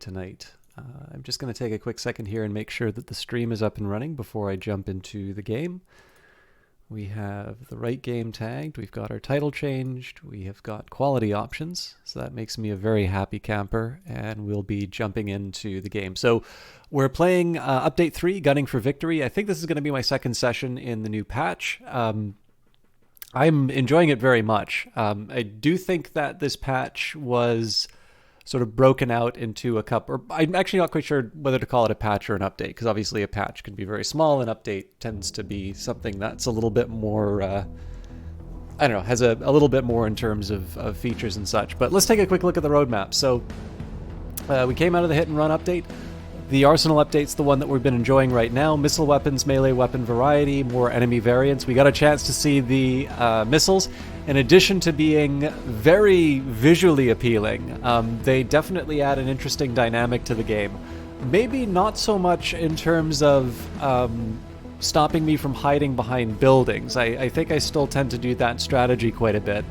tonight. I'm just going to take a quick second here and make sure that the stream is up and running before I jump into the game. We have the right game tagged, we've got our title changed, we have got quality options, so that makes me a very happy camper, and we'll be jumping into the game. So we're playing Update 3, Gunning for Victory. I think this is going to be my second session in the new patch. I'm enjoying it very much. I do think that this patch was sort of broken out into a couple, or I'm actually not quite sure whether to call it a patch or an update, because obviously a patch can be very small, an update tends to be something that's a little bit more, I don't know, has a little bit more in terms of features and such. But let's take a quick look at the roadmap. So we came out of the hit and run update. The arsenal update's the one that we've been enjoying right now. Missile weapons, melee weapon variety, more enemy variants. We got a chance to see the missiles. In addition to being very visually appealing, they definitely add an interesting dynamic to the game. Maybe not so much in terms of stopping me from hiding behind buildings. I think I still tend to do that strategy quite a bit.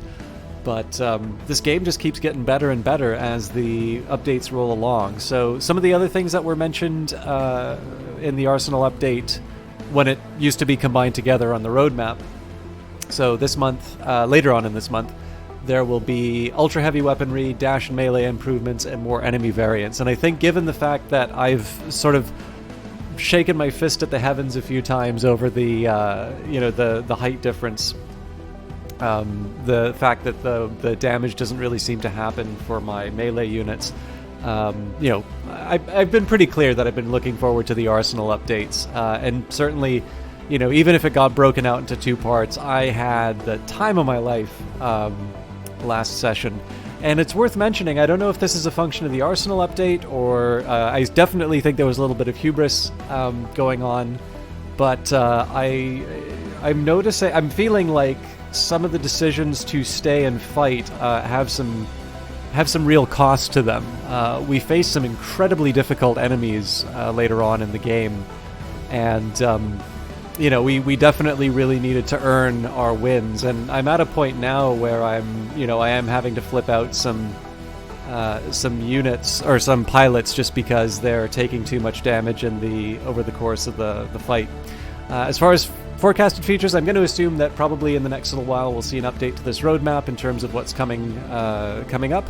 But this game just keeps getting better and better as the updates roll along. So some of the other things that were mentioned in the Arsenal update when it used to be combined together on the roadmap. So this month, later on in this month, there will be ultra heavy weaponry, dash and melee improvements, and more enemy variants. And I think given the fact that I've sort of shaken my fist at the heavens a few times over the the height difference, the fact that the damage doesn't really seem to happen for my melee units, I've been pretty clear that I've been looking forward to the Arsenal updates, and certainly, even if it got broken out into two parts, I had the time of my life last session. And it's worth mentioning, I don't know if this is a function of the Arsenal update, or I definitely think there was a little bit of hubris going on, but I'm feeling like some of the decisions to stay and fight have some real cost to them. We face some incredibly difficult enemies later on in the game, and we definitely really needed to earn our wins. And I'm at a point now where I am having to flip out some units or some pilots just because they're taking too much damage over the course of the fight. As far as forecasted features, I'm going to assume that probably in the next little while we'll see an update to this roadmap in terms of what's coming up.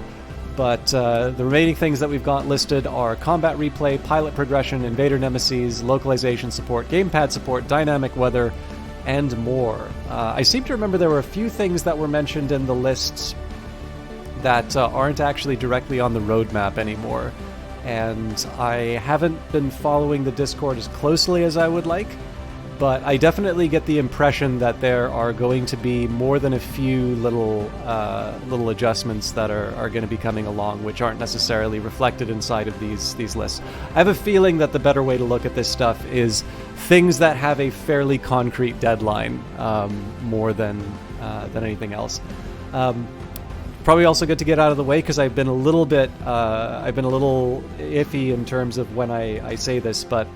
But the remaining things that we've got listed are combat replay, pilot progression, invader nemesis, localization support, gamepad support, dynamic weather, and more. I seem to remember there were a few things that were mentioned in the lists that aren't actually directly on the roadmap anymore. And I haven't been following the Discord as closely as I would like, but I definitely get the impression that there are going to be more than a few little adjustments that are going to be coming along, which aren't necessarily reflected inside of these lists. I have a feeling that the better way to look at this stuff is things that have a fairly concrete deadline, more than anything else. Probably also good to get out of the way, because I've been a little iffy in terms of when I say this, but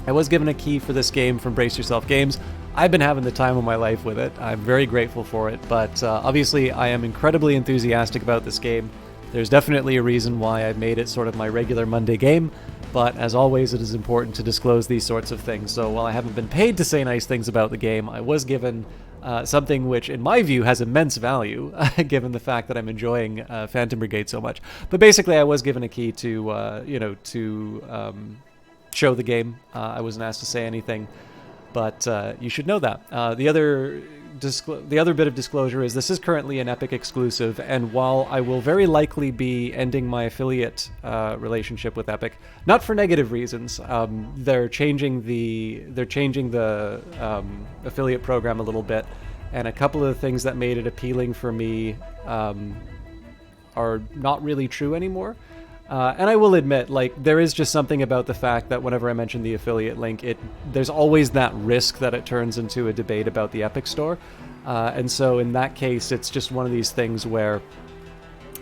I was given a key for this game from Brace Yourself Games. I've been having the time of my life with it. I'm very grateful for it, but obviously I am incredibly enthusiastic about this game. There's definitely a reason why I've made it sort of my regular Monday game, but as always, it is important to disclose these sorts of things. So while I haven't been paid to say nice things about the game, I was given something which, in my view, has immense value, given the fact that I'm enjoying Phantom Brigade so much. But basically, I was given a key to show the game. I wasn't asked to say anything, but you should know that. The other bit of disclosure is this is currently an Epic exclusive, and while I will very likely be ending my affiliate relationship with Epic, not for negative reasons, they're changing the affiliate program a little bit, and a couple of the things that made it appealing for me are not really true anymore. And I will admit, there is just something about the fact that whenever I mention the affiliate link, there's always that risk that it turns into a debate about the Epic Store. And so in that case, it's just one of these things where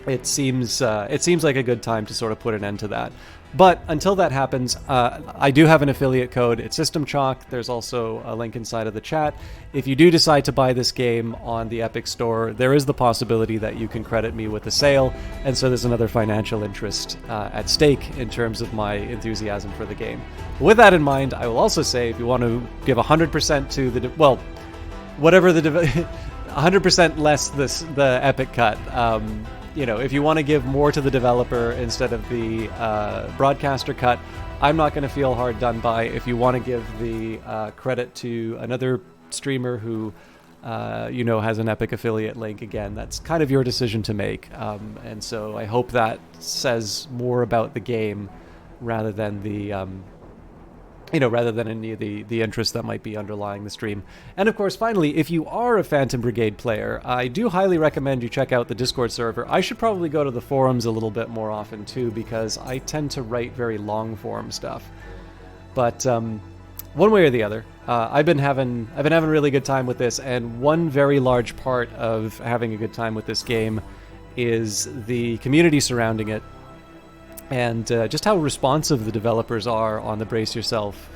it seems like a good time to sort of put an end to that. But until that happens, I do have an affiliate code. It's System Chalk. There's also a link inside of the chat. If you do decide to buy this game on the Epic Store, there is the possibility that you can credit me with a sale, and so there's another financial interest at stake in terms of my enthusiasm for the game. With that in mind, I will also say if you want to give 100% to the whatever the 100% less the Epic cut. If you want to give more to the developer instead of the broadcaster cut, I'm not going to feel hard done by. If you want to give the credit to another streamer who, has an Epic affiliate link, again, that's kind of your decision to make. And so I hope that says more about the game rather than rather than any of the interest that might be underlying the stream. And of course, finally, if you are a Phantom Brigade player, I do highly recommend you check out the Discord server. I should probably go to the forums a little bit more often too, because I tend to write very long form stuff. But one way or the other, I've been having a really good time with this, and one very large part of having a good time with this game is the community surrounding it. And just how responsive the developers are on the Brace Yourself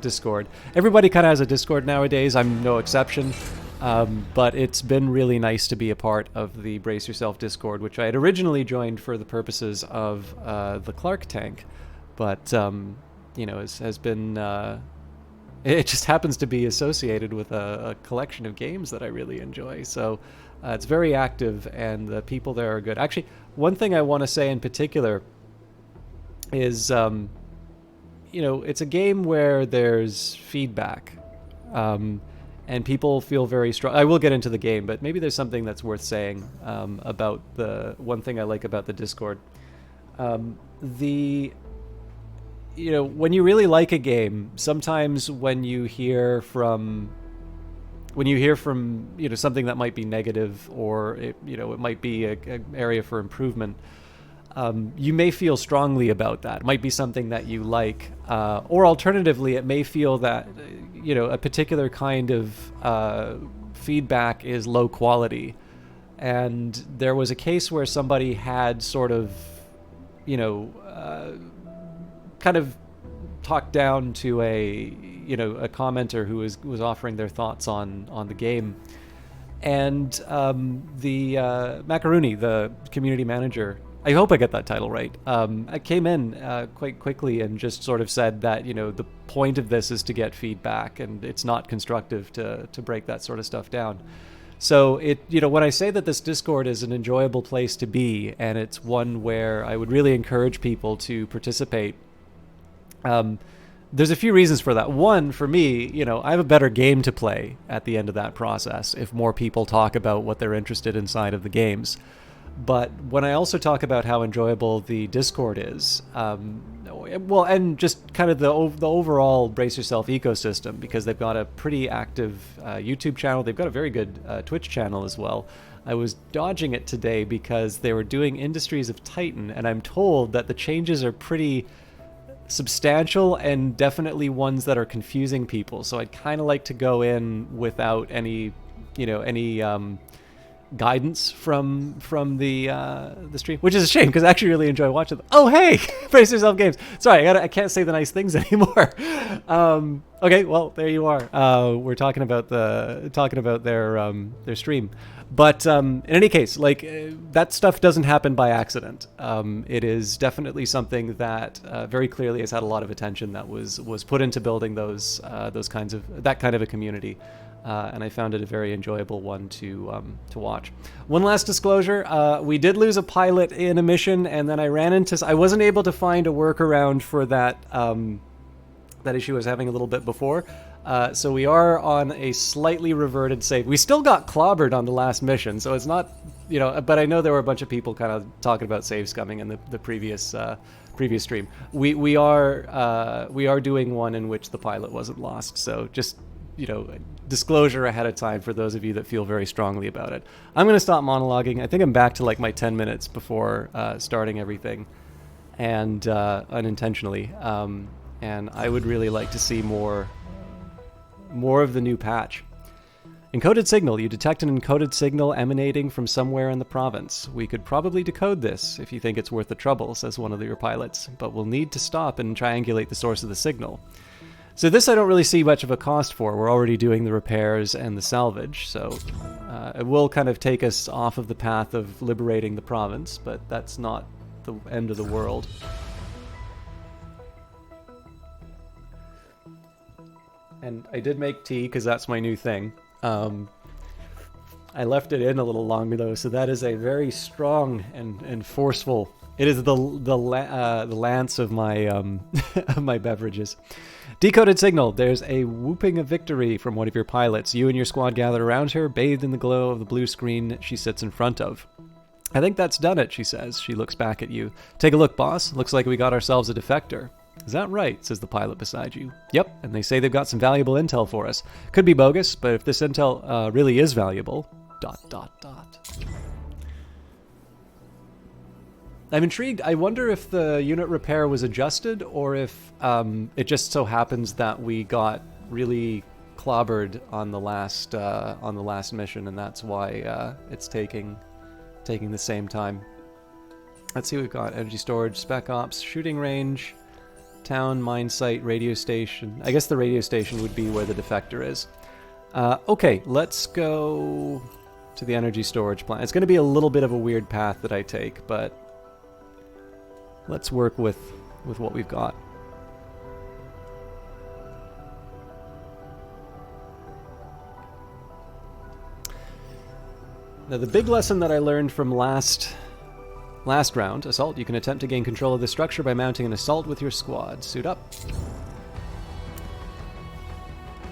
Discord. Everybody kind of has a Discord nowadays. I'm no exception. But it's been really nice to be a part of the Brace Yourself Discord, which I had originally joined for the purposes of the Clark tank. But, has been... it just happens to be associated with a collection of games that I really enjoy. So it's very active, and the people there are good. Actually, one thing I want to say in particular is, it's a game where there's feedback, and people feel very strong. I will get into the game, but maybe there's something that's worth saying about the one thing I like about the Discord. When you really like a game, sometimes when you hear from something that might be negative, or it might be an area for improvement, you may feel strongly about that. It might be something that you like, or alternatively, it may feel that a particular kind of feedback is low quality. And there was a case where somebody had sort of, kind of talked down to a commenter who was offering their thoughts on the game, and the Macaroni, the community manager, I hope I get that title right, I came in quite quickly and just sort of said that the point of this is to get feedback, and it's not constructive to break that sort of stuff down. So when I say that this Discord is an enjoyable place to be, and it's one where I would really encourage people to participate, there's a few reasons for that. One, for me, I have a better game to play at the end of that process if more people talk about what they're interested inside of the games. But when I also talk about how enjoyable the Discord is, and just kind of the overall Brace Yourself ecosystem, because they've got a pretty active YouTube channel. They've got a very good Twitch channel as well. I was dodging it today because they were doing Industries of Titan, and I'm told that the changes are pretty substantial and definitely ones that are confusing people. So I'd kind of like to go in without any guidance from the stream, which is a shame because I actually really enjoy watching them. Oh hey, Brace Yourself Games. Sorry, I can't say the nice things anymore. Okay, well there you are. We're talking about their stream. But in any case, that stuff doesn't happen by accident. It is definitely something that very clearly has had a lot of attention that was put into building that kind of a community. And I found it a very enjoyable one to watch. One last disclosure: we did lose a pilot in a mission, and then I wasn't able to find a workaround for that issue I was having a little bit before. So we are on a slightly reverted save. We still got clobbered on the last mission, so it's not, but I know there were a bunch of people kind of talking about save scumming in the previous stream. We are doing one in which the pilot wasn't lost. So just, disclosure ahead of time for those of you that feel very strongly about it. I'm going to stop monologuing. I think I'm back to my 10 minutes before starting everything, and unintentionally. And I would really like to see more of the new patch. Encoded signal. You detect an encoded signal emanating from somewhere in the province. We could probably decode this if you think it's worth the trouble, says one of your pilots, but we'll need to stop and triangulate the source of the signal. So this I don't really see much of a cost for. We're already doing the repairs and the salvage, so it will kind of take us off of the path of liberating the province, but that's not the end of the world. And I did make tea because that's my new thing. I left it in a little longer though, so that is a very strong and forceful. It is the lance of my of my beverages. Decoded signal. There's a whooping of victory from one of your pilots. You and your squad gather around her, bathed in the glow of the blue screen she sits in front of. I think that's done it, she says. She looks back at you. Take a look, boss. Looks like we got ourselves a defector. Is that right? Says the pilot beside you. Yep, and they say they've got some valuable intel for us. Could be bogus, but if this intel really is valuable... ... I'm intrigued. I wonder if the unit repair was adjusted, or if it just so happens that we got really clobbered on the last mission, and that's why it's taking the same time. Let's see what we've got. Energy storage, spec ops, shooting range, town, mine site, radio station. I guess the radio station would be where the defector is. Okay, let's go to the energy storage plant. It's going to be a little bit of a weird path that I take, but let's work with what we've got. Now, the big lesson that I learned from last round, assault, you can attempt to gain control of the structure by mounting an assault with your squad. Suit up.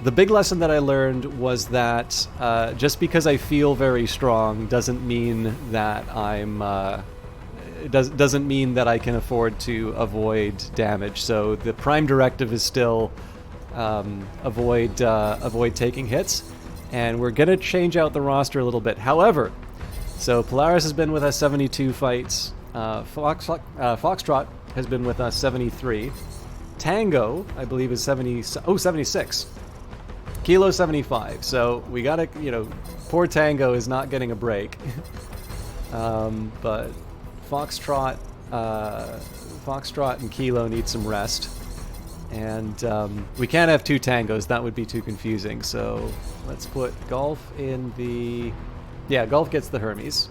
The big lesson that I learned was that just because I feel very strong doesn't mean that I'm... doesn't mean that I can afford to avoid damage. So the prime directive is still avoid taking hits, and we're gonna change out the roster a little bit. However, so Polaris has been with us 72 fights. Foxtrot has been with us 73. Tango, I believe, is 76. Kilo 75. So we gotta, poor Tango is not getting a break. But Foxtrot and Kilo need some rest. And we can't have two Tangos. That would be too confusing. So let's put Golf in the... Yeah, Golf gets the Hermes.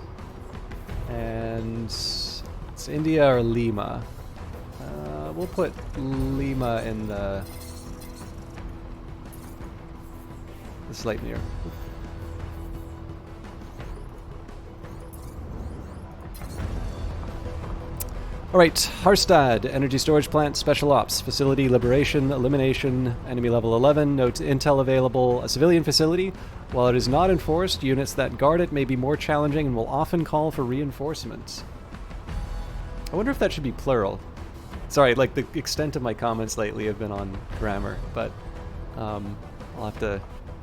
And it's India or Lima. We'll put Lima in the Sleipnir. Alright, Harstad, Energy Storage Plant, Special Ops, Facility, Liberation, Elimination, Enemy Level 11, no intel available, a civilian facility. While it is not enforced, units that guard it may be more challenging and will often call for reinforcements. I wonder if that should be plural. Sorry, like the extent of my comments lately have been on grammar, but I'll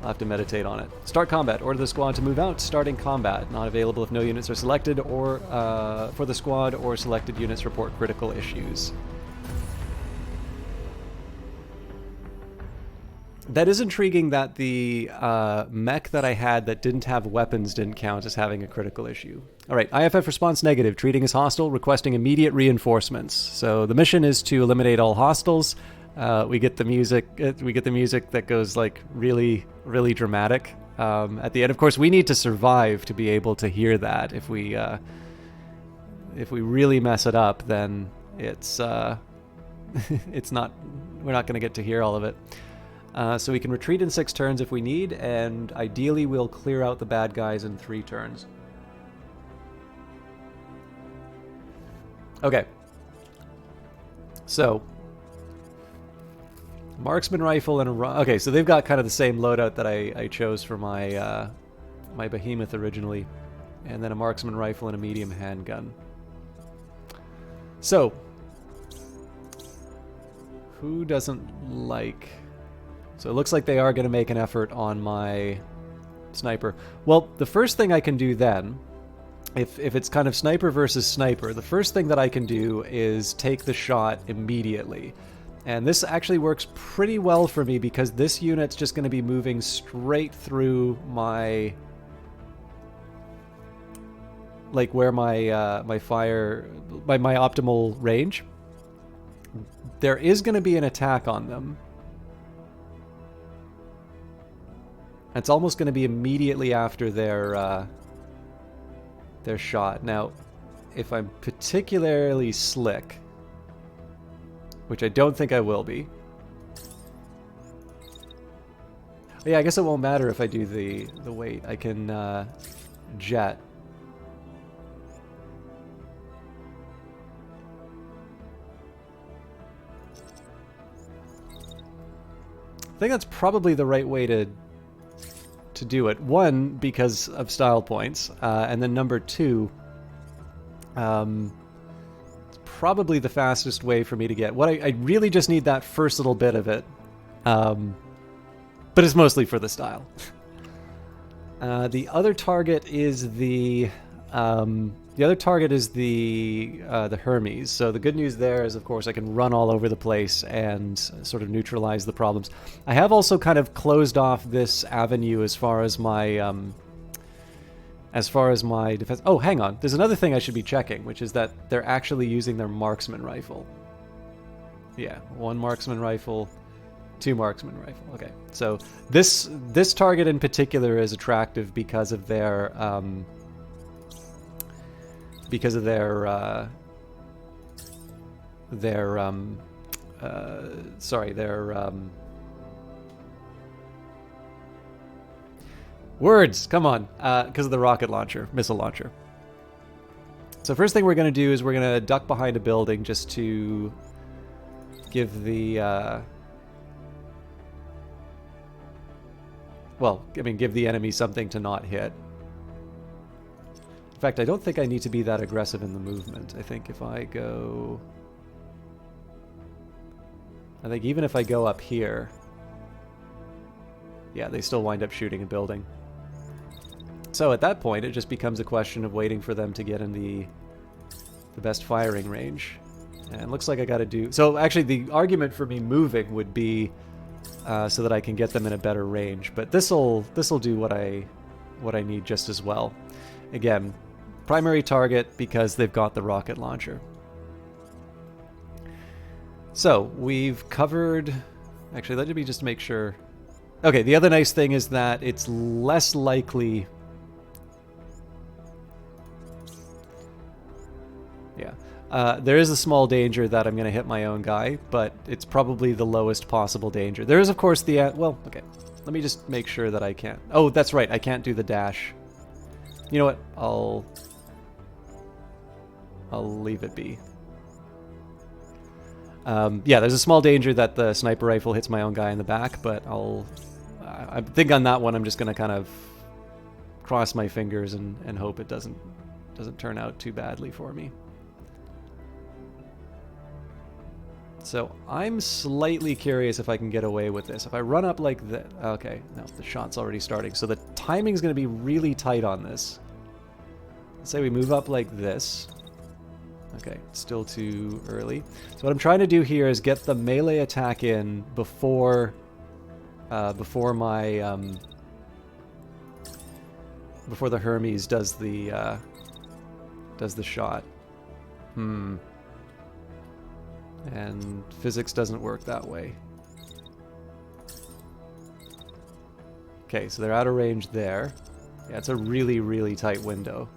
have to meditate on it. Start combat. Order the squad to move out. Starting combat. Not available if no units are selected or for the squad, or selected units report critical issues. That is intriguing that the mech that I had that didn't have weapons didn't count as having a critical issue. Alright, IFF response negative. Treating as hostile, requesting immediate reinforcements. So the mission is to eliminate all hostiles. We get the music. We get the music that goes like really, really dramatic at the end. Of course, we need to survive to be able to hear that. If we really mess it up, then it's it's not. We're not going to get to hear all of it. So we can retreat in 6 turns if we need, and ideally we'll clear out the bad guys in 3 turns. Okay. So. Marksman rifle and a... Okay, so they've got kind of the same loadout that I chose for my my behemoth originally. And then a marksman rifle and a medium handgun. So, who doesn't like... So it looks like they are going to make an effort on my sniper. Well, the first thing I can do then, if it's kind of sniper versus sniper, the first thing that I can do is take the shot immediately. And this actually works pretty well for me because this unit's just going to be moving straight through my... like where my my optimal range. There is going to be an attack on them. It's almost going to be immediately after their shot. Now, if I'm particularly slick, which I don't think I will be. Yeah, I guess it won't matter if I do the weight. I can jet. I think that's probably the right way to do it. One, because of style points, and then number two, it's probably the fastest way for me to get... what I really just need that first little bit of it, but it's mostly for the style. The other target is the Hermes. So the good news there is, of course, I can run all over the place and sort of neutralize the problems. I have also kind of closed off this avenue as far as my defense. Oh, hang on. There's another thing I should be checking, which is that they're actually using their marksman rifle. Yeah, 1 marksman rifle, 2 marksman rifle. Okay, so this target in particular is attractive because of their words, come on, because of the rocket launcher, missile launcher. So first thing we're going to do is we're going to duck behind a building just to give the give the enemy something to not hit. In fact, I don't think I need to be that aggressive in the movement. I think if I go... I think even if I go up here... yeah, they still wind up shooting a building. So at that point, it just becomes a question of waiting for them to get in the best firing range. And it looks like I gotta do... so actually, the argument for me moving would be so that I can get them in a better range. But this'll do what I need just as well. Again, primary target because they've got the rocket launcher. So we've covered... actually, let me just make sure... okay, the other nice thing is that it's less likely... yeah. There is a small danger that I'm going to hit my own guy, but it's probably the lowest possible danger. There is, of course, the... well, okay. Let me just make sure that I can't... oh, that's right. I can't do the dash. You know what? I'll leave it be. Yeah, there's a small danger that the sniper rifle hits my own guy in the back, but I think on that one I'm just going to kind of cross my fingers and hope it doesn't turn out too badly for me. So I'm slightly curious if I can get away with this. If I run up like that... okay, no, the shot's already starting. So the timing's going to be really tight on this. Let's say we move up like this. Okay, still too early. So what I'm trying to do here is get the melee attack in before before the Hermes does the shot. And physics doesn't work that way. Okay, so they're out of range there. Yeah, it's a really, really tight window.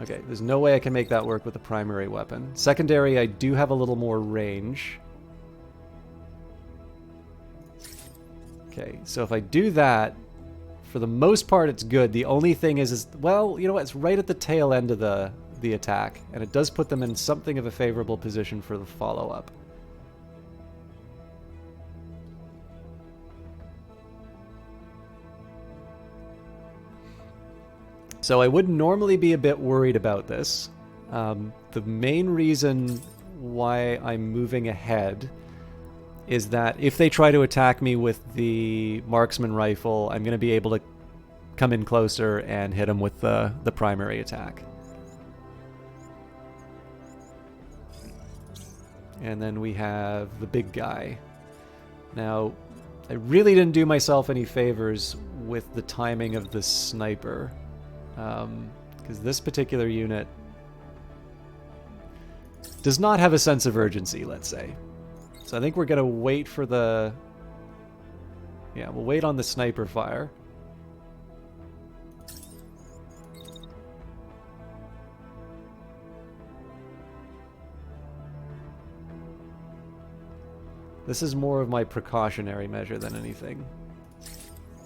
Okay, there's no way I can make that work with a primary weapon. Secondary, I do have a little more range. Okay, so if I do that, for the most part it's good. The only thing is well, you know what, it's right at the tail end of the attack, and it does put them in something of a favorable position for the follow-up. So I would normally be a bit worried about this. The main reason why I'm moving ahead is that if they try to attack me with the marksman rifle, I'm going to be able to come in closer and hit them with the primary attack. And then we have the big guy. Now, I really didn't do myself any favors with the timing of the sniper. Because this particular unit does not have a sense of urgency, let's say. So I think we're going to wait for the... Yeah, we'll wait on the sniper fire. This is more of my precautionary measure than anything.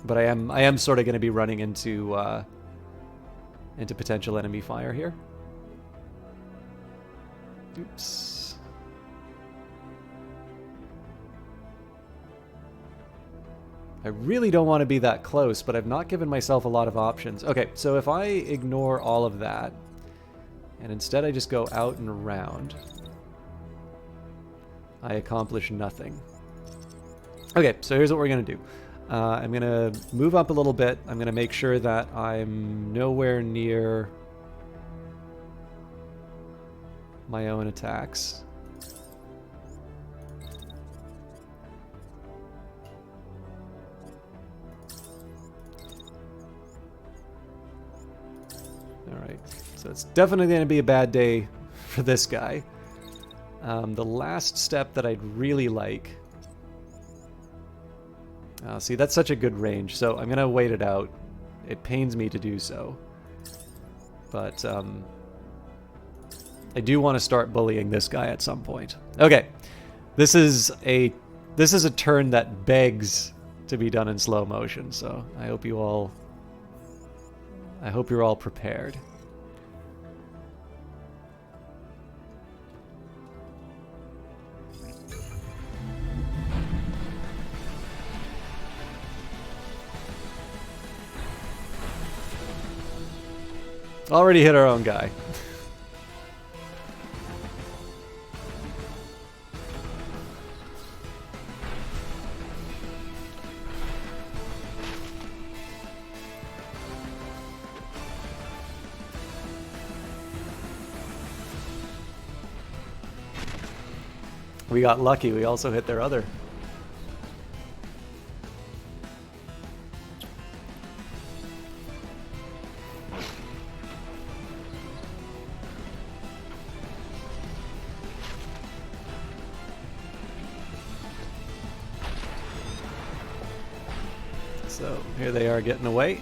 But I am sort of going to be running into potential enemy fire here. Oops. I really don't want to be that close, but I've not given myself a lot of options. Okay, so if I ignore all of that, and instead I just go out and around, I accomplish nothing. Okay, so here's what we're going to do. I'm going to move up a little bit. I'm going to make sure that I'm nowhere near my own attacks. Alright, so it's definitely going to be a bad day for this guy. The last step that I'd really like... see, that's such a good range, so I'm going to wait it out. It pains me to do so. But I do want to start bullying this guy at some point. Okay, this is a turn that begs to be done in slow motion, so I hope you're all prepared. Already hit our own guy. We got lucky, we also hit their other. So here they are getting away.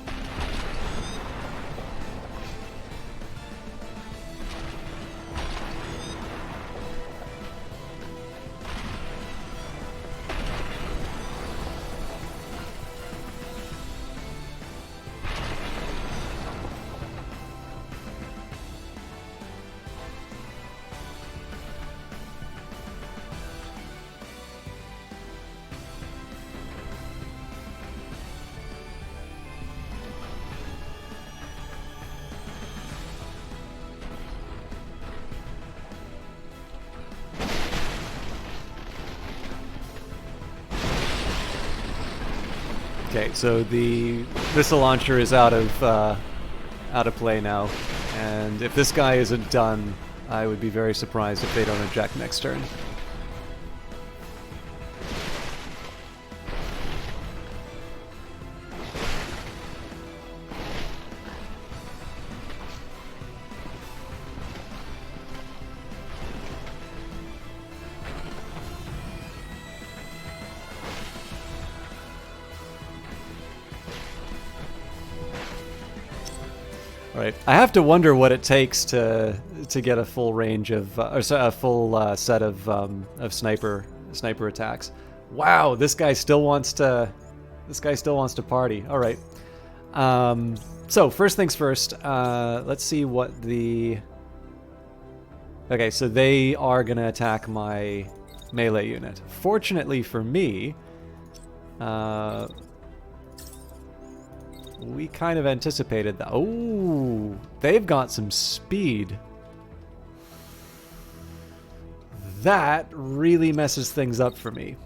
Okay, so the missile launcher is out of play now, and if this guy isn't done, I would be very surprised if they don't eject next turn. Right. I have to wonder what it takes to get a full range of or a full set of sniper attacks. Wow, this guy still wants to party. All right. So first things first. Let's see what the. Okay, so they are gonna attack my melee unit. Fortunately for me, we kind of anticipated that. Oh, they've got some speed. That really messes things up for me.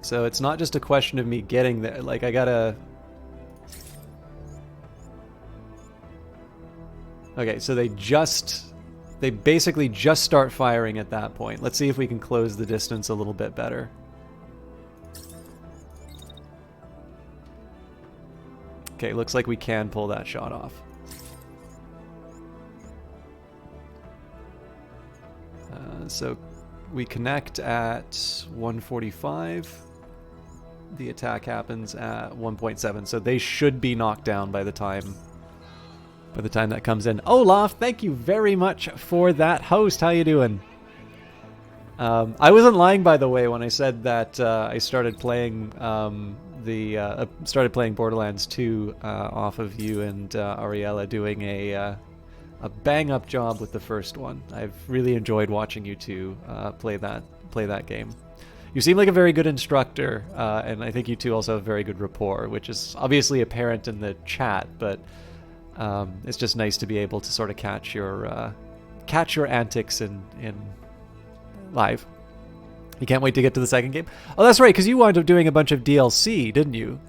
So it's not just a question of me getting there. Like, I gotta... Okay, so they basically just start firing at that point. Let's see if we can close the distance a little bit better. Okay, looks like we can pull that shot off. So we connect at 145. The attack happens at 1.7, so they should be knocked down by the time that comes in. Olaf, thank you very much for that host. How you doing? I wasn't lying, by the way, when I said that I started playing Borderlands 2 off of you and Ariella doing a bang-up job with the first one. I've really enjoyed watching you two play that game. You seem like a very good instructor, and I think you two also have very good rapport, which is obviously apparent in the chat, but it's just nice to be able to sort of catch your antics in live. You can't wait to get to the second game? Oh, that's right, because you wound up doing a bunch of DLC, didn't you?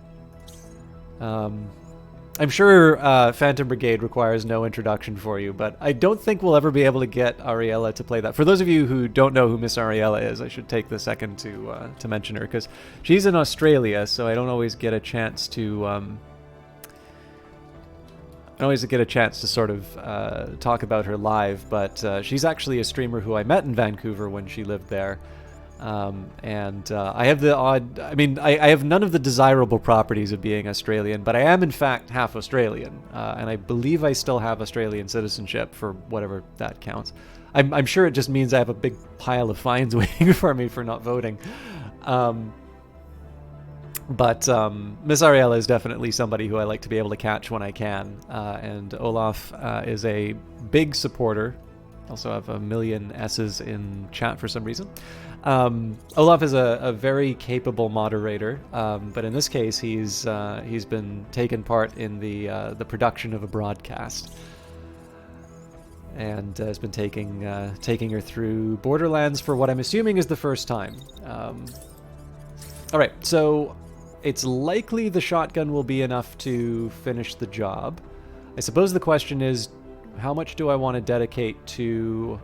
I'm sure Phantom Brigade requires no introduction for you, but I don't think we'll ever be able to get Ariella to play that. For those of you who don't know who Miss Ariella is, I should take the second to mention her, because she's in Australia, so I don't always get a chance to sort of talk about her live, but she's actually a streamer who I met in Vancouver when she lived there. I have the odd, I have none of the desirable properties of being Australian, but I am in fact half Australian, and I believe I still have Australian citizenship for whatever that counts. I'm sure it just means I have a big pile of fines waiting for me for not voting. But Miss Ariella is definitely somebody who I like to be able to catch when I can, and Olaf is a big supporter. Also have a million S's in chat for some reason. Olaf is a very capable moderator, but in this case he's been taken part in the production of a broadcast, and has been taking her through Borderlands for what I'm assuming is the first time. All right, so it's likely the shotgun will be enough to finish the job. I suppose the question is, how much do I want to dedicate to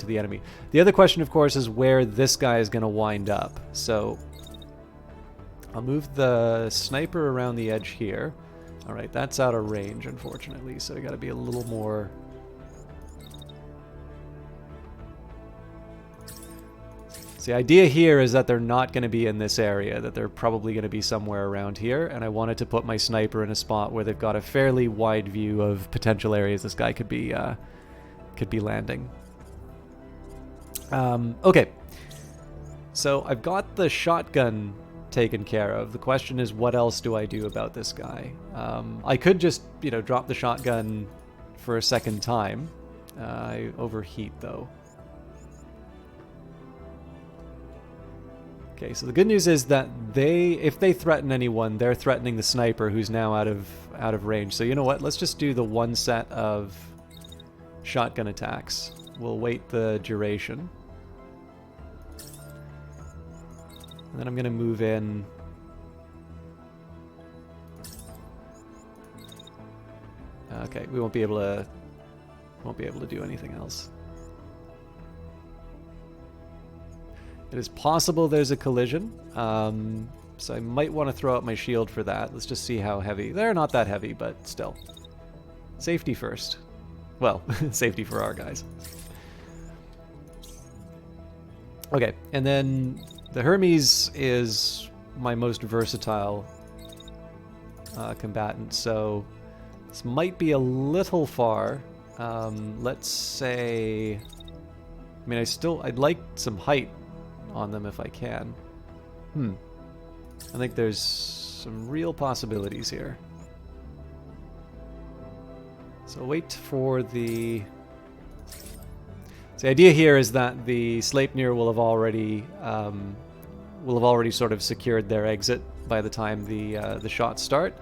the enemy? The other question, of course, is where this guy is going to wind up. So I'll move the sniper around the edge here. All right, that's out of range, unfortunately, so I got to be a little more... So the idea here is that they're not going to be in this area, that they're probably going to be somewhere around here, and I wanted to put my sniper in a spot where they've got a fairly wide view of potential areas this guy could be landing. Okay, so I've got the shotgun taken care of. The question is, what else do I do about this guy? I could just, drop the shotgun for a second time. I overheat, though. Okay, so the good news is that if they threaten anyone, they're threatening the sniper, who's now out of range. So you know what? Let's just do the one set of shotgun attacks. We'll wait the duration. And then I'm going to move in. Okay, we won't be able to do anything else. It is possible there's a collision, so I might want to throw out my shield for that. Let's just see how heavy. They're not that heavy, but still. Safety first. Well, safety for our guys. Okay, and then the Hermes is my most versatile combatant, so this might be a little far. Let's say... I'd like some height on them if I can. I think there's some real possibilities here. So wait for the... So the idea here is that the Sleipnir will have already sort of secured their exit by the time the shots start.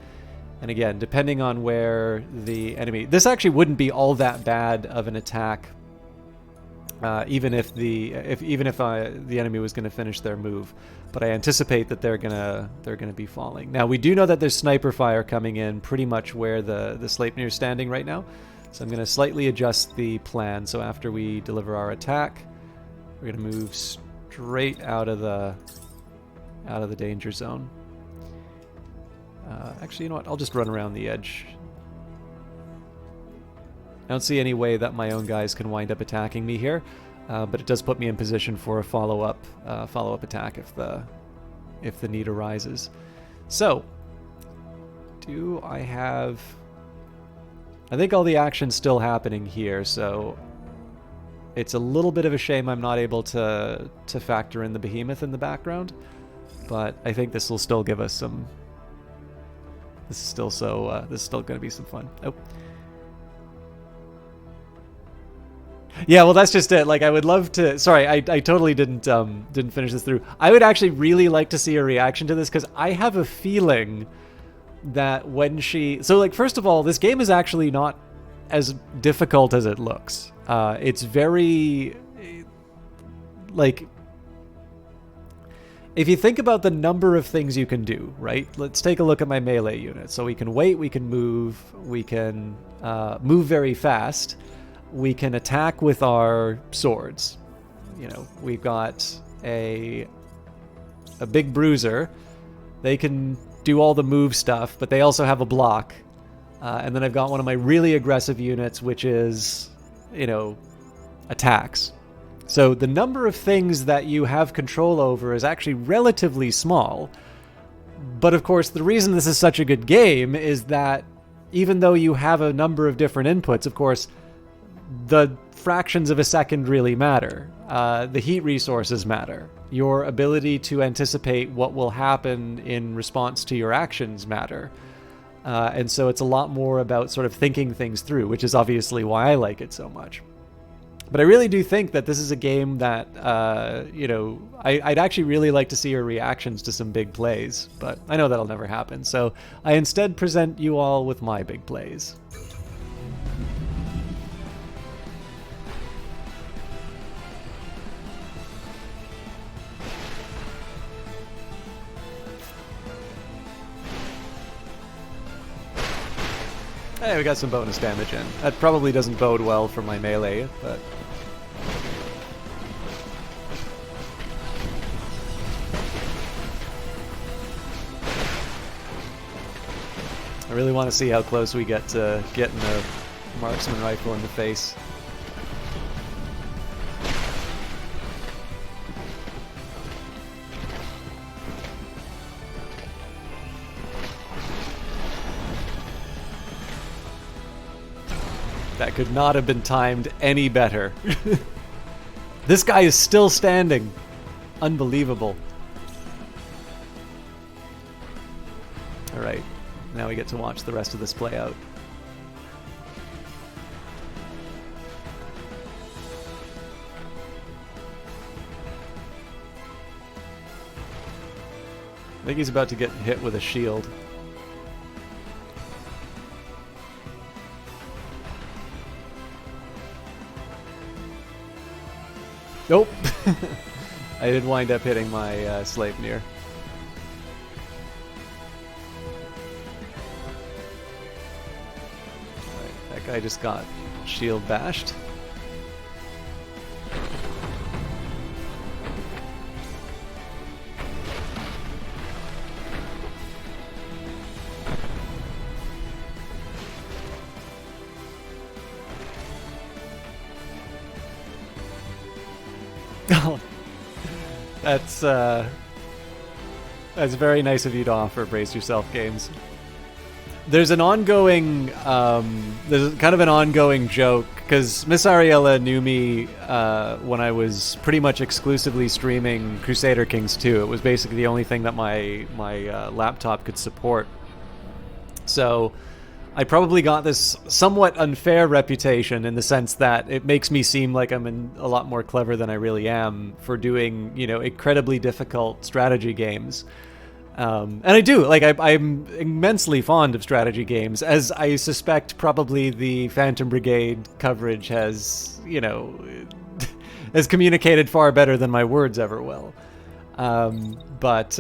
And again, depending on where the enemy... This actually wouldn't be all that bad of an attack even if the enemy was going to finish their move. But I anticipate that they're gonna be falling. Now we do know that there's sniper fire coming in pretty much where the Sleipnir is standing right now. So I'm going to slightly adjust the plan. So after we deliver our attack, we're going to move straight out of the danger zone. Actually, you know what? I'll just run around the edge. I don't see any way that my own guys can wind up attacking me here, but it does put me in position for a follow-up attack if the need arises. So, do I have? I think all the action's still happening here, so it's a little bit of a shame I'm not able to factor in the behemoth in the background, but I think this will still give us some. This is still going to be some fun. Oh. Yeah, well, that's just it. Like, I would love to. Sorry, I totally didn't finish this through. I would actually really like to see a reaction to this, because I have a feeling that when she. So, like, first of all, this game is actually not as difficult as it looks. It's very, like, if you think about the number of things you can do, right? Let's take a look at my melee unit. So we can wait, we can move move very fast. We can attack with our swords. You know, we've got a big bruiser. They can do all the move stuff, but they also have a block. And then I've got one of my really aggressive units, which is, you know, attacks. So the number of things that you have control over is actually relatively small. But of course, the reason this is such a good game is that even though you have a number of different inputs, of course, the fractions of a second really matter. The heat resources matter. Your ability to anticipate what will happen in response to your actions matter. And so it's a lot more about sort of thinking things through, which is obviously why I like it so much. But I really do think that this is a game that, you know, I'd actually really like to see your reactions to some big plays, but I know that'll never happen. So I instead present you all with my big plays. Hey, we got some bonus damage in. That probably doesn't bode well for my melee, but... I really want to see how close we get to getting a marksman rifle in the face. That could not have been timed any better. This guy is still standing. Unbelievable. Alright, now we get to watch the rest of this play out. I think he's about to get hit with a shield. Nope. I did wind up hitting my Sleipnir. Right, that guy just got shield bashed. That's very nice of you to offer Brace Yourself Games. There's an ongoing, there's kind of an ongoing joke, because Miss Ariella knew me when I was pretty much exclusively streaming Crusader Kings 2. It was basically the only thing that my laptop could support. So I probably got this somewhat unfair reputation in the sense that it makes me seem like I'm a lot more clever than I really am for doing, you know, incredibly difficult strategy games. And I do, like, I'm immensely fond of strategy games, as I suspect probably the Phantom Brigade coverage has, you know, has communicated far better than my words ever will. But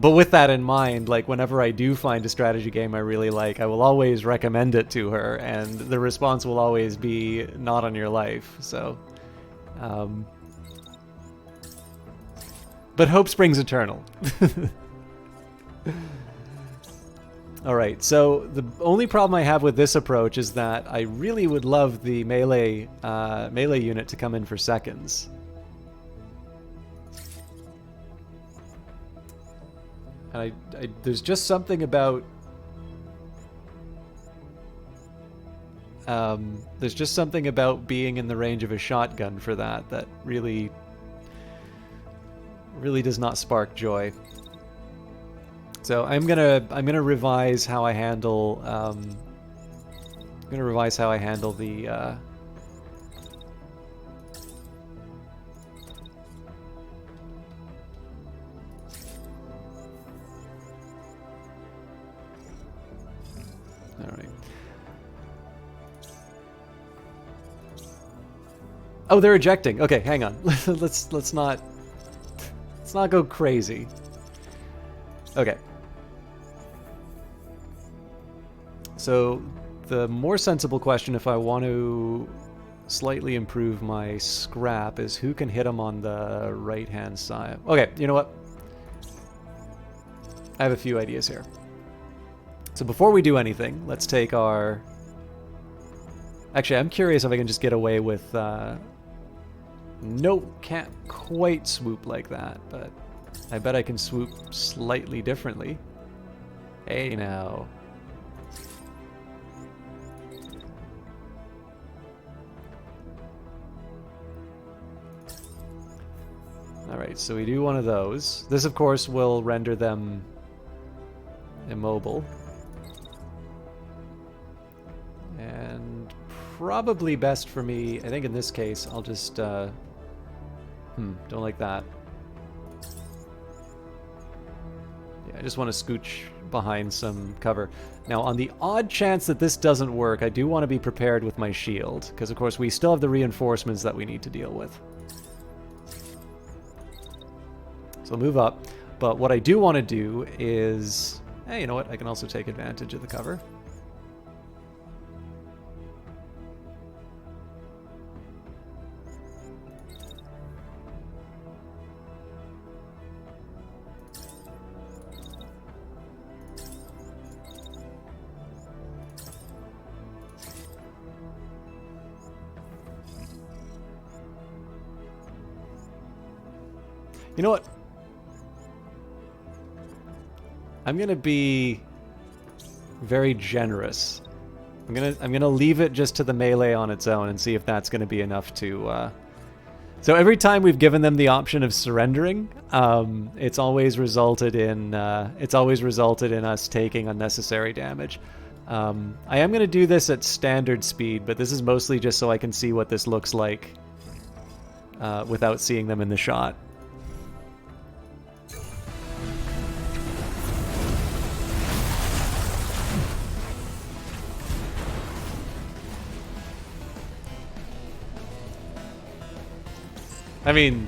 with that in mind, like whenever I do find a strategy game I really like, I will always recommend it to her, and the response will always be not on your life. So, but hope springs eternal. All right, so the only problem I have with this approach is that I really would love the melee unit to come in for seconds. And there's just something about being in the range of a shotgun for that really does not spark joy. So I'm gonna revise how I handle the all right. Oh, they're ejecting. Okay, hang on. let's not go crazy. Okay. So the more sensible question, if I want to slightly improve my scrap, is who can hit them on the right-hand side. Okay, you know what? I have a few ideas here. So before we do anything, let's take our... Actually, I'm curious if I can just get away with... Nope, can't quite swoop like that, but I bet I can swoop slightly differently. Hey, now. Alright, so we do one of those. This, of course, will render them immobile. And probably best for me, I think in this case, I'll just... don't like that. Yeah, I just want to scooch behind some cover. Now, on the odd chance that this doesn't work, I do want to be prepared with my shield, because of course we still have the reinforcements that we need to deal with. So I'll move up, but what I do want to do is... Hey, you know what? I can also take advantage of the cover. You know what? I'm gonna be very generous. I'm gonna leave it just to the melee on its own and see if that's gonna be enough to. So every time we've given them the option of surrendering, it's always resulted in us taking unnecessary damage. I am gonna do this at standard speed, but this is mostly just so I can see what this looks like without seeing them in the shot. I mean,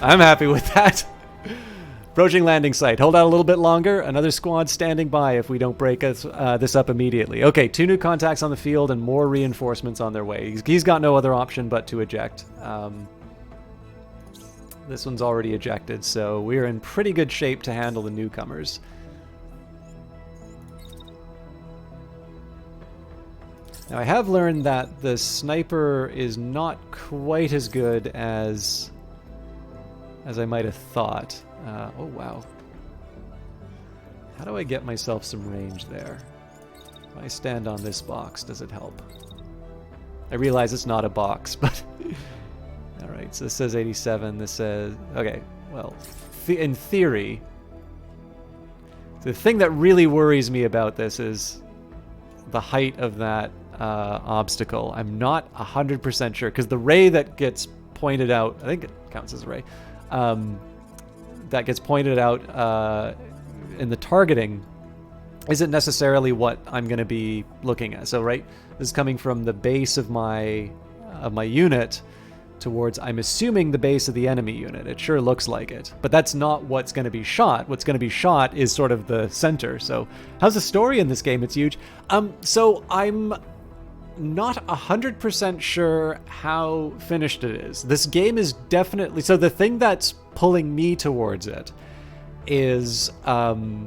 I'm happy with that. Approaching landing site. Hold out a little bit longer. Another squad standing by if we don't break this up immediately. Okay, 2 new contacts on the field and more reinforcements on their way. He's got no other option but to eject. This one's already ejected, so we're in pretty good shape to handle the newcomers. Now, I have learned that the sniper is not quite as good as I might have thought. Oh, wow. How do I get myself some range there? If I stand on this box, does it help? I realize it's not a box, but... Alright, so this says 87, this says... Okay, well, in theory... The thing that really worries me about this is the height of that obstacle. I'm not 100% sure, because the ray that gets pointed out, I think it counts as a ray, that gets pointed out in the targeting isn't necessarily what I'm going to be looking at. So, right, this is coming from the base of my unit, towards, I'm assuming, the base of the enemy unit. It sure looks like it. But that's not what's going to be shot. What's going to be shot is sort of the center. So how's the story in this game? It's huge. So I'm not 100% sure how finished it is. This game is definitely... So the thing that's pulling me towards it is the...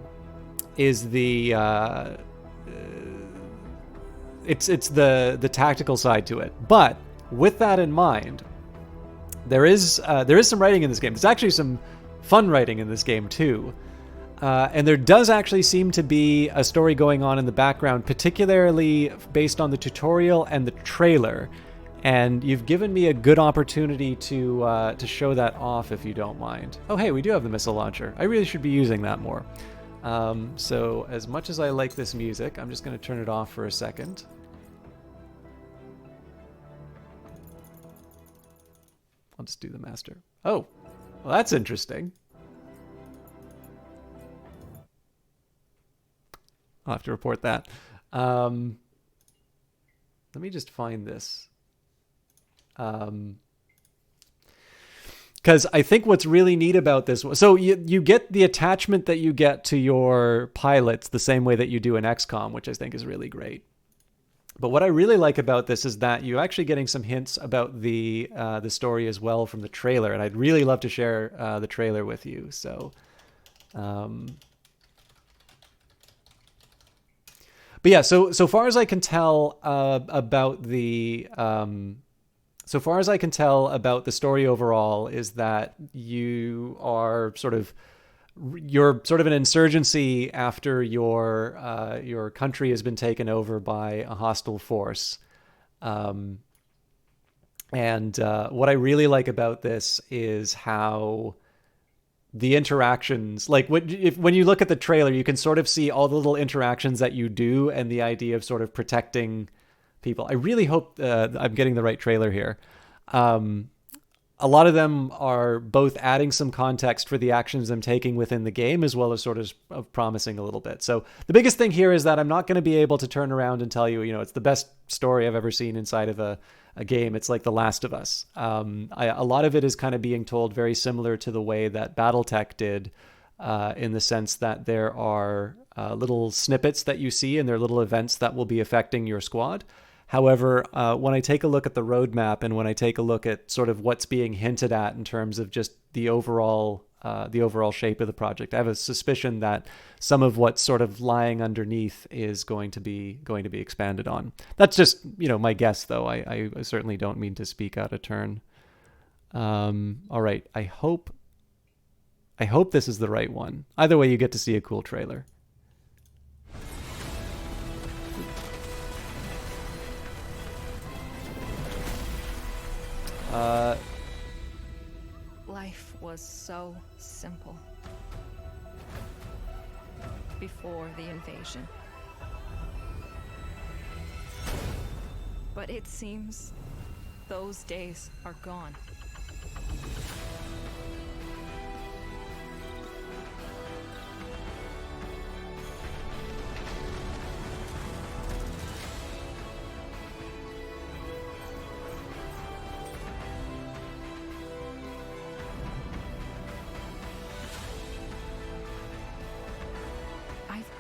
It's the tactical side to it. But with that in mind, there is some writing in this game. There's actually some fun writing in this game too. And there does actually seem to be a story going on in the background, particularly based on the tutorial and the trailer. And you've given me a good opportunity to show that off, if you don't mind. Oh, hey, we do have the missile launcher. I really should be using that more. So as much as I like this music, I'm just going to turn it off for a second. I'll just do the master. Oh, well, that's interesting. I'll have to report that. Let me just find this. Because I think what's really neat about this... So you get the attachment that you get to your pilots the same way that you do in XCOM, which I think is really great. But what I really like about this is that you're actually getting some hints about the story as well from the trailer. And I'd really love to share the trailer with you. So... But yeah, so far as I can tell about the story overall is that you're sort of an insurgency after your country has been taken over by a hostile force. And what I really like about this is how the interactions, like when you look at the trailer, you can sort of see all the little interactions that you do and the idea of sort of protecting people. I really hope I'm getting the right trailer here. A lot of them are both adding some context for the actions I'm taking within the game, as well as sort of promising a little bit. So the biggest thing here is that I'm not going to be able to turn around and tell you, it's the best story I've ever seen inside of a game. It's like The Last of Us. A lot of it is kind of being told very similar to the way that BattleTech did, in the sense that there are little snippets that you see and there are little events that will be affecting your squad. However, when I take a look at the roadmap and when I take a look at sort of what's being hinted at in terms of just the overall shape of the project, I have a suspicion that some of what's sort of lying underneath is going to be expanded on. That's just my guess, though. I certainly don't mean to speak out of turn. All right, I hope this is the right one. Either way, you get to see a cool trailer. Life was so simple before the invasion. But it seems those days are gone.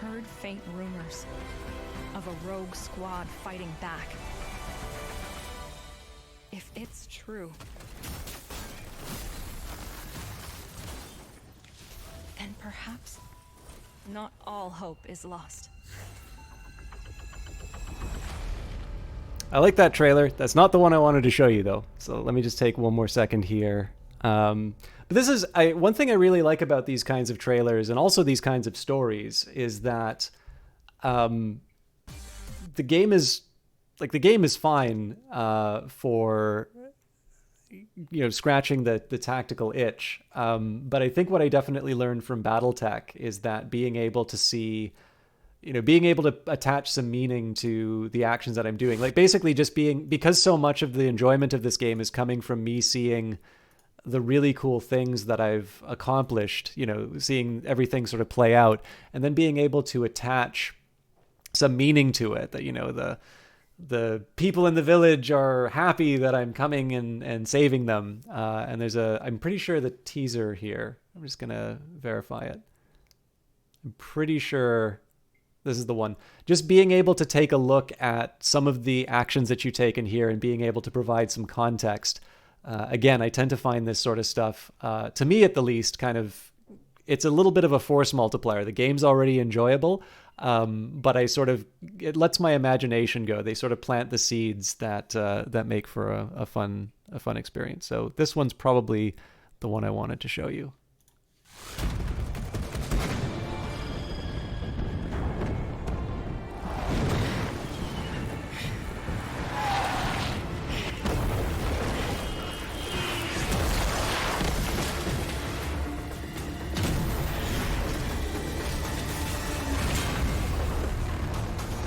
Heard faint rumors of a rogue squad fighting back. If it's true, then perhaps not all hope is lost. I like that trailer. That's not the one I wanted to show you, though. So let me just take one more second here. But this is one thing I really like about these kinds of trailers and also these kinds of stories is that the game is fine for scratching the tactical itch. But I think what I definitely learned from BattleTech is that being able to attach some meaning to the actions that I'm doing, like basically just because so much of the enjoyment of this game is coming from me seeing the really cool things that I've accomplished, seeing everything sort of play out and then being able to attach some meaning to it, that, the people in the village are happy that I'm coming and saving them. And there's I'm pretty sure the teaser here. I'm just gonna verify it. I'm pretty sure this is the one. Just being able to take a look at some of the actions that you take in here and being able to provide some context. Again, I tend to find this sort of stuff, to me at the least, kind of, it's a little bit of a force multiplier. The game's already enjoyable, but it lets my imagination go. They sort of plant the seeds that make for a fun experience. So this one's probably the one I wanted to show you.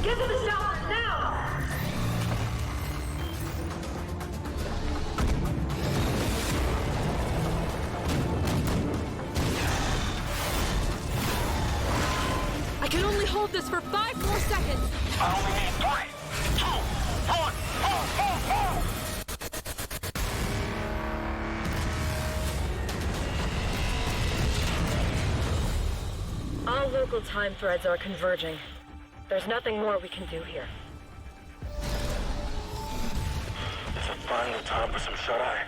Get to the shower now! I can only hold this for 5 more seconds. I only need 3, 2, 1, All local time threads are converging. There's nothing more we can do here. Is it finally time for some shut-eye?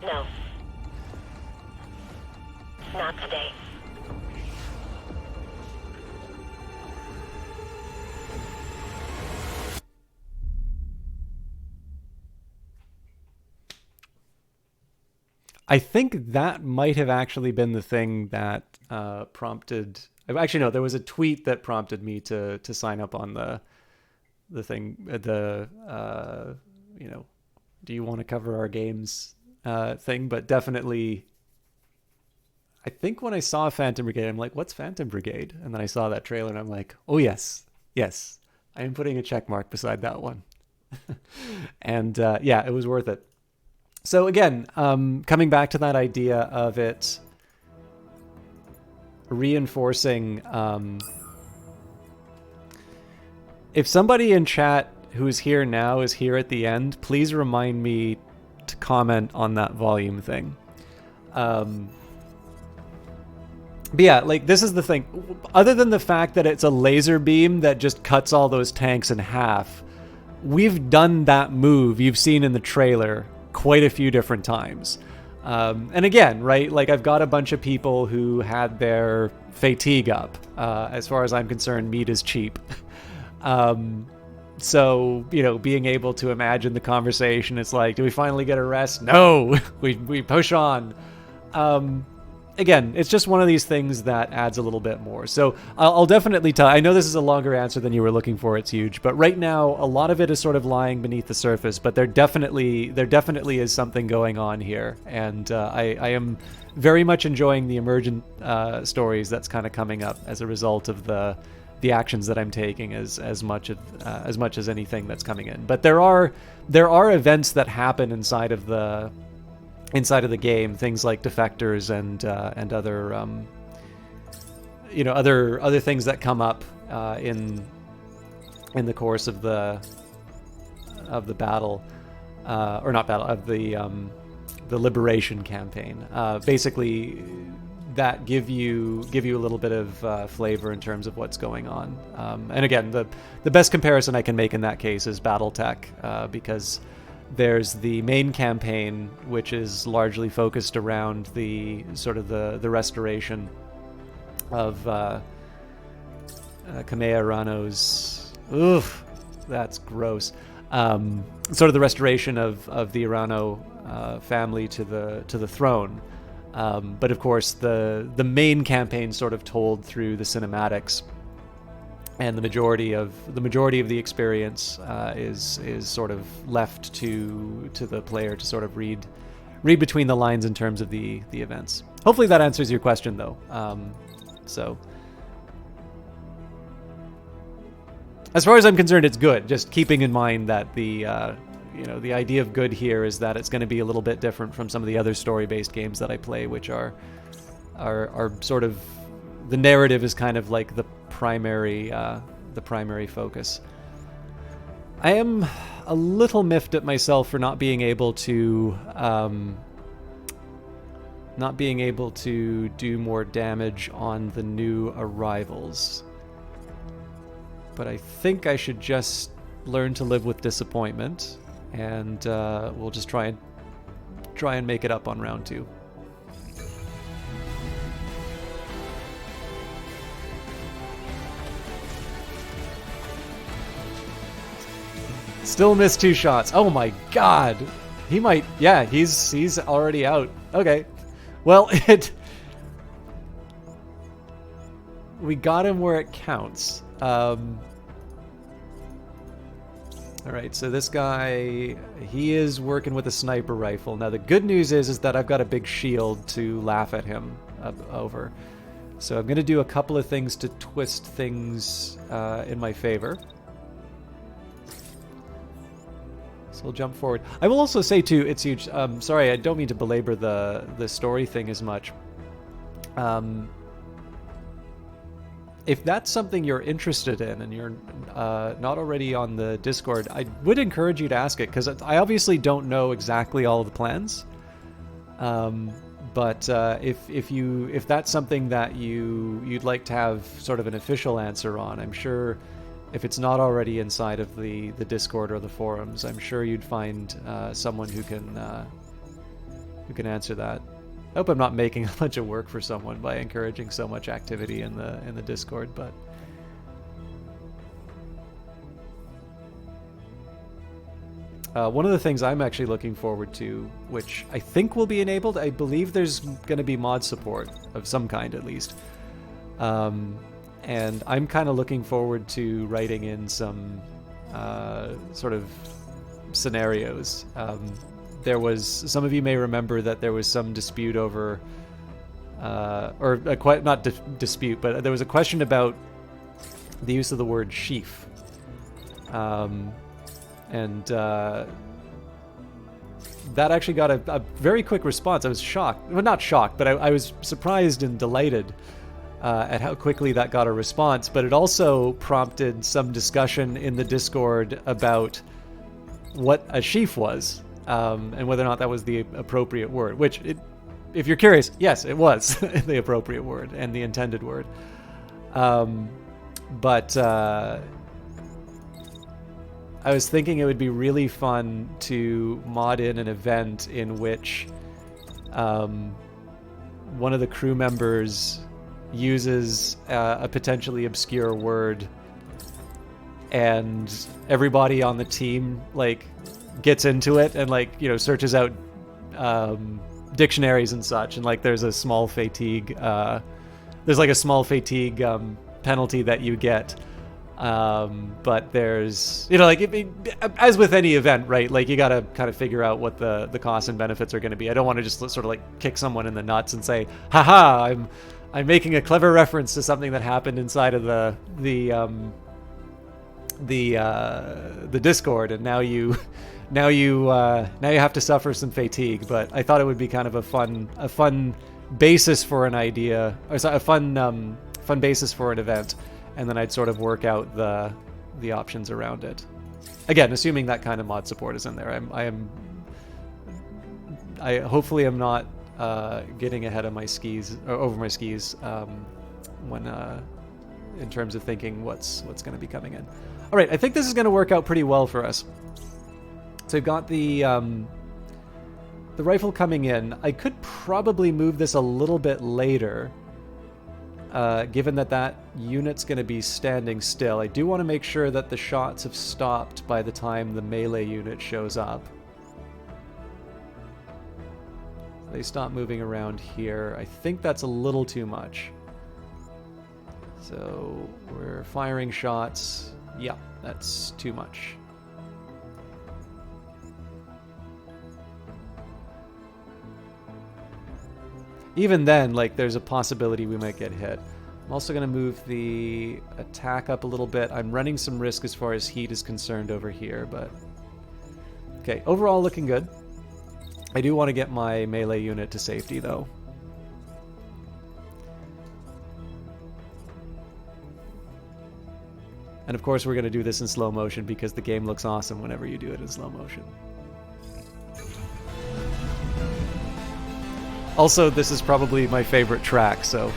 No. Not today. I think that might have actually been the thing that prompted. Actually, no. There was a tweet that prompted me to sign up on the thing. Do you want to cover our games thing? But definitely, I think when I saw Phantom Brigade, I'm like, what's Phantom Brigade? And then I saw that trailer, and I'm like, oh yes, I am putting a check mark beside that one. And yeah, it was worth it. So again, coming back to that idea of it reinforcing, if somebody in chat who is here now is here at the end, please remind me to comment on that volume thing. But yeah, like, this is the thing. Other than the fact that it's a laser beam that just cuts all those tanks in half, we've done that move you've seen in the trailer quite a few different times. And again, right, like, I've got a bunch of people who had their fatigue up. As far as I'm concerned, meat is cheap. So, being able to imagine the conversation, it's like, do we finally get a rest? No, we push on. Again, it's just one of these things that adds a little bit more. So I'll definitely tell. I know this is a longer answer than you were looking for. It's huge, but right now a lot of it is sort of lying beneath the surface. But there definitely is something going on here, and I am very much enjoying the emergent stories that's kind of coming up as a result of the actions that I'm taking as much as anything that's coming in. But there are events that happen inside of the game, things like defectors and other other things that come up in the course of the battle, or not battle, of the liberation campaign. Basically, that give you a little bit of flavor in terms of what's going on. And again, the best comparison I can make in that case is BattleTech, because there's the main campaign, which is largely focused around the sort of the restoration of Kamea Arano's. Oof, that's gross. Sort of the restoration of the Arano family to the throne. But of course, the main campaign sort of told through the cinematics. And the majority of the experience is sort of left to the player to sort of read between the lines in terms of the events. Hopefully that answers your question, though. So, as far as I'm concerned, it's good. Just keeping in mind that the idea of good here is that it's going to be a little bit different from some of the other story-based games that I play, which are sort of, the narrative is kind of like the primary focus. I am a little miffed at myself for not being able to do more damage on the and arrivals. But I think I should just learn to live with disappointment, and we'll just try and make it up on round 2. Still missed 2 shots. Oh my god. He might, yeah, he's already out. Okay. Well, we got him where it counts. Alright, so this guy, he is working with a sniper rifle. Now the good news is that I've got a big shield to laugh at him over. So I'm going to do a couple of things to twist things in my favor. So we'll jump forward. I will also say too, it's huge. Sorry, I don't mean to belabor the story thing as much. If that's something you're interested in and you're not already on the Discord, I would encourage you to ask it, because I obviously don't know exactly all of the plans. But if that's something that you'd like to have sort of an official answer on, I'm sure if it's not already inside of the Discord or the forums, I'm sure you'd find someone who can answer that. I hope I'm not making a bunch of work for someone by encouraging so much activity in the Discord, but one of the things I'm actually looking forward to, which I think will be enabled, I believe there's going to be mod support of some kind at least, and I'm kind of looking forward to writing in some sort of scenarios. There was, some of you may remember that there was some dispute over, not dispute, but there was a question about the use of the word sheaf. And that actually got a very quick response. I was shocked. Well, not shocked, but I was surprised and delighted at how quickly that got a response. But it also prompted some discussion in the Discord about what a sheaf was. And whether or not that was the appropriate word, which, if you're curious, yes, it was the appropriate word and the intended word. But I was thinking it would be really fun to mod in an event in which one of the crew members uses a potentially obscure word, and everybody on the team, like, gets into it and, like, you know, searches out dictionaries and such, and, like, there's a small fatigue penalty that you get, but there's, you know, like, as with any event, right, like, you gotta kind of figure out what the costs and benefits are going to be. I don't want to just sort of, like, kick someone in the nuts and say, haha, I'm making a clever reference to something that happened inside of the Discord, and now you have to suffer some fatigue. But I thought it would be kind of a fun basis for an idea, or sorry, a fun basis for an event, and then I'd sort of work out the options around it. Again, assuming that kind of mod support is in there. I hopefully am not getting ahead of my skis, or over my skis, when in terms of thinking what's going to be coming in. All right, I think this is going to work out pretty well for us. So we've got the rifle coming in. I could probably move this a little bit later, given that unit's going to be standing still. I do want to make sure that the shots have stopped by the time the melee unit shows up. They stop moving around here. I think that's a little too much. So we're firing shots. Yeah, that's too much. Even then, like, there's a possibility we might get hit. I'm also going to move the attack up a little bit. I'm running some risk as far as heat is concerned over here, but... Okay, overall looking good. I do want to get my melee unit to safety, though. And of course we're going to do this in slow motion because the game looks awesome whenever you do it in slow motion. Also, this is probably my favorite track, so...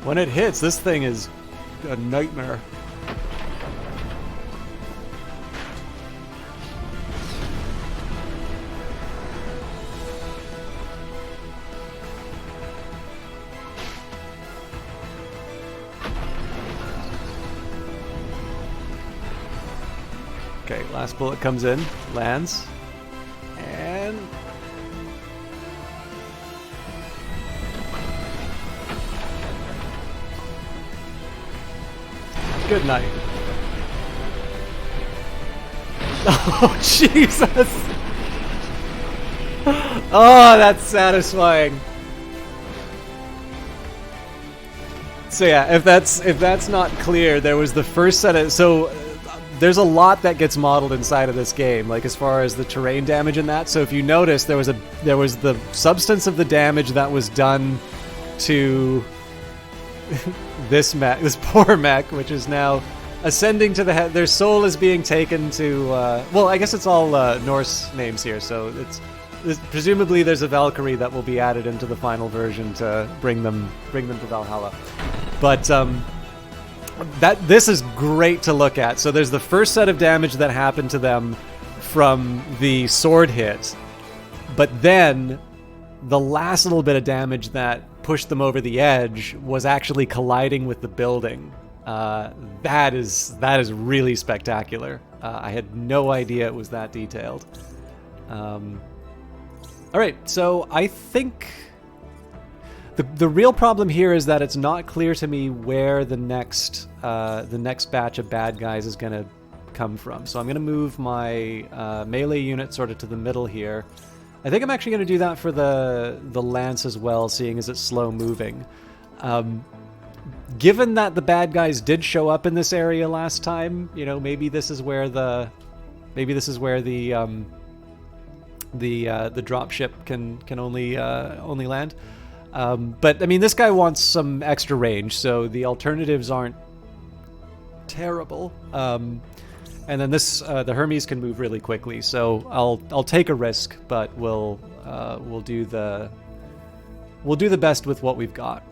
When it hits, this thing is a nightmare. Okay, last bullet comes in, lands, and... Good night. Oh, Jesus! Oh, that's satisfying. So yeah, if that's not clear, there was the first set of... So there's a lot that gets modeled inside of this game, like as far as the terrain damage and that. So if you notice, there was the substance of the damage that was done to... this poor mech, which is now ascending to the head. Their soul is being taken to, well, I guess it's all Norse names here, so presumably there's a Valkyrie that will be added into the final version to bring them to Valhalla. But this is great to look at. So there's the first set of damage that happened to them from the sword hit, but then the last little bit of damage that pushed them over the edge was actually colliding with the building. That is really spectacular. I had no idea it was that detailed. All right, so I think the real problem here is that it's not clear to me where the next batch of bad guys is going to come from. So I'm going to move my melee unit sort of to the middle here. I think I'm actually going to do that for the lance as well, seeing as it's slow moving. Given that the bad guys did show up in this area last time, you know, maybe this is where the dropship can only land. But I mean, this guy wants some extra range, so the alternatives aren't terrible. And then the Hermes can move really quickly, so I'll take a risk, but we'll do the best with what we've got.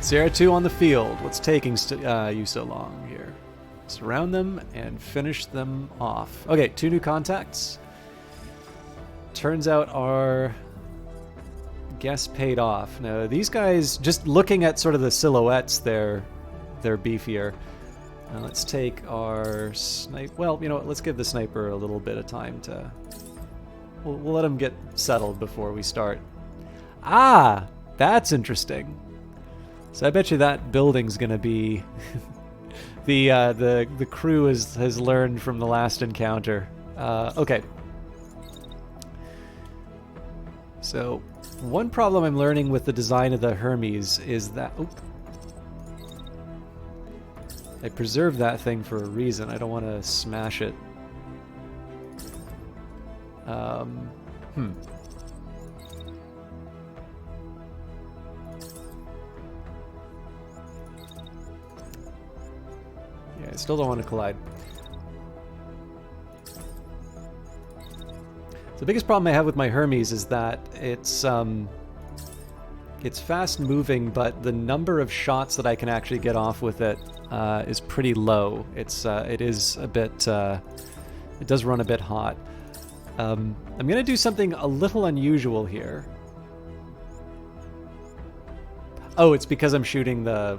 Sierra 2 on the field. What's taking you so long here? Surround them and finish them off. Okay, 2 new contacts. Turns out our guess paid off. Now these guys, just looking at sort of the silhouettes, they're beefier. Let's take our sniper. Well, you know what? Let's give the sniper a little bit of time to. We'll let him get settled before we start. Ah, that's interesting. So I bet you that building's gonna be. The crew has learned from the last encounter. Okay. So one problem I'm learning with the design of the Hermes is that I preserved that thing for a reason. I don't want to smash it. Yeah, I still don't want to collide. The biggest problem I have with my Hermes is that it's fast moving, but the number of shots that I can actually get off with it is pretty low. It is a bit, it does run a bit hot. I'm going to do something a little unusual here. Oh, it's because I'm shooting the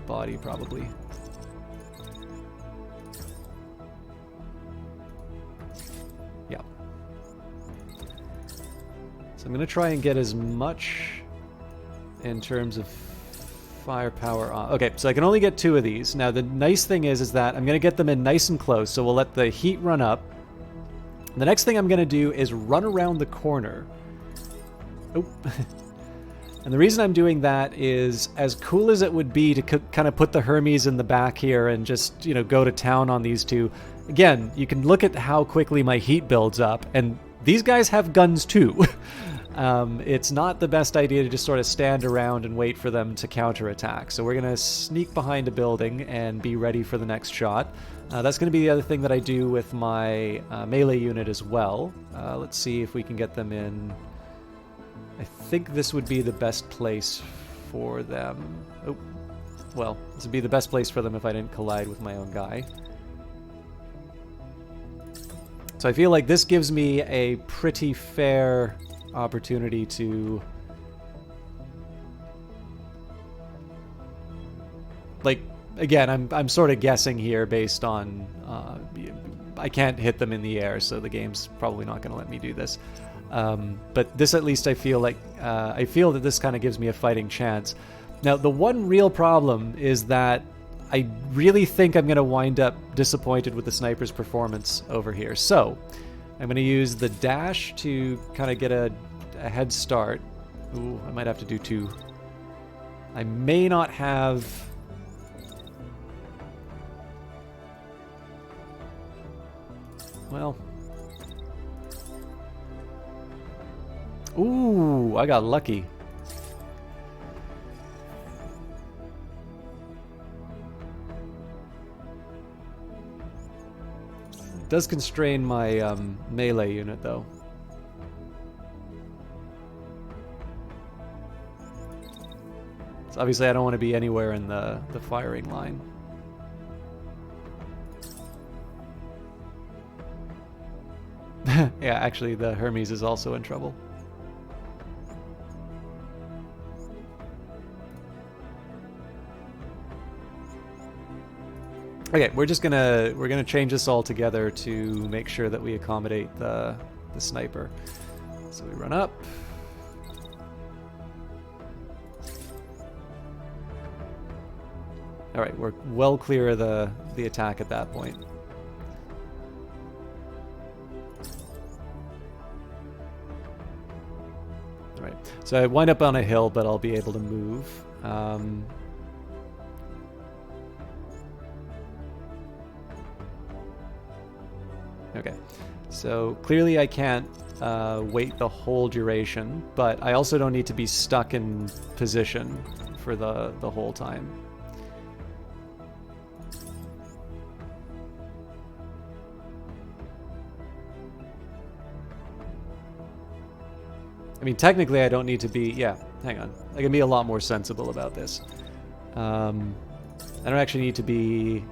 body, probably. Yeah. So I'm going to try and get as much in terms of firepower on. Okay, so I can only get 2 of these. Now, the nice thing is that I'm going to get them in nice and close, so we'll let the heat run up. The next thing I'm going to do is run around the corner. Oh. And the reason I'm doing that is, as cool as it would be to kind of put the Hermes in the back here and just, you know, go to town on these two, again, you can look at how quickly my heat builds up, and these guys have guns too. It's not the best idea to just sort of stand around and wait for them to counterattack. So we're going to sneak behind a building and be ready for the next shot. That's going to be the other thing that I do with my melee unit as well. Let's see if we can get them in. I think this would be the best place for them. Oh, well, this would be the best place for them if I didn't collide with my own guy. So I feel like this gives me a pretty fair opportunity to, like, again, I'm sort of guessing here based on I can't hit them in the air, so the game's probably not going to let me do this. But this, at least, I feel like I feel that this kind of gives me a fighting chance. Now, the one real problem is that I really think I'm going to wind up disappointed with the sniper's performance over here. So I'm going to use the dash to kind of get a head start. Ooh, I might have to do 2. I may not have... Well... Ooh, I got lucky. It does constrain my melee unit, though. So obviously I don't want to be anywhere in the firing line. Yeah, actually the Hermes is also in trouble. Okay, we're gonna change this all together to make sure that we accommodate the sniper. So we run up. All right, we're well clear of the attack at that point. All right, so I wind up on a hill, but I'll be able to move. Okay, so clearly I can't wait the whole duration, but I also don't need to be stuck in position for the whole time. I mean, technically I don't need to be... Yeah, hang on. I can be a lot more sensible about this. I don't actually need to be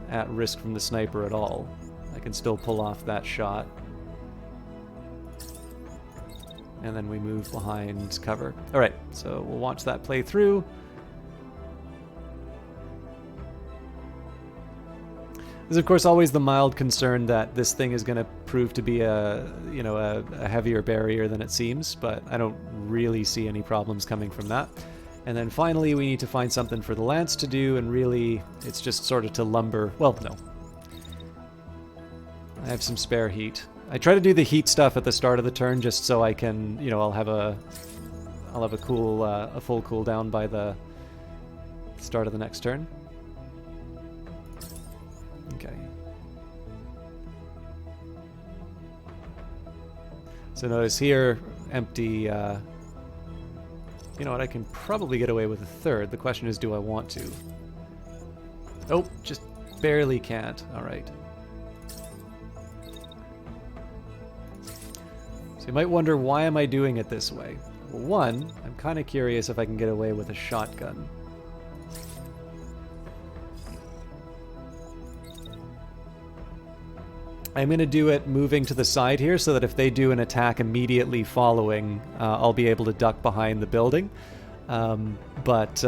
at risk from the sniper at all. I can still pull off that shot. And then we move behind cover. Alright, so we'll watch that play through. There's of course always the mild concern that this thing is going to prove to be a heavier barrier than it seems, but I don't really see any problems coming from that. And then finally we need to find something for the lance to do, and really it's just sort of to lumber... Well, no. I have some spare heat. I try to do the heat stuff at the start of the turn just so I can, I'll have a cool, a full cooldown by the start of the next turn. Okay. So notice here, empty, you know what, I can probably get away with a third. The question is, do I want to? Oh, just barely can't. Alright. So you might wonder, why am I doing it this way? Well, one, I'm kind of curious if I can get away with a shotgun. I'm going to do it moving to the side here so that if they do an attack immediately following, I'll be able to duck behind the building. But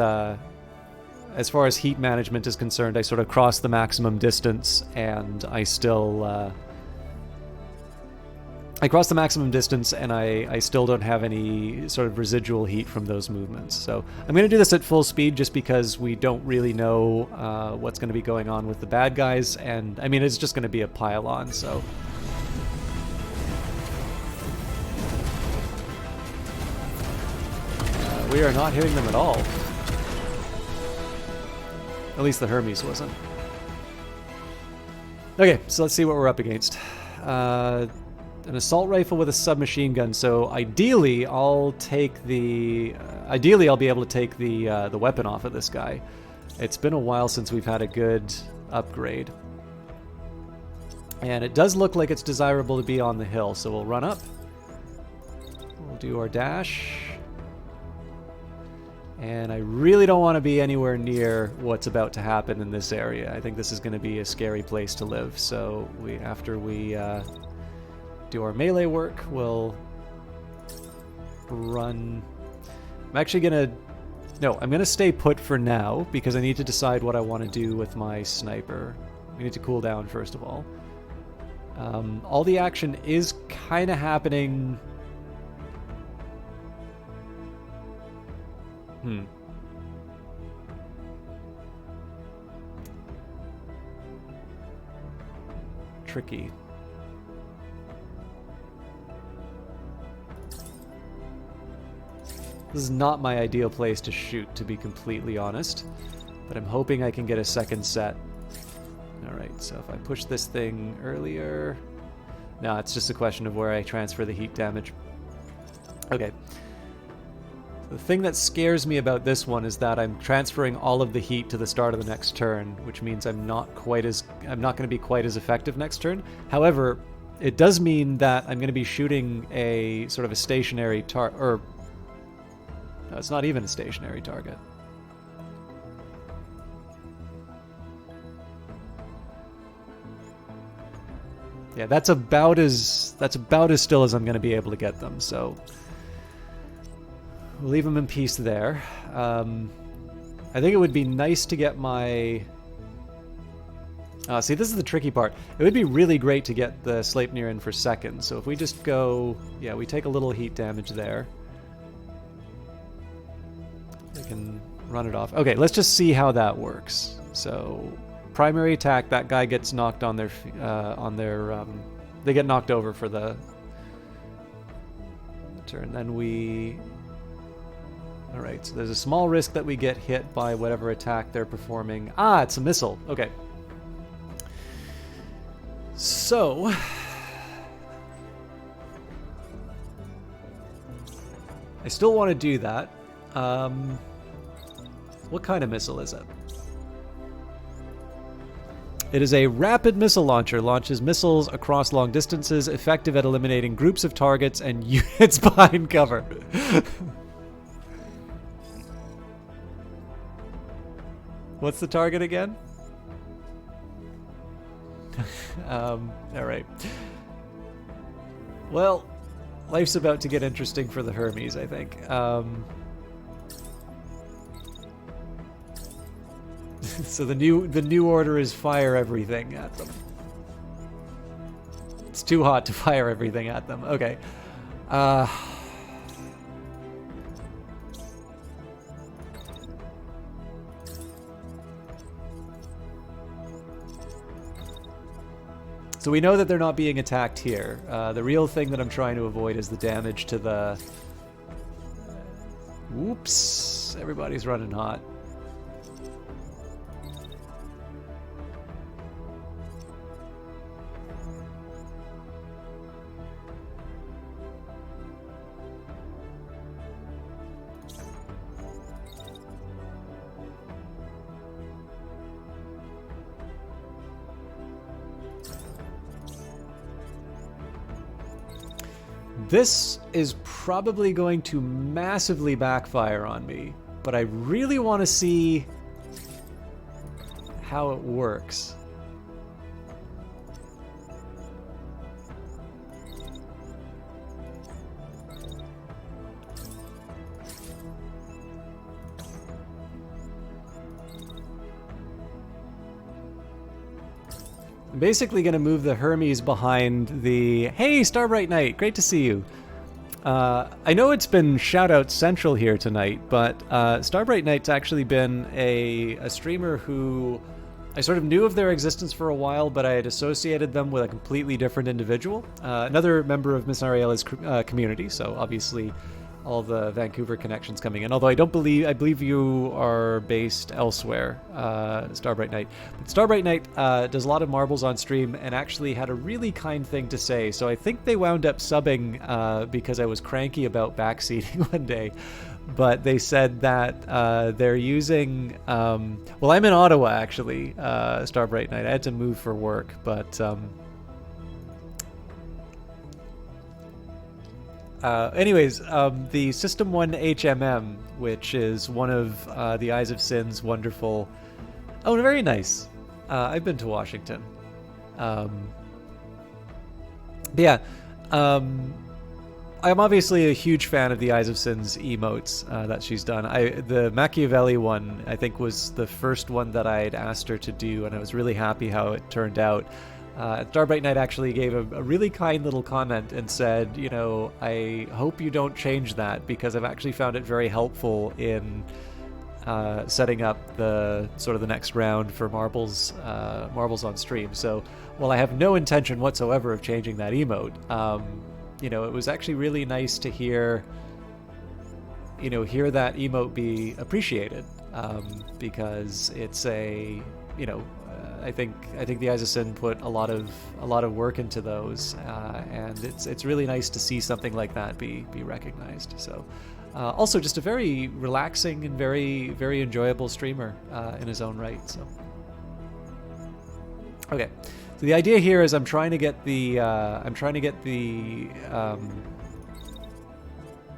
as far as heat management is concerned, I sort of cross the maximum distance, and I still... I cross the maximum distance, and I still don't have any sort of residual heat from those movements. So I'm going to do this at full speed just because we don't really know what's going to be going on with the bad guys, and I mean, it's just going to be a pile-on, so... we are not hitting them at all. At least the Hermes wasn't. Okay, so let's see what we're up against. An assault rifle with a submachine gun. So ideally, I'll take the. Ideally, I'll be able to take the weapon off of this guy. It's been a while since we've had a good upgrade, and it does look like it's desirable to be on the hill. So we'll run up. We'll do our dash. And I really don't want to be anywhere near what's about to happen in this area. I think this is going to be a scary place to live. So after we do our melee work, we'll run. I'm actually going to... No, I'm going to stay put for now because I need to decide what I want to do with my sniper. We need to cool down first of all. All the action is kind of happening... Tricky. This is not my ideal place to shoot, to be completely honest, but I'm hoping I can get a second set. Alright, so if I push this thing earlier... No, it's just a question of where I transfer the heat damage. Okay. The thing that scares me about this one is that I'm transferring all of the heat to the start of the next turn, which means I'm not going to be quite as effective next turn. However, it does mean that I'm going to be shooting a sort of a stationary target, or no, it's not even a stationary target. Yeah, that's about as still as I'm going to be able to get them. So. We'll leave them in peace there. I think it would be nice to get my... see, this is the tricky part. It would be really great to get the Sleipnir in for second. So if we just go... Yeah, we take a little heat damage there. We can run it off. Okay, let's just see how that works. So, primary attack, that guy gets knocked on their... they get knocked over for the turn. Then we... Alright, so there's a small risk that we get hit by whatever attack they're performing. Ah, it's a missile. Okay. So... I still want to do that. What kind of missile is it? It is a rapid missile launcher. Launches missiles across long distances, effective at eliminating groups of targets and units behind cover. What's the target again? Alright. Well, life's about to get interesting for the Hermes, I think. So the new order is fire everything at them. It's too hot to fire everything at them. Okay. So we know that they're not being attacked here. The real thing that I'm trying to avoid is the damage to the... Whoops. Everybody's running hot. This is probably going to massively backfire on me, but I really want to see how it works. I'm basically going to move the Hermes behind the... Hey, Starbright Knight, great to see you. I know it's been Shoutout Central here tonight, but Starbright Knight's actually been a streamer who I sort of knew of their existence for a while, but I had associated them with a completely different individual. Another member of Miss Ariela's community, so obviously all the Vancouver connections coming in. Although I believe you are based elsewhere, Starbright Knight. But Starbright Knight does a lot of marbles on stream and actually had a really kind thing to say. So I think they wound up subbing because I was cranky about backseating one day. But they said that they're using... well, I'm in Ottawa, actually, Starbright Knight. I had to move for work, but... anyways, the System 1 HMM, which is one of the Eyes of Sin's wonderful... Oh, very nice. I've been to Washington. But yeah, I'm obviously a huge fan of the Eyes of Sin's emotes that she's done. The Machiavelli one, I think, was the first one that I had asked her to do, and I was really happy how it turned out. Starbright Knight actually gave a really kind little comment and said, you know, I hope you don't change that because I've actually found it very helpful in setting up the sort of the next round for marbles on stream. So while I have no intention whatsoever of changing that emote, you know, it was actually really nice to hear that emote be appreciated because it's a, you know, I think the Eyes of Sin put a lot of work into those, and it's really nice to see something like that be recognized. So, also just a very relaxing and very very enjoyable streamer in his own right. So, okay, so the idea here is I'm trying to get the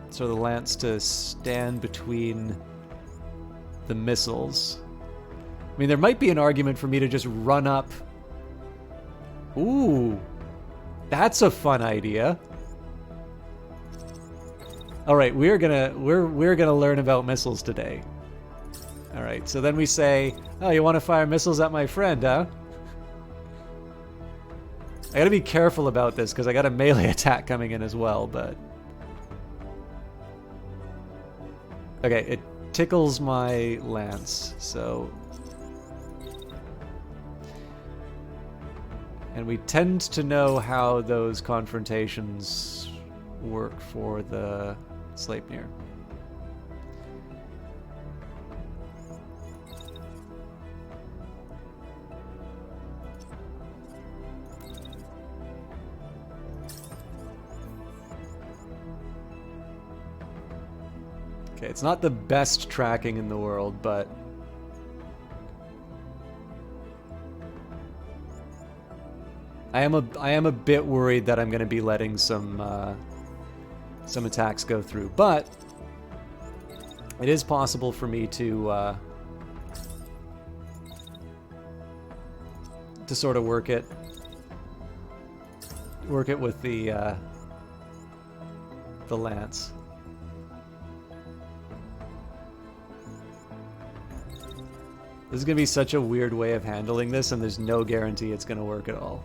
sort of the lance to stand between the missiles. I mean, there might be an argument for me to just run up. Ooh, that's a fun idea. All right, we're gonna learn about missiles today. All right, so then we say, oh, you want to fire missiles at my friend, huh? I gotta be careful about this because I got a melee attack coming in as well, but... Okay, it tickles my lance, so... And we tend to know how those confrontations work for the Sleipnir. Okay, it's not the best tracking in the world, but... I am a bit worried that I'm going to be letting some attacks go through, but it is possible for me to sort of work it with the lance. This is going to be such a weird way of handling this, and there's no guarantee it's going to work at all.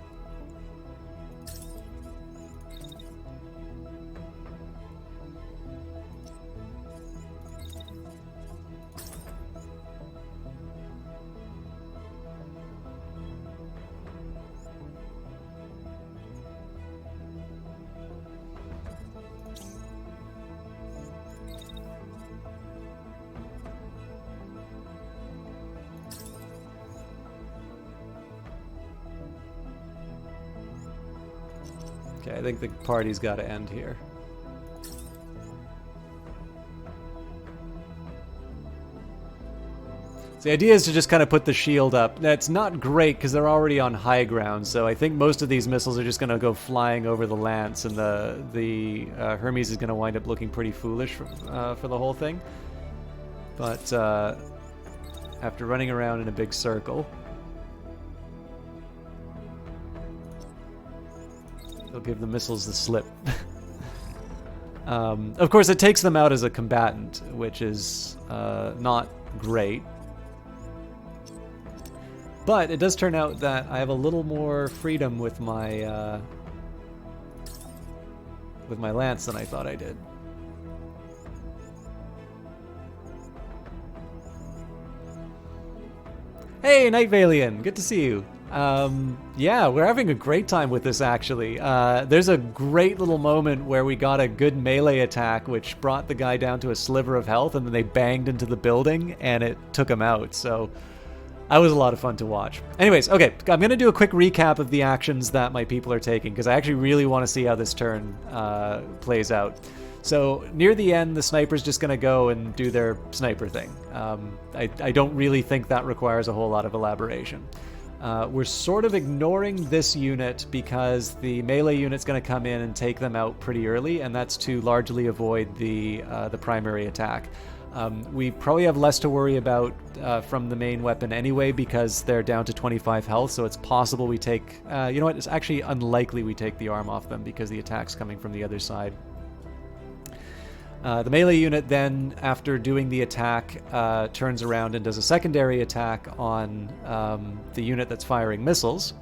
Okay, I think the party's got to end here. So the idea is to just kind of put the shield up. That's not great because they're already on high ground, so I think most of these missiles are just going to go flying over the lance, and the Hermes is going to wind up looking pretty foolish for the whole thing. But after running around in a big circle, they'll give the missiles the slip. Of course, it takes them out as a combatant, which is not great. But it does turn out that I have a little more freedom with my lance than I thought I did. Hey, Night Valian, good to see you. Yeah, we're having a great time with this, actually. There's a great little moment where we got a good melee attack, which brought the guy down to a sliver of health, and then they banged into the building, and it took him out, so that was a lot of fun to watch. Anyways, okay, I'm going to do a quick recap of the actions that my people are taking, because I actually really want to see how this turn plays out. So near the end, the sniper's just going to go and do their sniper thing. I don't really think that requires a whole lot of elaboration. We're sort of ignoring this unit because the melee unit's going to come in and take them out pretty early, and that's to largely avoid the primary attack. We probably have less to worry about from the main weapon anyway because they're down to 25 health, so it's possible we take... you know what? It's actually unlikely we take the arm off them because the attack's coming from the other side. The melee unit then, after doing the attack, turns around and does a secondary attack on the unit that's firing missiles.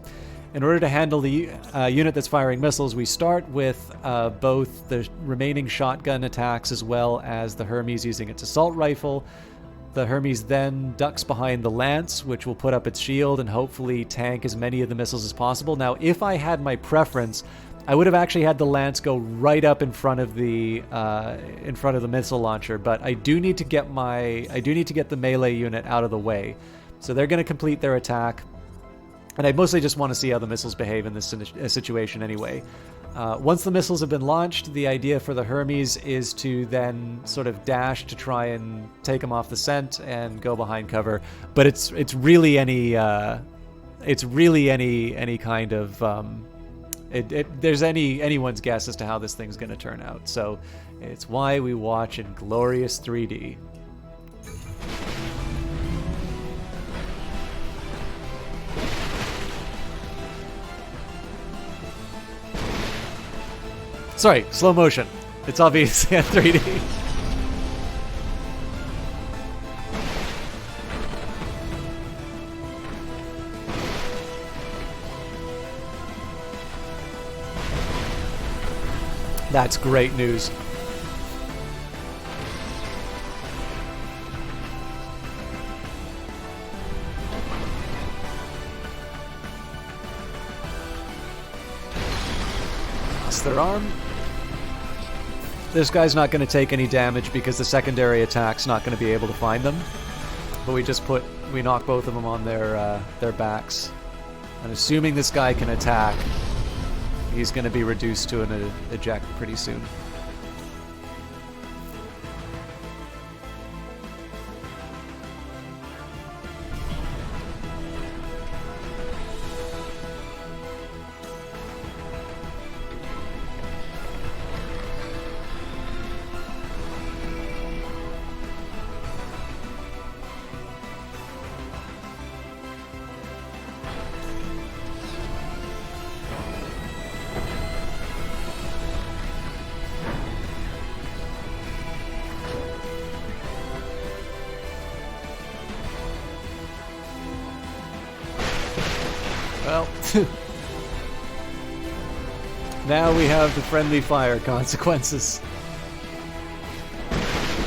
In order to handle the unit that's firing missiles, we start with both the remaining shotgun attacks as well as the Hermes using its assault rifle. The Hermes then ducks behind the lance, which will put up its shield and hopefully tank as many of the missiles as possible. Now, if I had my preference, I would have actually had the lance go right up in front of the missile launcher, but I do need to get the melee unit out of the way. So they're going to complete their attack, and I mostly just want to see how the missiles behave in this situation anyway. Once the missiles have been launched, the idea for the Hermes is to then sort of dash to try and take them off the scent and go behind cover. But it's really any kind of there's anyone's guess as to how this thing's going to turn out. So it's why we watch in glorious 3D. Sorry, slow motion. It's obviously at 3D. That's great news. Lost their arm. This guy's not going to take any damage because the secondary attack's not going to be able to find them. But we knock both of them on their backs. And assuming this guy can attack, he's going to be reduced to an eject pretty soon. Well, now we have the friendly fire consequences.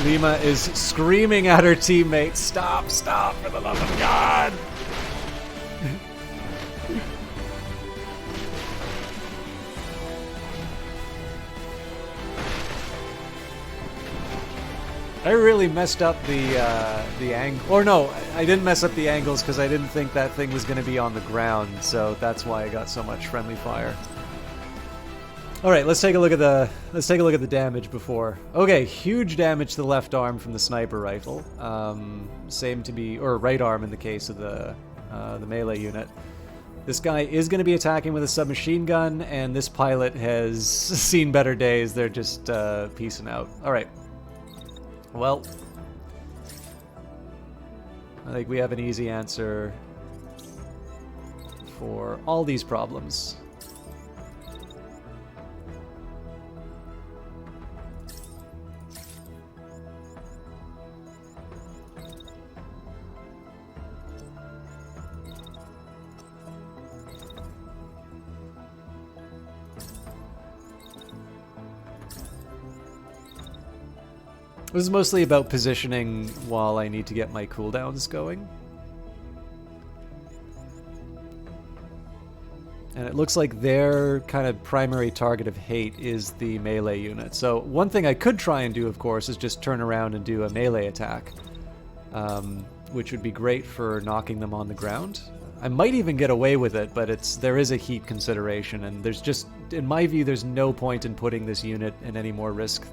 Lima is screaming at her teammates, "Stop, stop, for the love of God!" I really messed up the angle. Or no, I didn't mess up the angles because I didn't think that thing was going to be on the ground, so that's why I got so much friendly fire. All right, let's take a look at the damage before. Okay, huge damage to the left arm from the sniper rifle. Or right arm in the case of the melee unit. This guy is going to be attacking with a submachine gun, and this pilot has seen better days. They're just peacing out. All right. Well, I think we have an easy answer for all these problems. This is mostly about positioning while I need to get my cooldowns going. And it looks like their kind of primary target of hate is the melee unit. So one thing I could try and do, of course, is just turn around and do a melee attack, which would be great for knocking them on the ground. I might even get away with it, but there is a heat consideration, and there's just, in my view, there's no point in putting this unit in any more risk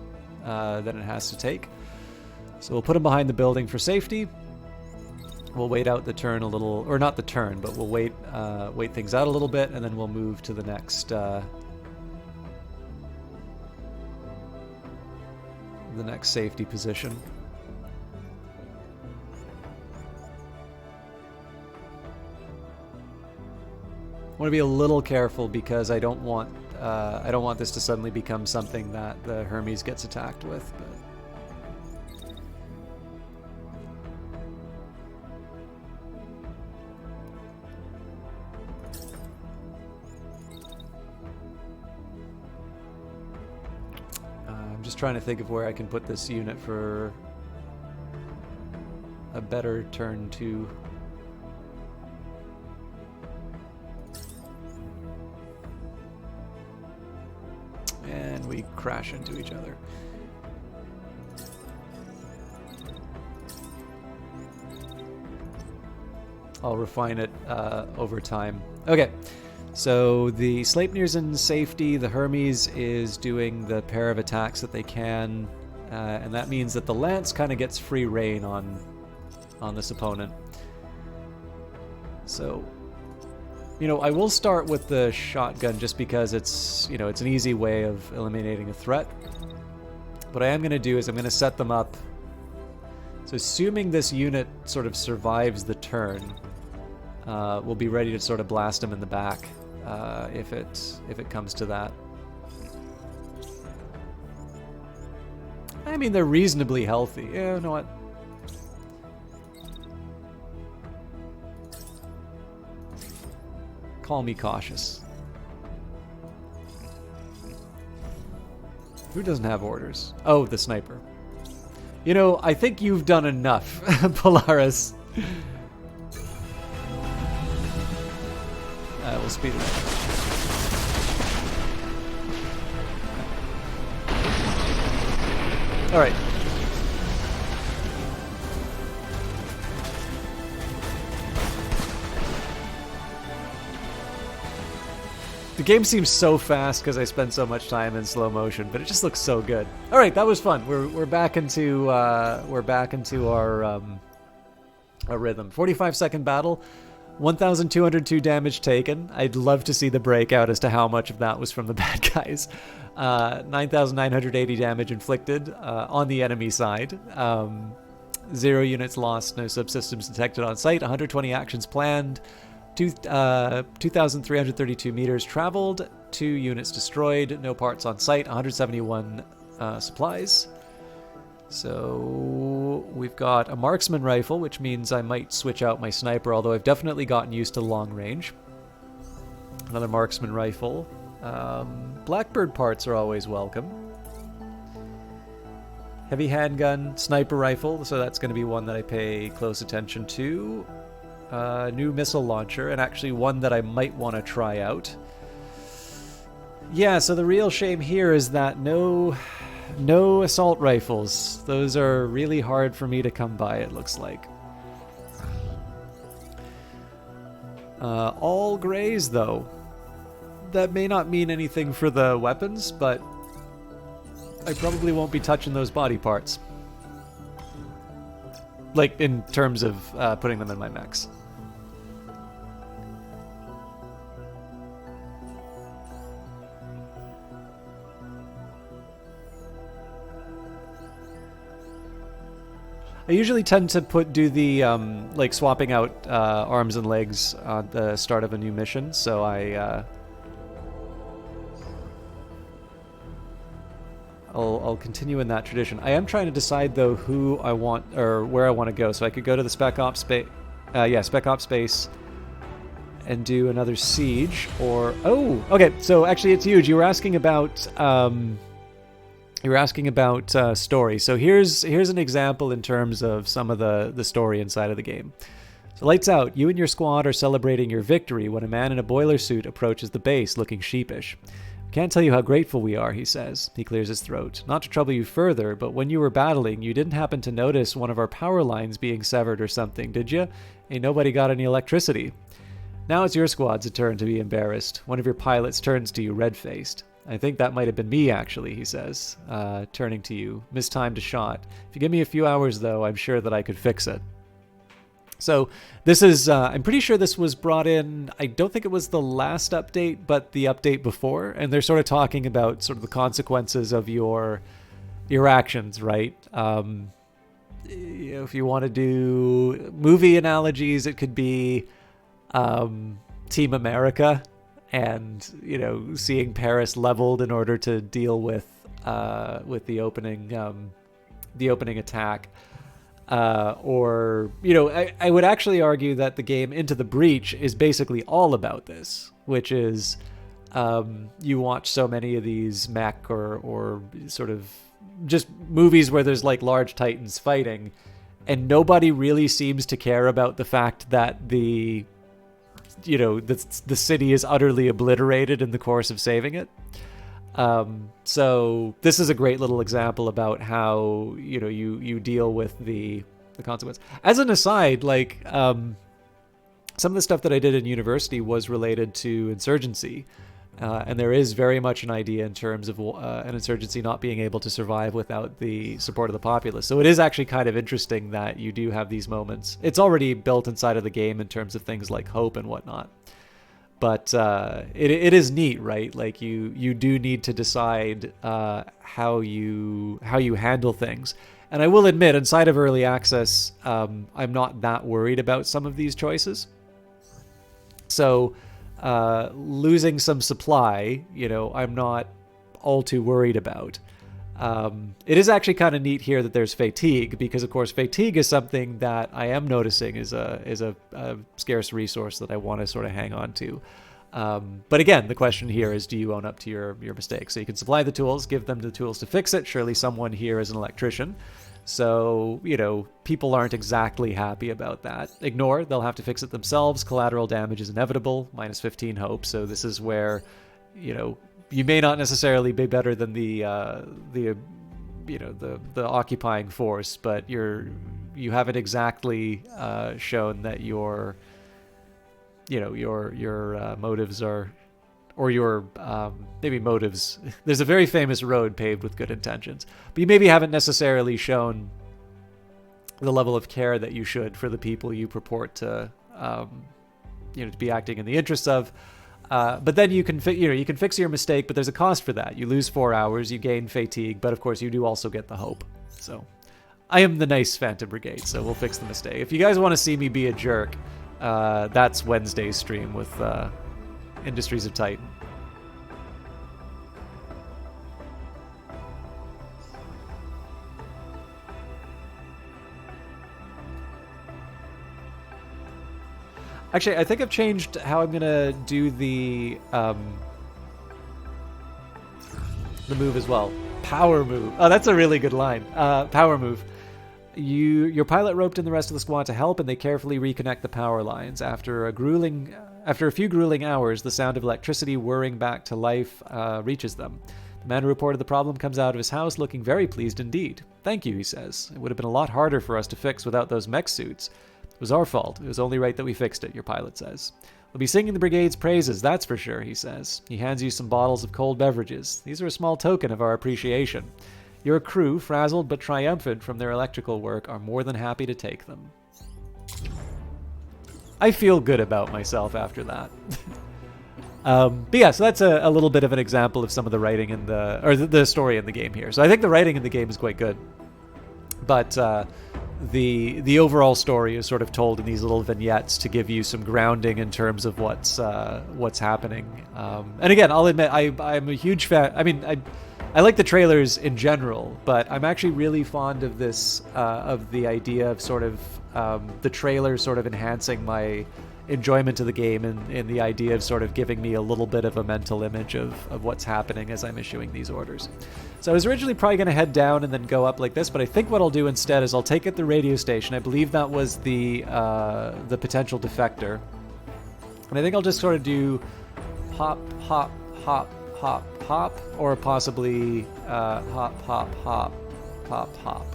than it has to take. So we'll put him behind the building for safety. We'll wait out the turn a little, or not the turn, but we'll wait things out a little bit, and then we'll move to the next safety position. I want to be a little careful because I don't want this to suddenly become something that the Hermes gets attacked with. But I'm just trying to think of where I can put this unit for a better turn 2. And we crash into each other. I'll refine it over time. Okay, so the Sleipnir's in safety. The Hermes is doing the pair of attacks that they can, and that means that the Lance kind of gets free reign on this opponent. So, I will start with the shotgun just because it's an easy way of eliminating a threat. What I am going to do is I'm going to set them up. So assuming this unit sort of survives the turn, we'll be ready to sort of blast them in the back if it comes to that. I mean, they're reasonably healthy. Yeah, you know what? Call me cautious. Who doesn't have orders? Oh, the sniper. I think you've done enough, Polaris. We'll speed it up. All right. The game seems so fast because I spend so much time in slow motion, but it just looks so good. All right, that was fun. We're back into our rhythm. 45-second battle, 1,202 damage taken. I'd love to see the breakout as to how much of that was from the bad guys. 9,980 damage inflicted on the enemy side. 0 units lost, no subsystems detected on site. 120 actions planned. 2,332 meters traveled, 2 units destroyed, no parts on site, 171 supplies. So we've got a marksman rifle, which means I might switch out my sniper, although I've definitely gotten used to long range. Another marksman rifle. Blackbird parts are always welcome. Heavy handgun, sniper rifle, so that's going to be one that I pay close attention to. New missile launcher, and actually one that I might want to try out. Yeah, so the real shame here is that no assault rifles. Those are really hard for me to come by, it looks like. All grays, though. That may not mean anything for the weapons, but I probably won't be touching those body parts. Like, in terms of putting them in my mechs. I usually tend to do the, like, swapping out arms and legs at the start of a new mission, so I'll continue in that tradition. I am trying to decide, though, who I want, or where I want to go. So I could go to the Spec Ops space and do another siege, or... Oh, okay, so actually it's huge. You were asking about You were asking about story. So here's an example in terms of some of the story inside of the game. So lights out. You and your squad are celebrating your victory when a man in a boiler suit approaches the base looking sheepish. Can't tell you how grateful we are, he says. He clears his throat. Not to trouble you further, but when you were battling, you didn't happen to notice one of our power lines being severed or something, did you? Ain't nobody got any electricity. Now it's your squad's turn to be embarrassed. One of your pilots turns to you red-faced. I think that might have been me, actually, he says, turning to you. Mistimed a shot. If you give me a few hours, though, I'm sure that I could fix it. So this is, I'm pretty sure this was brought in, I don't think it was the last update, but the update before. And they're sort of talking about sort of the consequences of your actions, right? If you want to do movie analogies, it could be Team America. And seeing Paris leveled in order to deal with the opening attack, or I would actually argue that the game Into the Breach is basically all about this, which is you watch so many of these mech or sort of just movies where there's like large titans fighting, and nobody really seems to care about the fact that the city is utterly obliterated in the course of saving it. So this is a great little example about how, you deal with the consequence. As an aside, like, some of the stuff that I did in university was related to insurgency. And there is very much an idea in terms of an insurgency not being able to survive without the support of the populace. So it is actually kind of interesting that you do have these moments. It's already built inside of the game in terms of things like hope and whatnot. But it is neat, right? Like you do need to decide how you handle things. And I will admit, inside of early access, I'm not that worried about some of these choices. So losing some supply, I'm not all too worried about. It is actually kind of neat here that there's fatigue, because of course fatigue is something that I am noticing is a scarce resource that I want to sort of hang on to. But again, the question here is, do you own up to your mistakes? So you can supply the tools, give them the tools to fix it. Surely someone here is an electrician. So, people aren't exactly happy about that. Ignore, they'll have to fix it themselves. Collateral damage is inevitable, minus 15 hope. So this is where, you may not necessarily be better than the occupying force, but you haven't exactly shown that your motives are, or your maybe motives. There's a very famous road paved with good intentions, but you maybe haven't necessarily shown the level of care that you should for the people you purport to, to be acting in the interests of. But then you can fix your mistake, but there's a cost for that. You lose 4 hours, you gain fatigue, but of course you do also get the hope. So I am the nice Phantom Brigade, so we'll fix the mistake. If you guys want to see me be a jerk, that's Wednesday's stream with Industries of Titan. Actually, I think I've changed how I'm gonna do the move as well. Power move. Oh, that's a really good line. Power move. Your pilot roped in the rest of the squad to help, and they carefully reconnect the power lines. After a few grueling hours, the sound of electricity whirring back to life reaches them. The man who reported the problem comes out of his house looking very pleased indeed. Thank you, he says. It would have been a lot harder for us to fix without those mech suits. It was our fault. It was only right that we fixed it, your pilot says. We'll be singing the brigade's praises, that's for sure, he says. He hands you some bottles of cold beverages. These are a small token of our appreciation. Your crew, frazzled but triumphant from their electrical work, are more than happy to take them. I feel good about myself after that. But yeah, so that's a little bit of an example of some of the writing in the story in the game here. So I think the writing in the game is quite good. But the overall story is sort of told in these little vignettes to give you some grounding in terms of what's happening. And again, I'll admit I'm a huge fan. I mean, I like the trailers in general, but I'm actually really fond of this, of the idea of sort of the trailers sort of enhancing my enjoyment of the game in the idea of sort of giving me a little bit of a mental image of what's happening as I'm issuing these orders. So I was originally probably going to head down and then go up like this, but I think what I'll do instead is I'll take at the radio station. I believe that was the potential defector. And I think I'll just sort of do hop, hop, hop, hop, hop, or possibly hop, hop, hop, hop, hop.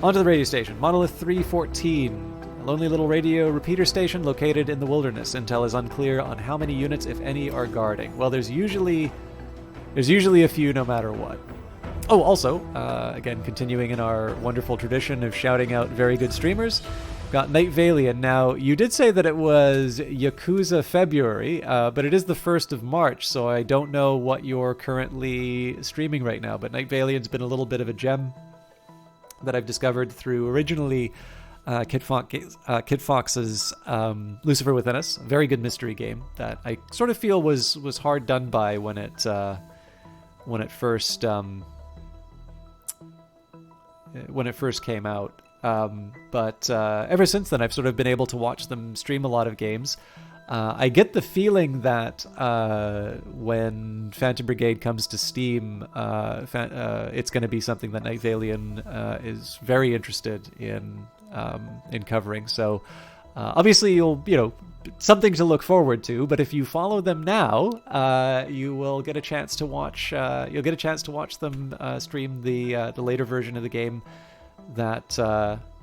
Onto the radio station. Monolith 314. A lonely little radio repeater station located in the wilderness. Intel is unclear on how many units, if any, are guarding. Well, there's usually a few no matter what. Oh, also, again, continuing in our wonderful tradition of shouting out very good streamers, got Night Valian. Now, you did say that it was Yakuza February, but it is the 1st of March, so I don't know what you're currently streaming right now, but Night Valian's been a little bit of a gem that I've discovered through originally Kid Fox's Lucifer Within Us, a very good mystery game that I sort of feel was hard done by when it first came out. But ever since then, I've sort of been able to watch them stream a lot of games. I get the feeling that when Phantom Brigade comes to Steam, it's going to be something that Night Valian is very interested in covering. So obviously, something to look forward to. But if you follow them now, you will get a chance to watch. You'll get a chance to watch them stream the later version of the game. That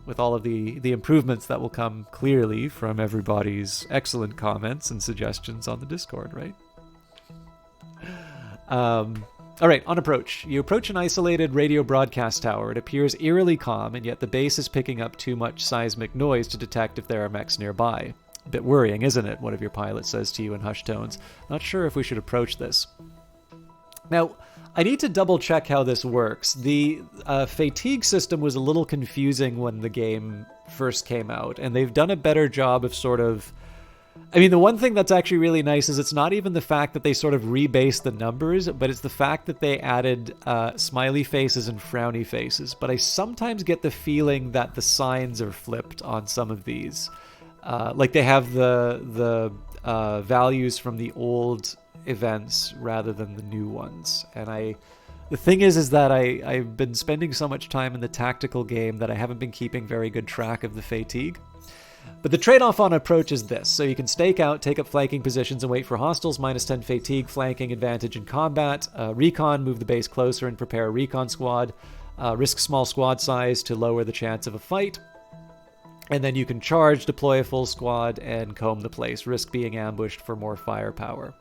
with all of the improvements that will come clearly from everybody's excellent comments and suggestions on the Discord, right? All right, on approach. You approach an isolated radio broadcast tower. It appears eerily calm, and yet the base is picking up too much seismic noise to detect if there are mechs nearby. A bit worrying, isn't it? One of your pilots says to you in hushed tones. Not sure if we should approach this. Now, I need to double check how this works. The fatigue system was a little confusing when the game first came out, and they've done a better job of sort of... I mean, the one thing that's actually really nice is it's not even the fact that they sort of rebased the numbers, but it's the fact that they added smiley faces and frowny faces. But I sometimes get the feeling that the signs are flipped on some of these. Like they have the values from the old events rather than the new ones. And the thing is that I've been spending so much time in the tactical game that I haven't been keeping very good track of the fatigue. But the trade-off on approach is this. So you can stake out, take up flanking positions, and wait for hostiles, -10 fatigue, flanking advantage in combat. Recon, move the base closer and prepare a recon squad. Risk small squad size to lower the chance of a fight. And then you can charge, deploy a full squad, and comb the place. Risk being ambushed for more firepower.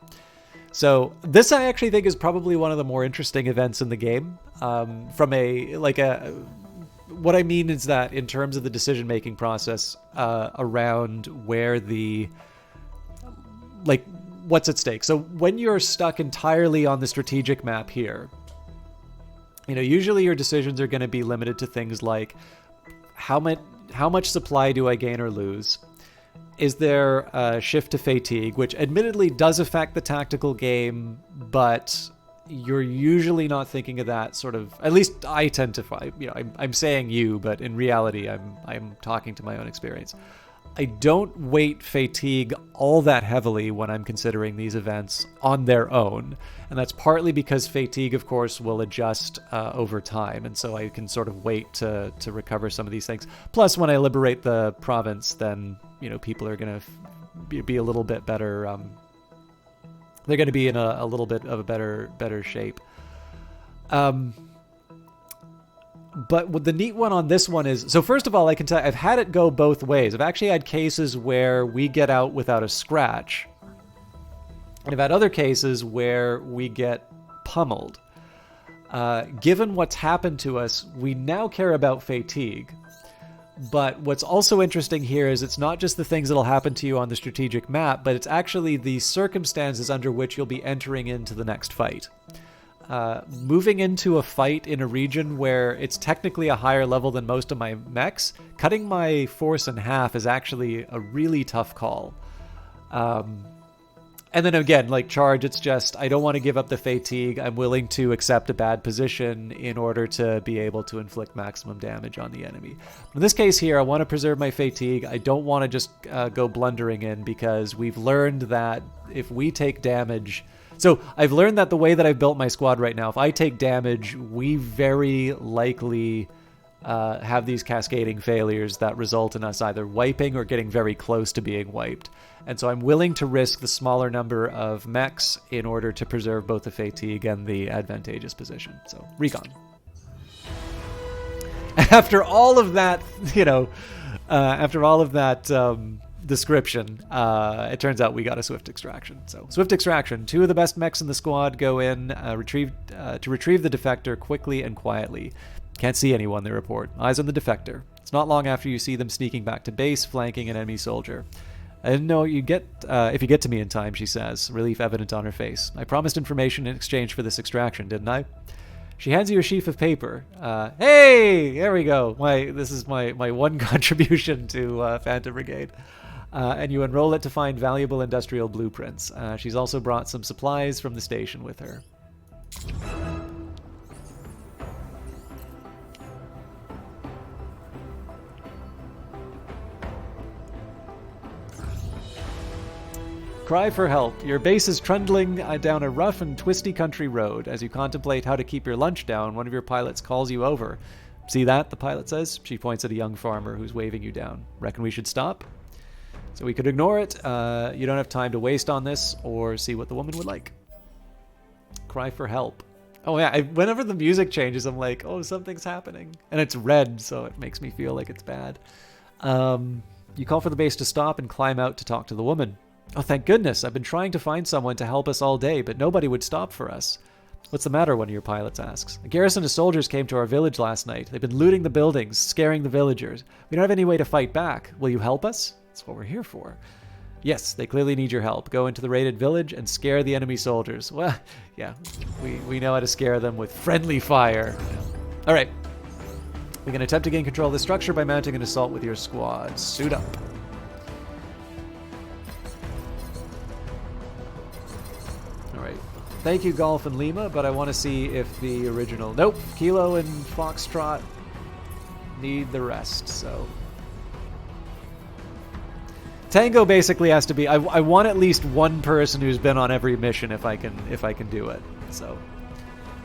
So this I actually think is probably one of the more interesting events in the game. What I mean is that in terms of the decision-making process around where what's at stake. So when you're stuck entirely on the strategic map here, usually your decisions are going to be limited to things like how much supply do I gain or lose? Is there a shift to fatigue, which admittedly does affect the tactical game, but you're usually not thinking of that sort of, at least I tend to find, I'm saying you, but in reality, I'm talking to my own experience. I don't weight fatigue all that heavily when I'm considering these events on their own. And that's partly because fatigue, of course, will adjust over time. And so I can sort of wait to recover some of these things. Plus, when I liberate the province, then, people are going to be a little bit better. They're going to be in a little bit of a better shape. But what the neat one on this one is, so first of all, I can tell I've had it go both ways. I've actually had cases where we get out without a scratch. And I've had other cases where we get pummeled. Given what's happened to us, we now care about fatigue. But what's also interesting here is it's not just the things that'll happen to you on the strategic map, but it's actually the circumstances under which you'll be entering into the next fight. Moving into a fight in a region where it's technically a higher level than most of my mechs, cutting my force in half is actually a really tough call. And then again, like charge, it's just, I don't want to give up the fatigue. I'm willing to accept a bad position in order to be able to inflict maximum damage on the enemy. In this case here, I want to preserve my fatigue. I don't want to just go blundering in, because we've learned that if we take damage... So I've learned that the way that I've built my squad right now, if I take damage, we very likely have these cascading failures that result in us either wiping or getting very close to being wiped. And so I'm willing to risk the smaller number of mechs in order to preserve both the fatigue and the advantageous position. So, recon. After all of that, description, it turns out we got a swift extraction. So, swift extraction. 2 of the best mechs in the squad go in, to retrieve the defector quickly and quietly. Can't see anyone, they report. Eyes on the defector. It's not long after you see them sneaking back to base, flanking an enemy soldier. I didn't know you get if you get to me in time, she says, relief evident on her face. I promised information in exchange for this extraction, didn't I? She hands you a sheaf of paper. Hey, there we go. This is my one contribution to Phantom Brigade. And you enroll it to find valuable industrial blueprints. She's also brought some supplies from the station with her. Cry for help. Your base is trundling down a rough and twisty country road. As you contemplate how to keep your lunch down, one of your pilots calls you over. See that? The pilot says. She points at a young farmer who's waving you down. Reckon we should stop? So we could ignore it. You don't have time to waste on this, or see what the woman would like. Cry for help. Oh yeah, whenever the music changes, I'm like, oh, something's happening. And it's red, so it makes me feel like it's bad. You call for the base to stop and climb out to talk to the woman. Oh, thank goodness. I've been trying to find someone to help us all day, but nobody would stop for us. What's the matter, one of your pilots asks. A garrison of soldiers came to our village last night. They've been looting the buildings, scaring the villagers. We don't have any way to fight back. Will you help us? That's what we're here for. Yes, they clearly need your help. Go into the raided village and scare the enemy soldiers. Well, yeah, we know how to scare them with friendly fire. All right. We can attempt to gain control of the structure by mounting an assault with your squad. Suit up. Thank you, Golf and Lima, but I want to see if the original... Nope, Kilo and Foxtrot need the rest, so... Tango basically has to be... I want at least one person who's been on every mission if I can do it, so...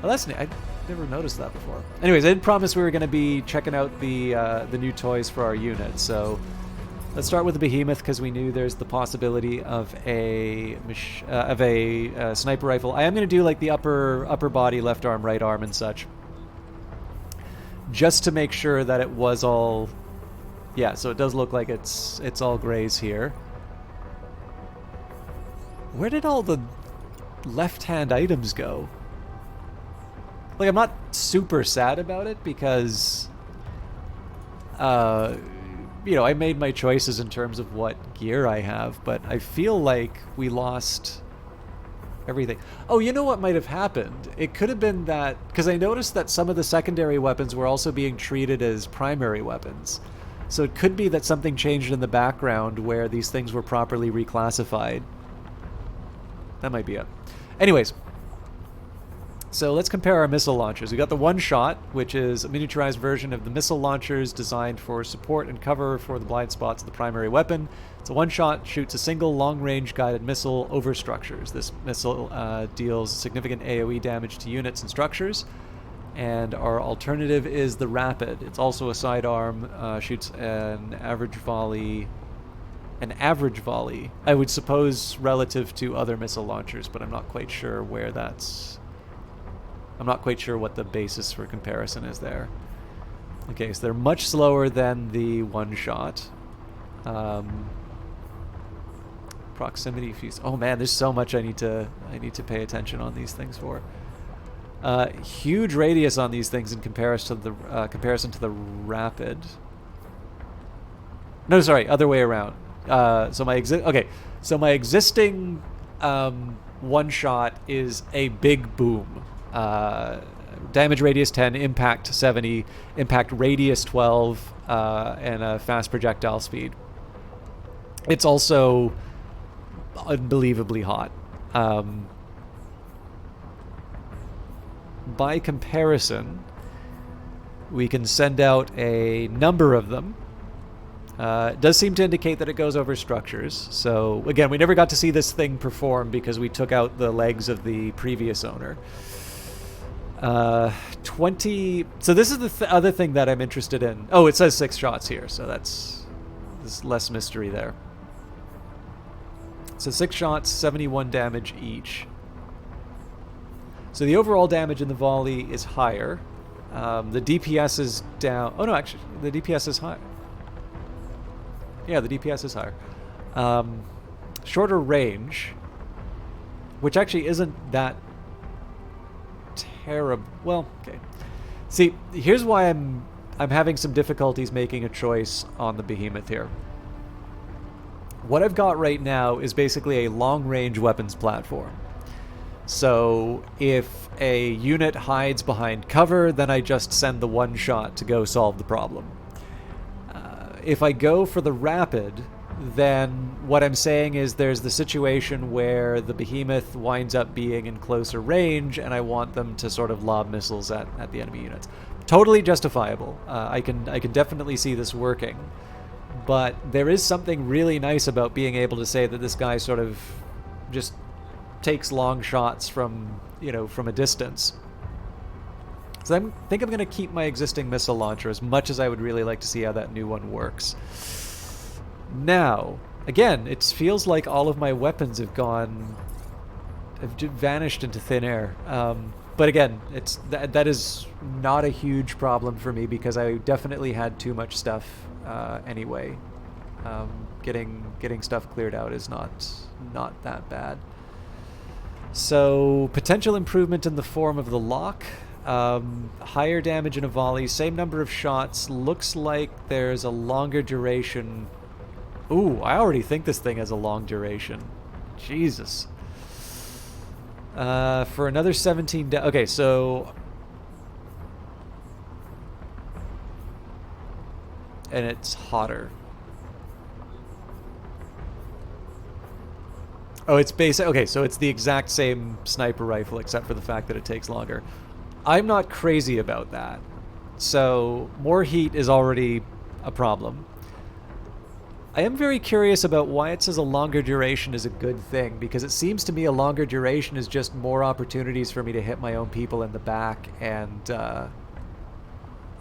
Well, that's neat. I never noticed that before. Anyways, I did promise we were going to be checking out the new toys for our unit, so... Let's start with the Behemoth, because we knew there's the possibility of a sniper rifle. I am going to do like the upper body, left arm, right arm, and such, just to make sure that it was all. Yeah, so it does look like it's all grays here. Where did all the left-hand items go? Like, I'm not super sad about it because. I made my choices in terms of what gear I have, but I feel like we lost everything. Oh, you know what might have happened? It could have been that, because I noticed that some of the secondary weapons were also being treated as primary weapons. So it could be that something changed in the background where these things were properly reclassified. That might be it. Anyways. So let's compare our missile launchers. We got the One Shot, which is a miniaturized version of the missile launchers designed for support and cover for the blind spots of the primary weapon. It's a One Shot, shoots a single long-range guided missile over structures. This missile deals significant AoE damage to units and structures. And our alternative is the Rapid. It's also a sidearm, shoots an average volley. I would suppose relative to other missile launchers, but I'm not quite sure where that's... I'm not quite sure what the basis for comparison is there. Okay, so they're much slower than the One Shot. Proximity fuse. Oh man, there's so much I need to pay attention on these things for. Huge radius on these things in comparison to the Rapid. No, sorry, other way around. So my existing One Shot is a big boom. Damage radius 10, impact 70, impact radius 12, and a fast projectile speed. It's also unbelievably hot. By comparison, we can send out a number of them. It does seem to indicate that it goes over structures. So, again, we never got to see this thing perform because we took out the legs of the previous owner. 20... So this is the other thing that I'm interested in. Oh, it says 6 shots here, so there's less mystery there. So 6 shots, 71 damage each. So the overall damage in the volley is higher. The DPS is down... Oh, no, actually, the DPS is higher. Yeah, the DPS is higher. Shorter range, which actually isn't that terrible. Well, okay. See, here's why I'm having some difficulties making a choice on the behemoth here. What I've got right now is basically a long-range weapons platform. So if a unit hides behind cover, then I just send the one shot to go solve the problem. If I go for the rapid, then what I'm saying is there's the situation where the behemoth winds up being in closer range, and I want them to sort of lob missiles at the enemy units. Totally justifiable. I can definitely see this working. But there is something really nice about being able to say that this guy sort of just takes long shots from, from a distance. So I think I'm going to keep my existing missile launcher as much as I would really like to see how that new one works. Now, again, it feels like all of my weapons have vanished into thin air. But again, that is not a huge problem for me because I definitely had too much stuff anyway. Getting stuff cleared out is not that bad. So potential improvement in the form of the lock. Higher damage in a volley, same number of shots. Looks like there's a longer duration. Ooh, I already think this thing has a long duration. Jesus. For another 17... Okay, so... And it's hotter. Oh, it's basic. Okay, so it's the exact same sniper rifle except for the fact that it takes longer. I'm not crazy about that. So more heat is already a problem. I am very curious about why it says a longer duration is a good thing, because it seems to me a longer duration is just more opportunities for me to hit my own people in the back, and I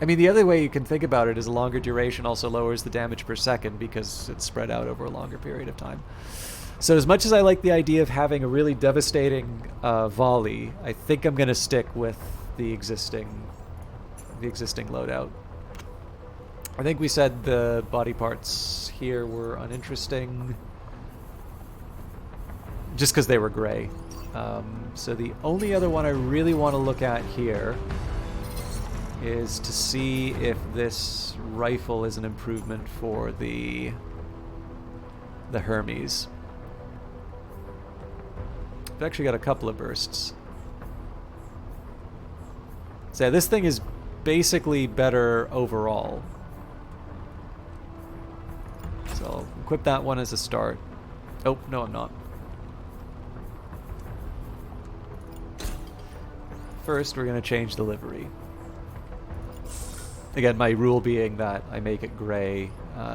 mean, the other way you can think about it is a longer duration also lowers the damage per second because it's spread out over a longer period of time. So as much as I like the idea of having a really devastating volley, I think I'm going to stick with the existing loadout. I think we said the body parts here were uninteresting just because they were gray. So the only other one I really want to look at here is to see if this rifle is an improvement for the Hermes. I've actually got a couple of bursts. So yeah, this thing is basically better overall. So I'll equip that one as a start. Oh, no, I'm not. First, we're going to change the livery. Again, my rule being that I make it gray,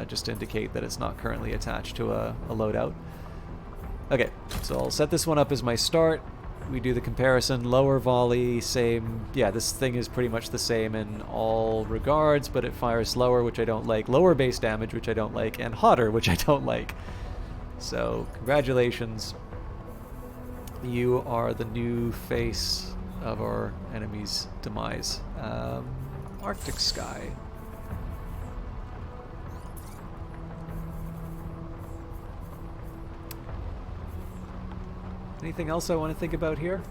just to indicate that it's not currently attached to a loadout. Okay, so I'll set this one up as my start. We do the comparison, lower volley, same. Yeah, this thing is pretty much the same in all regards, but it fires slower, which I don't like, lower base damage, which I don't like, and hotter, which I don't like. So, congratulations. You are the new face of our enemy's demise. Arctic Sky. Anything else I want to think about here?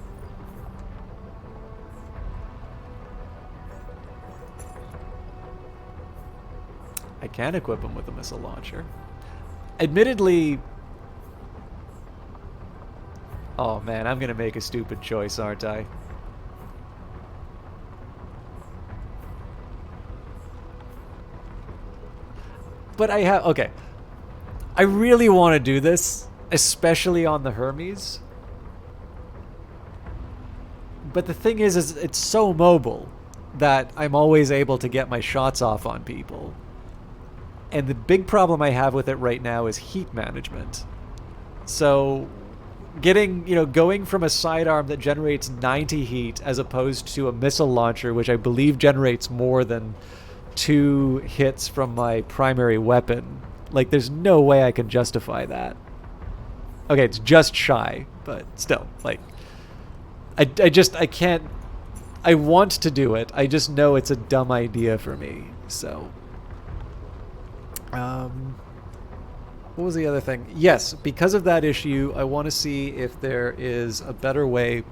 I can equip him with a missile launcher. Admittedly... Oh man, I'm going to make a stupid choice, aren't I? But I have... Okay. I really want to do this, especially on the Hermes. But the thing is it's so mobile that I'm always able to get my shots off on people. And the big problem I have with it right now is heat management. So going from a sidearm that generates 90 heat as opposed to a missile launcher, which I believe generates more than 2 hits from my primary weapon, like, there's no way I can justify that. Okay, it's just shy, but still, like, I can't. I want to do it. I just know it's a dumb idea for me. So, what was the other thing? Yes, because of that issue, I want to see if there is a better way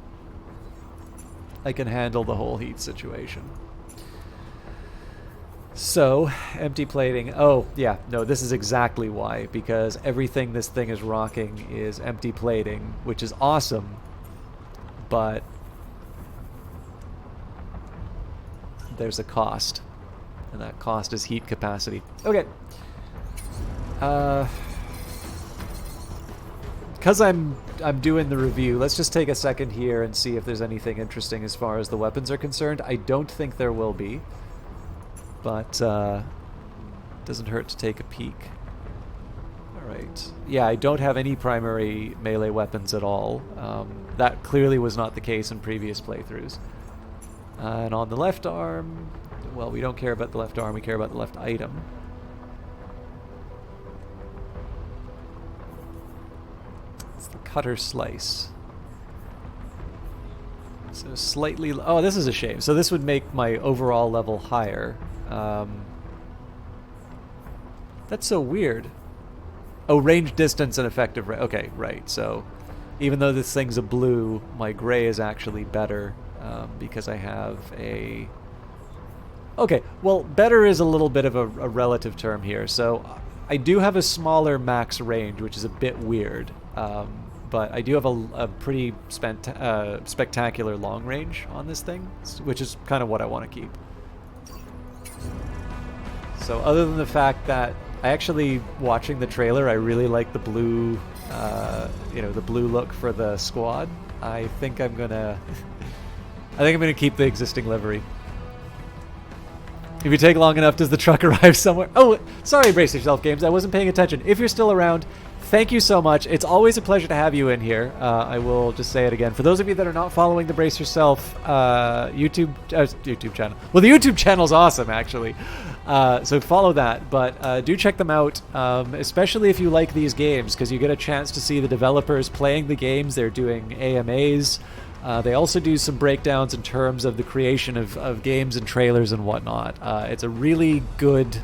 I can handle the whole heat situation. So, empty plating. Oh, yeah, no, this is exactly why. Because everything this thing is rocking is empty plating, which is awesome. But there's a cost. And that cost is heat capacity. Okay. Because I'm doing the review, let's just take a second here and see if there's anything interesting as far as the weapons are concerned. I don't think there will be. But doesn't hurt to take a peek. Alright. Yeah, I don't have any primary melee weapons at all. That clearly was not the case in previous playthroughs. And on the left arm, well, we don't care about the left arm, we care about the left item. It's the cutter slice. So slightly... Oh, this is a shame. So this would make my overall level higher. That's so weird. Oh, range, distance, and effective... Okay, right. So even though this thing's a blue, my gray is actually better because I have a... Okay, well, better is a little bit of a relative term here. So I do have a smaller max range, which is a bit weird. But I do have a pretty spectacular long range on this thing, which is kind of what I want to keep. So other than the fact that I actually, watching the trailer, I really like the blue, the blue look for the squad. I think I'm gonna keep the existing livery. If you take long enough, does the truck arrive somewhere? Oh, sorry, Brace Yourself Games. I wasn't paying attention. If you're still around, thank you so much. It's always a pleasure to have you in here. I will just say it again. For those of you that are not following the Brace Yourself YouTube channel. Well, the YouTube channel is awesome, actually. So follow that. But do check them out, especially if you like these games, because you get a chance to see the developers playing the games. They're doing AMAs. They also do some breakdowns in terms of the creation of games and trailers and whatnot. It's a really good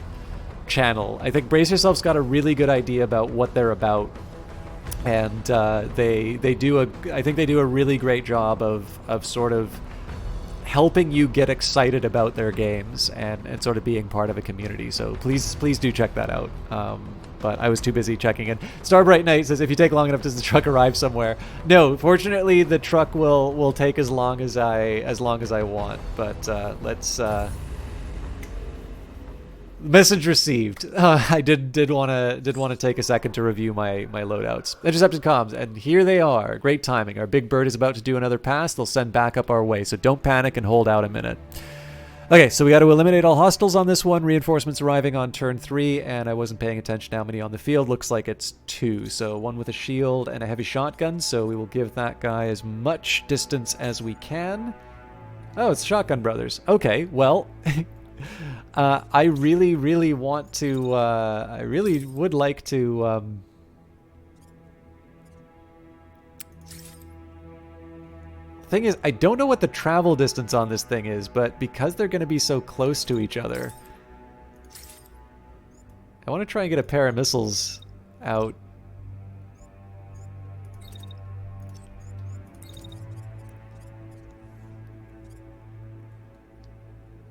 channel. I think Brace Yourself's got a really good idea about what they're about, and they do a really great job of sort of helping you get excited about their games and sort of being part of a community. So please do check that out. But I was too busy checking in. Starbright Knight says, if you take long enough, does the truck arrive somewhere? No, fortunately, the truck will take as long as I want. But let's. Message received. I did want to take a second to review my loadouts. Intercepted comms, and here they are. Great timing. Our big bird is about to do another pass. They'll send backup our way, so don't panic and hold out a minute. Okay, so we got to eliminate all hostiles on this one. Reinforcements arriving on turn 3, and I wasn't paying attention how many on the field. Looks like it's 2. So one with a shield and a heavy shotgun, so we will give that guy as much distance as we can. Oh, it's Shotgun Brothers. Okay, well, I really want to, I really would like to, thing is, I don't know what the travel distance on this thing is, but because they're going to be so close to each other, I want to try and get a pair of missiles out.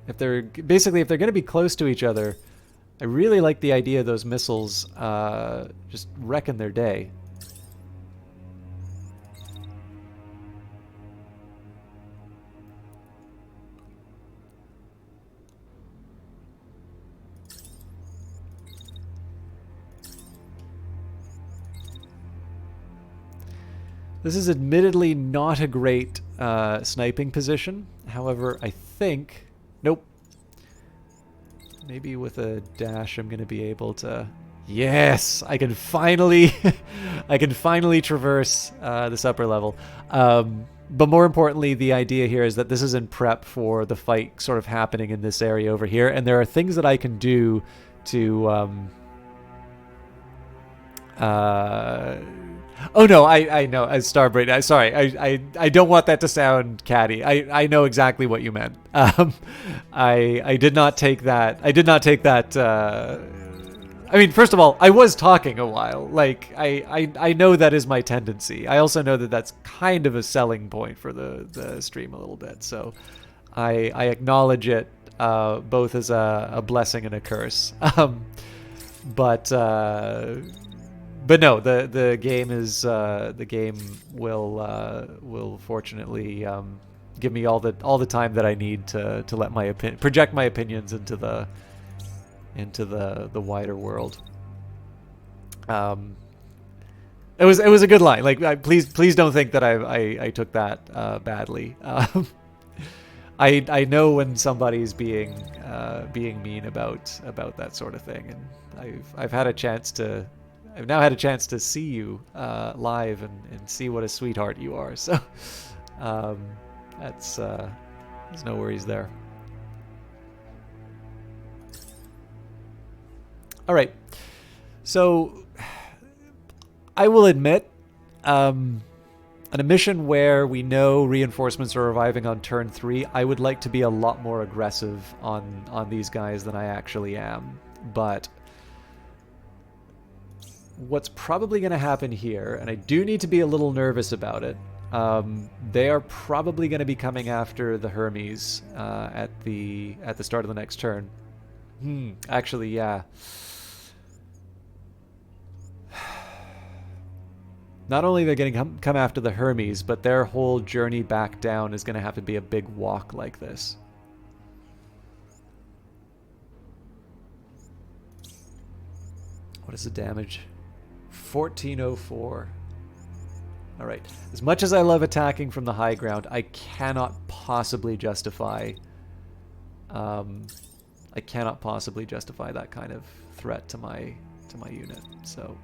If they're going to be close to each other, I really like the idea of those missiles just wrecking their day. This is admittedly not a great sniping position. However, I think... Nope. Maybe with a dash I'm going to be able to... Yes! I can finally... I can finally traverse this upper level. But more importantly, the idea here is that this is in prep for the fight sort of happening in this area over here. And there are things that I can do to... Oh no, I know, as Starbraid, sorry, I don't want that to sound catty. I know exactly what you meant. I did not take that, I mean, first of all, I was talking a while. Like, I know that is my tendency. I also know that that's kind of a selling point for the stream a little bit. So I acknowledge it both as a blessing and a curse. But no, the game is the game will fortunately give me all the time that I need to let my project my opinions into the wider world. It was a good line. Like, please don't think that I took that badly. I know when somebody's being mean about that sort of thing, and I've had a chance to. I've now had a chance to see you live and see what a sweetheart you are. So that's there's no worries there. All right, so I will admit, on a mission where we know reinforcements are arriving on turn 3, I would like to be a lot more aggressive on these guys than I actually am. But what's probably going to happen here, and I do need to be a little nervous about it, they are probably going to be coming after the Hermes at the start of the next turn. Actually, yeah. Not only are they going to come after the Hermes, but their whole journey back down is going to have to be a big walk like this. What is the damage? 1404. All right. As much as I love attacking from the high ground, I cannot possibly justify... I cannot possibly justify that kind of threat to my unit. So...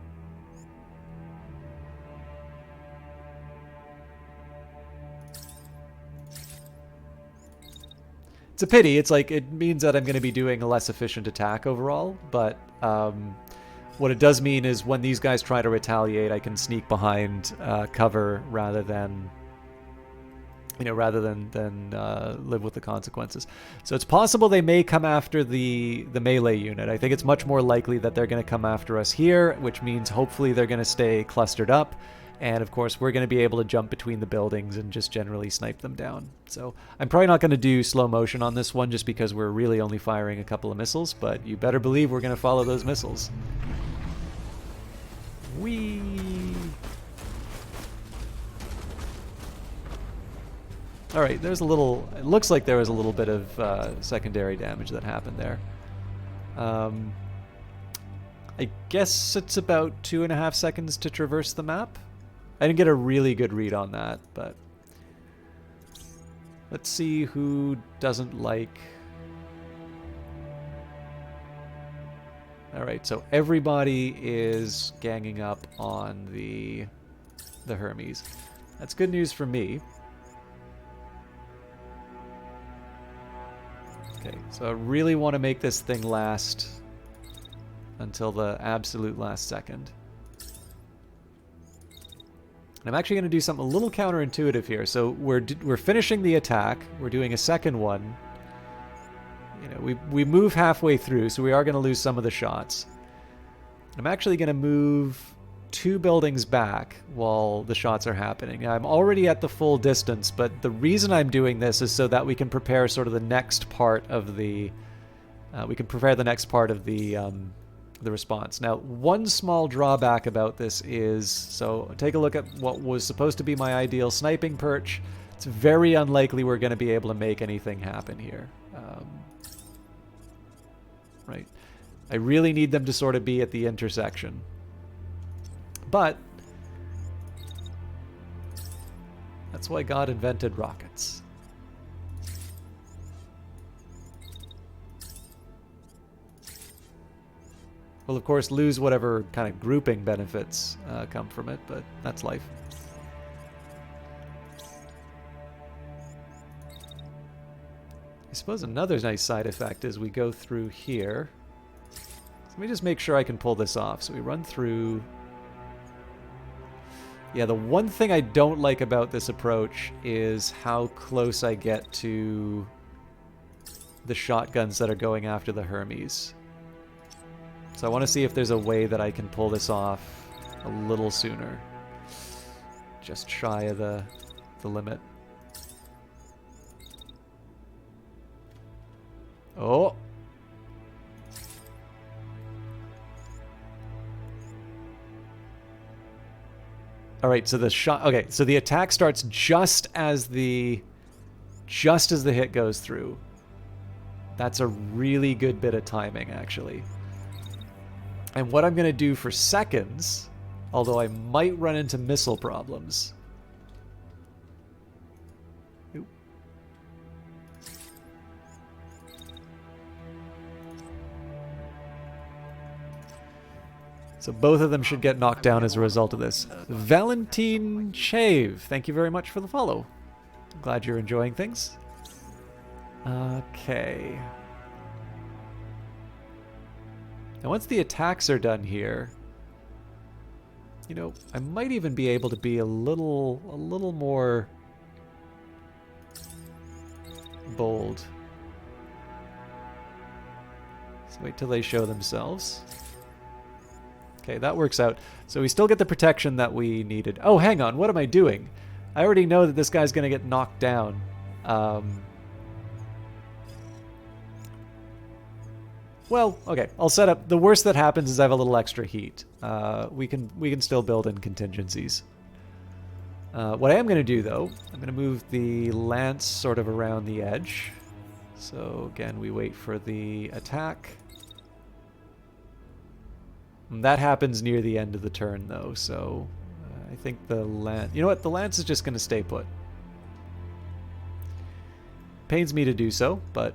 It's a pity. It's like, it means that I'm going to be doing a less efficient attack overall, but what it does mean is when these guys try to retaliate, I can sneak behind cover rather than live with the consequences. So it's possible they may come after the melee unit. I think it's much more likely that they're going to come after us here, which means hopefully they're going to stay clustered up. And of course, we're going to be able to jump between the buildings and just generally snipe them down. So I'm probably not going to do slow motion on this one just because we're really only firing a couple of missiles, but you better believe we're going to follow those missiles. Whee! All right, there's a little... It looks like there was a little bit of secondary damage that happened there. I guess it's about 2.5 seconds to traverse the map. I didn't get a really good read on that, but let's see who doesn't like... Alright, so everybody is ganging up on the Hermes. That's good news for me. Okay, so I really want to make this thing last until the absolute last second. And I'm actually going to do something a little counterintuitive here. So we're finishing the attack. We're doing a second one. You know, we move halfway through, so we are going to lose some of the shots. I'm actually going to move 2 buildings back while the shots are happening. Now, I'm already at the full distance, but the reason I'm doing this is so that we can prepare sort of the next part of the the response. Now, one small drawback about this is, so take a look at what was supposed to be my ideal sniping perch. It's very unlikely we're going to be able to make anything happen here. Right. I really need them to sort of be at the intersection. But That's why God invented rockets. We'll, of course, lose whatever kind of grouping benefits come from it, but that's life. I suppose another nice side effect is we go through here. So let me just make sure I can pull this off. So we run through... Yeah, the one thing I don't like about this approach is how close I get to the shotguns that are going after the Hermes. So I want to see if there's a way that I can pull this off a little sooner. Just shy of the limit. Oh! Alright, so the shot... Okay, so the attack starts just as the hit goes through. That's a really good bit of timing, actually. And what I'm going to do for seconds, although I might run into missile problems... Oop. So both of them should get knocked down as a result of this. Valentine Shave, thank you very much for the follow. Glad you're enjoying things. Okay. Now once the attacks are done here, you know, I might even be able to be a little more bold. So wait till they show themselves. Okay, that works out. So we still get the protection that we needed. Oh, hang on. What am I doing? I already know that this guy's going to get knocked down. Well, okay. I'll set up... The worst that happens is I have a little extra heat. We can still build in contingencies. What I am going to do, though, I'm going to move the lance sort of around the edge. So, again, we wait for the attack. That happens near the end of the turn, though, so I think the lance... You know what? The lance is just going to stay put. Pains me to do so, but...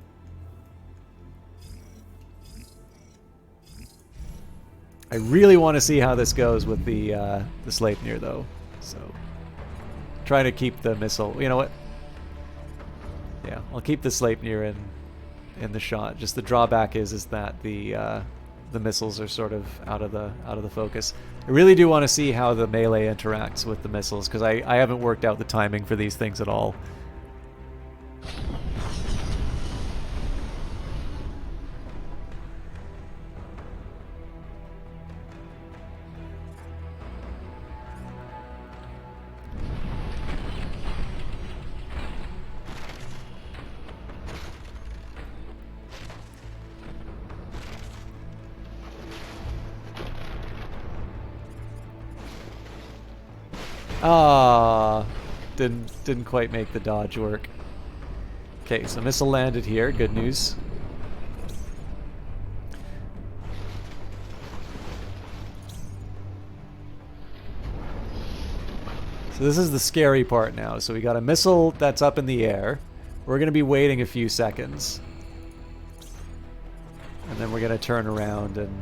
I really want to see how this goes with the Sleipnir, though, so... Trying to keep the missile... You know what? Yeah, I'll keep the Sleipnir in the shot. Just the drawback is that the missiles are sort of out of the focus. I really do want to see how the melee interacts with the missiles, because I haven't worked out the timing for these things at all. Ah, didn't quite make the dodge work. Okay, so missile landed here. Good news. So this is the scary part now. So we got a missile that's up in the air. We're going to be waiting a few seconds. And then we're going to turn around and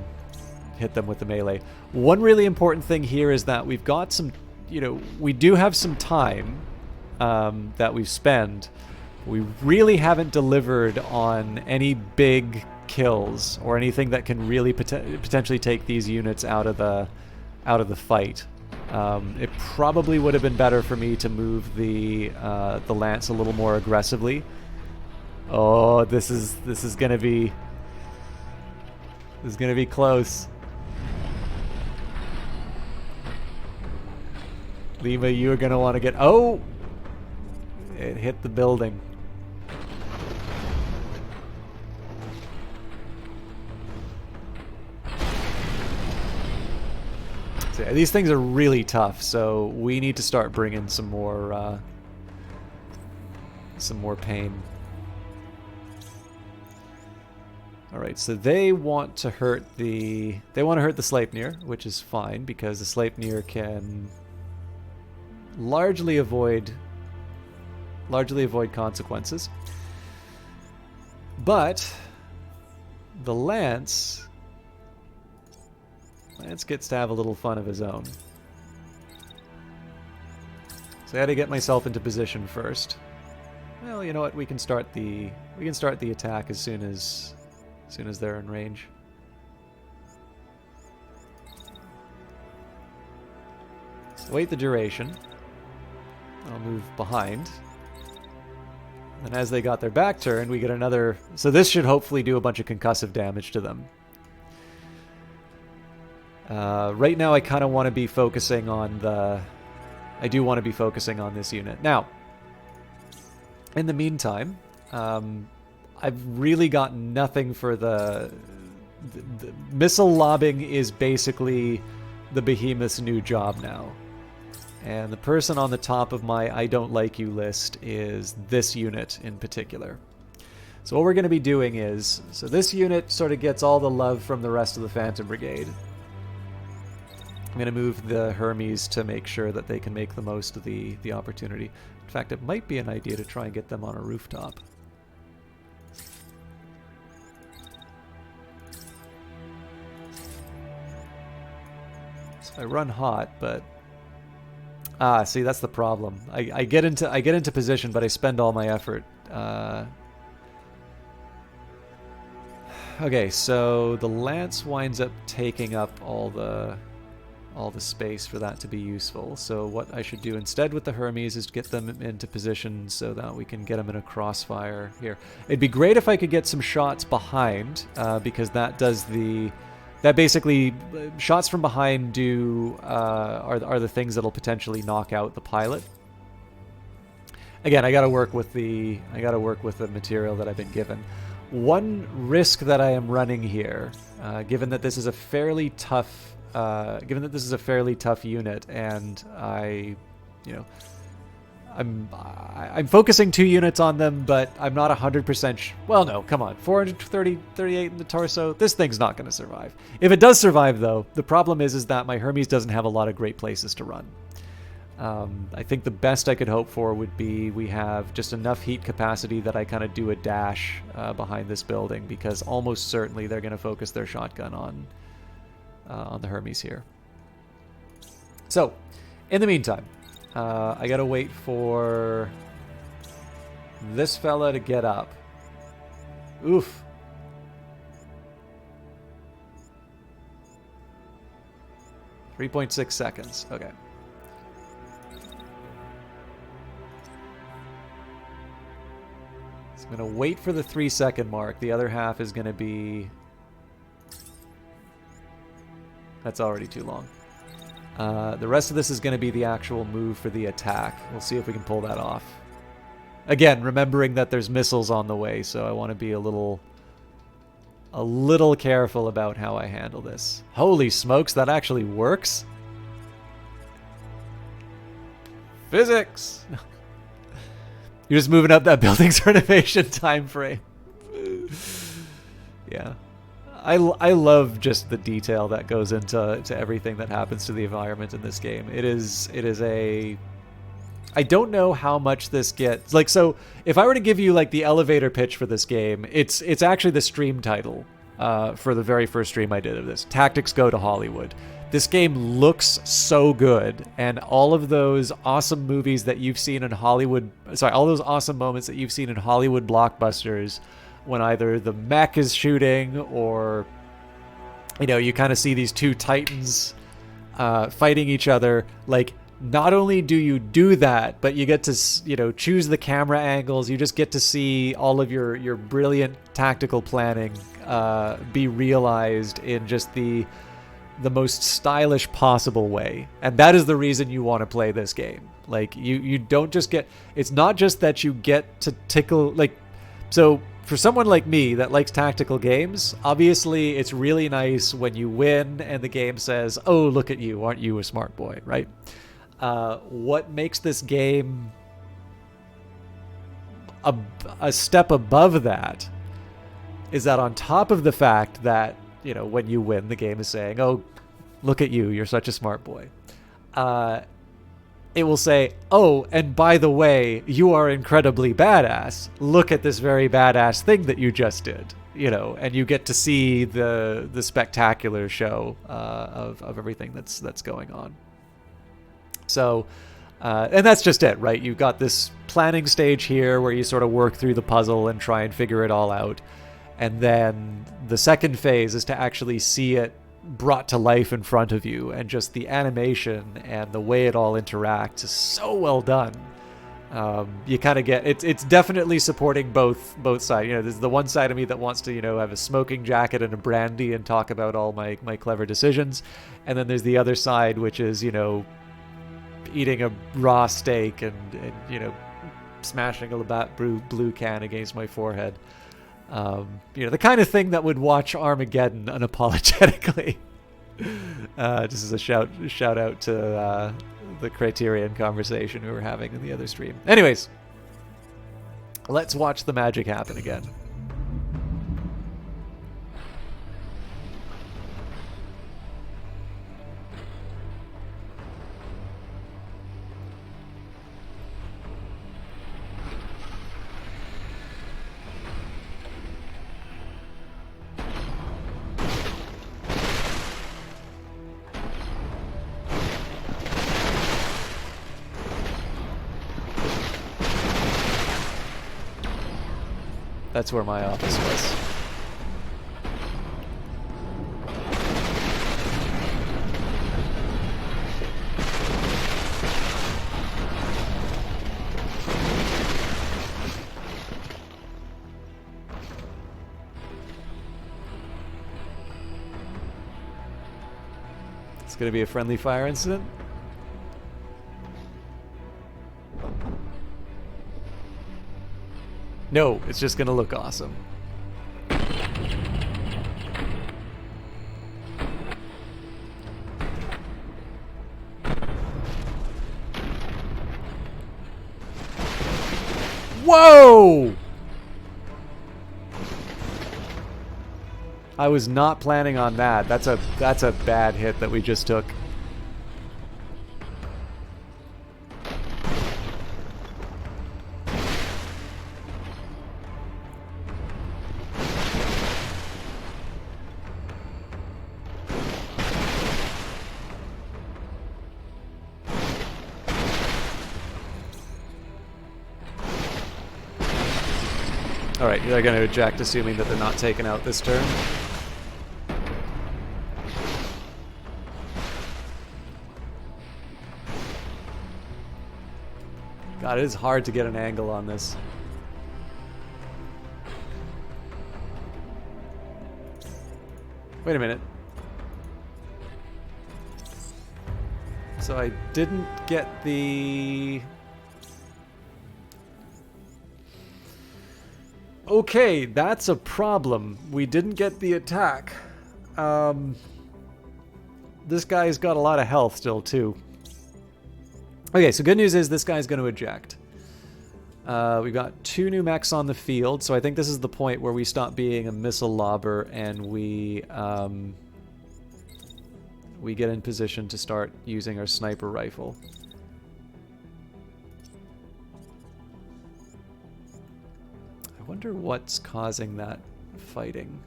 hit them with the melee. One really important thing here is that we've got some... You know, we do have some time that we've spent. We really haven't delivered on any big kills or anything that can really potentially take these units out of the fight. It probably would have been better for me to move the lance a little more aggressively. Oh, this is gonna be close. Lima, you're going to want to get... Oh! It hit the building. So yeah, these things are really tough, so we need to start bringing some more pain. Alright, so they want to hurt the Sleipnir, which is fine, because the Sleipnir can... largely avoid largely avoid consequences. But the Lance gets to have a little fun of his own. So I had to get myself into position first. Well, you know what? We can start the attack as soon as they're in range. So wait the duration. I'll move behind. And as they got their back turned, we get another... So this should hopefully do a bunch of concussive damage to them. Right now I kind of want to be focusing on the... I do want to be focusing on this unit. Now, in the meantime, I've really got nothing for the missile lobbing is basically the behemoth's new job now. And the person on the top of my I don't like you list is this unit in particular. So what we're going to be doing is, so this unit sort of gets all the love from the rest of the Phantom Brigade. I'm going to move the Hermes to make sure that they can make the most of the opportunity. In fact, it might be an idea to try and get them on a rooftop. So I run hot, but... Ah, see, that's the problem. I get into position, but I spend all my effort. Okay, so the Lance winds up taking up all the space for that to be useful. So what I should do instead with the Hermes is get them into position so that we can get them in a crossfire here. It'd be great if I could get some shots behind, because that does the... That basically, shots from behind are the things that'll potentially knock out the pilot. Again, I got to work with the material that I've been given. One risk that I am running here, given that this is a fairly tough unit, and I'm focusing 2 units on them, but I'm not 100% well, no, come on. 438 in the torso. This thing's not going to survive. If it does survive, though, the problem is that my Hermes doesn't have a lot of great places to run. I think the best I could hope for would be we have just enough heat capacity that I kind of do a dash behind this building, because almost certainly they're going to focus their shotgun on the Hermes here. So, in the meantime, I gotta wait for this fella to get up. Oof. .6 seconds. Okay. So I'm gonna wait for the 3-second mark. The other half is gonna be... That's already too long. The rest of this is going to be the actual move for the attack. We'll see if we can pull that off. Again, remembering that there's missiles on the way, so I want to be a little careful about how I handle this. Holy smokes, that actually works? Physics! You're just moving up that building's renovation time frame. Yeah. I love just the detail that goes into everything that happens to the environment in this game. It is a... I don't know how much this gets... Like, so, if I were to give you, like, the elevator pitch for this game, it's actually the stream title for the very first stream I did of this. Tactics Go to Hollywood. This game looks so good, and all of those awesome movies that you've seen in Hollywood... Sorry, all those awesome moments that you've seen in Hollywood blockbusters... when either the mech is shooting or, you kind of see these 2 titans fighting each other. Like, not only do you do that, but you get to, choose the camera angles. You just get to see all of your brilliant tactical planning be realized in just the most stylish possible way. And that is the reason you want to play this game. Like, you don't just get... It's not just that you get to tickle... Like, so... For someone like me that likes tactical games, obviously it's really nice when you win and the game says, oh, look at you, aren't you a smart boy, right? What makes this game a step above that is that on top of the fact that, when you win, the game is saying, oh, look at you, you're such a smart boy. it will say, oh, and by the way, you are incredibly badass. Look at this very badass thing that you just did. You know, and you get to see the spectacular show of everything that's going on. So, and that's just it, right? You've got this planning stage here where you sort of work through the puzzle and try and figure it all out. And then the second phase is to actually see it brought to life in front of you, and just the animation and the way it all interacts is so well done. You kind of get it's definitely supporting both sides. You know, there's the one side of me that wants to, you know, have a smoking jacket and a brandy and talk about all my clever decisions, and then there's the other side, which is, you know, eating a raw steak and you know, smashing a Labatt Blue can against my forehead. You know, the kind of thing that would watch Armageddon unapologetically. Just as a shout out to the Criterion conversation we were having in the other stream. Anyways, let's watch the magic happen again. That's where my office was. It's going to be a friendly fire incident. No, it's just gonna look awesome. Whoa! I was not planning on that. That's a bad hit that we just took. Alright, they're going to eject, assuming that they're not taken out this turn. God, it is hard to get an angle on this. Wait a minute. So I didn't get the... Okay, that's a problem. We didn't get the attack. This guy's got a lot of health still, too. Okay, so good news is this guy's going to eject. We've got 2 new mechs on the field, so I think this is the point where we stop being a missile lobber and we get in position to start using our sniper rifle. I wonder what's causing that fighting.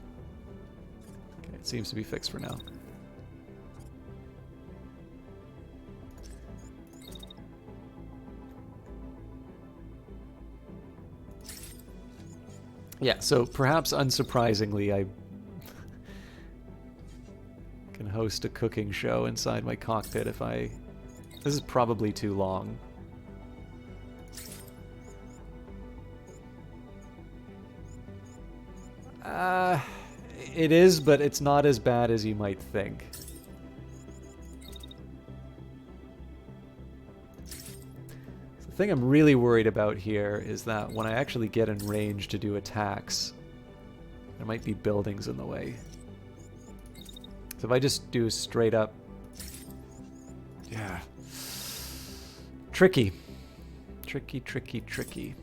Okay, it seems to be fixed for now. Yeah, so perhaps unsurprisingly, I can host a cooking show inside my cockpit if I... This is probably too long. It is, but it's not as bad as you might think. The thing I'm really worried about here is that when I actually get in range to do attacks, there might be buildings in the way. So if I just do straight up... Yeah. Tricky. Tricky, tricky, tricky.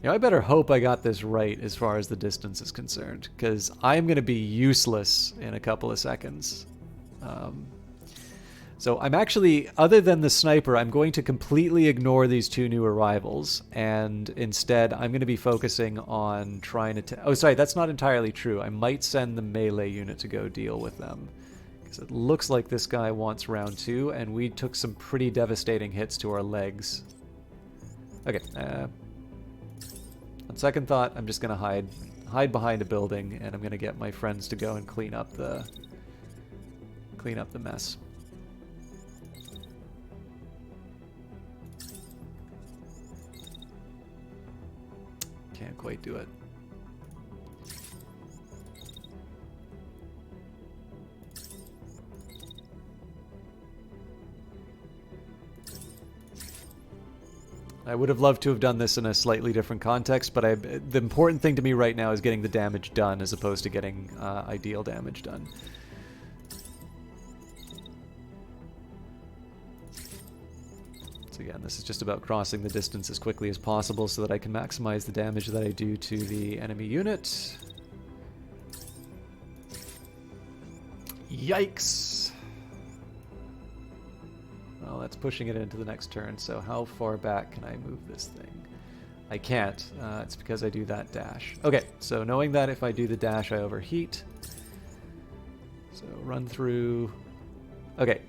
You know, I better hope I got this right as far as the distance is concerned, because I'm going to be useless in a couple of seconds. So I'm actually, other than the sniper, I'm going to completely ignore these two new arrivals, and instead I'm going to be focusing on trying to... oh, sorry, that's not entirely true. I might send the melee unit to go deal with them, because it looks like this guy wants round 2, and we took some pretty devastating hits to our legs. Okay, on second thought, I'm just going to hide behind a building, and I'm going to get my friends to go and clean up the mess. Can't quite do it. I would have loved to have done this in a slightly different context, but the important thing to me right now is getting the damage done as opposed to getting ideal damage done. So again, this is just about crossing the distance as quickly as possible so that I can maximize the damage that I do to the enemy unit. Yikes! Well, that's pushing it into the next turn, so how far back can I move this thing? I can't. It's because I do that dash. Okay, so knowing that if I do the dash I overheat. So run through... okay.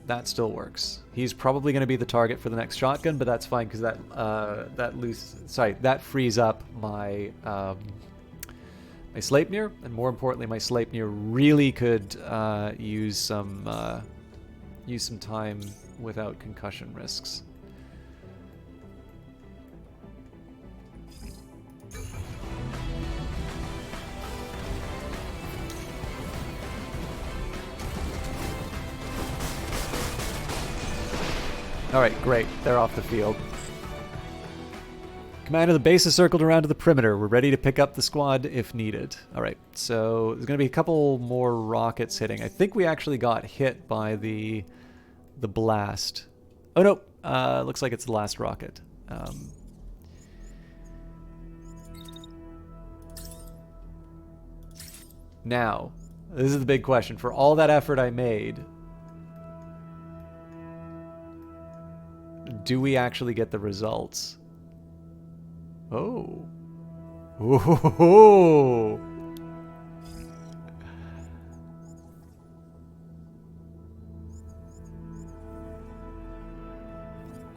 That still works. He's probably going to be the target for the next shotgun, but that's fine because that frees up my my Sleipnir, and more importantly, my Sleipnir really could use some time without concussion risks. Alright, great. They're off the field. Command of the base is circled around to the perimeter. We're ready to pick up the squad if needed. Alright, so there's going to be a couple more rockets hitting. I think we actually got hit by the blast. Oh no, looks like it's the last rocket. Now, this is the big question. For all that effort I made... do we actually get the results? Oh. Ooh.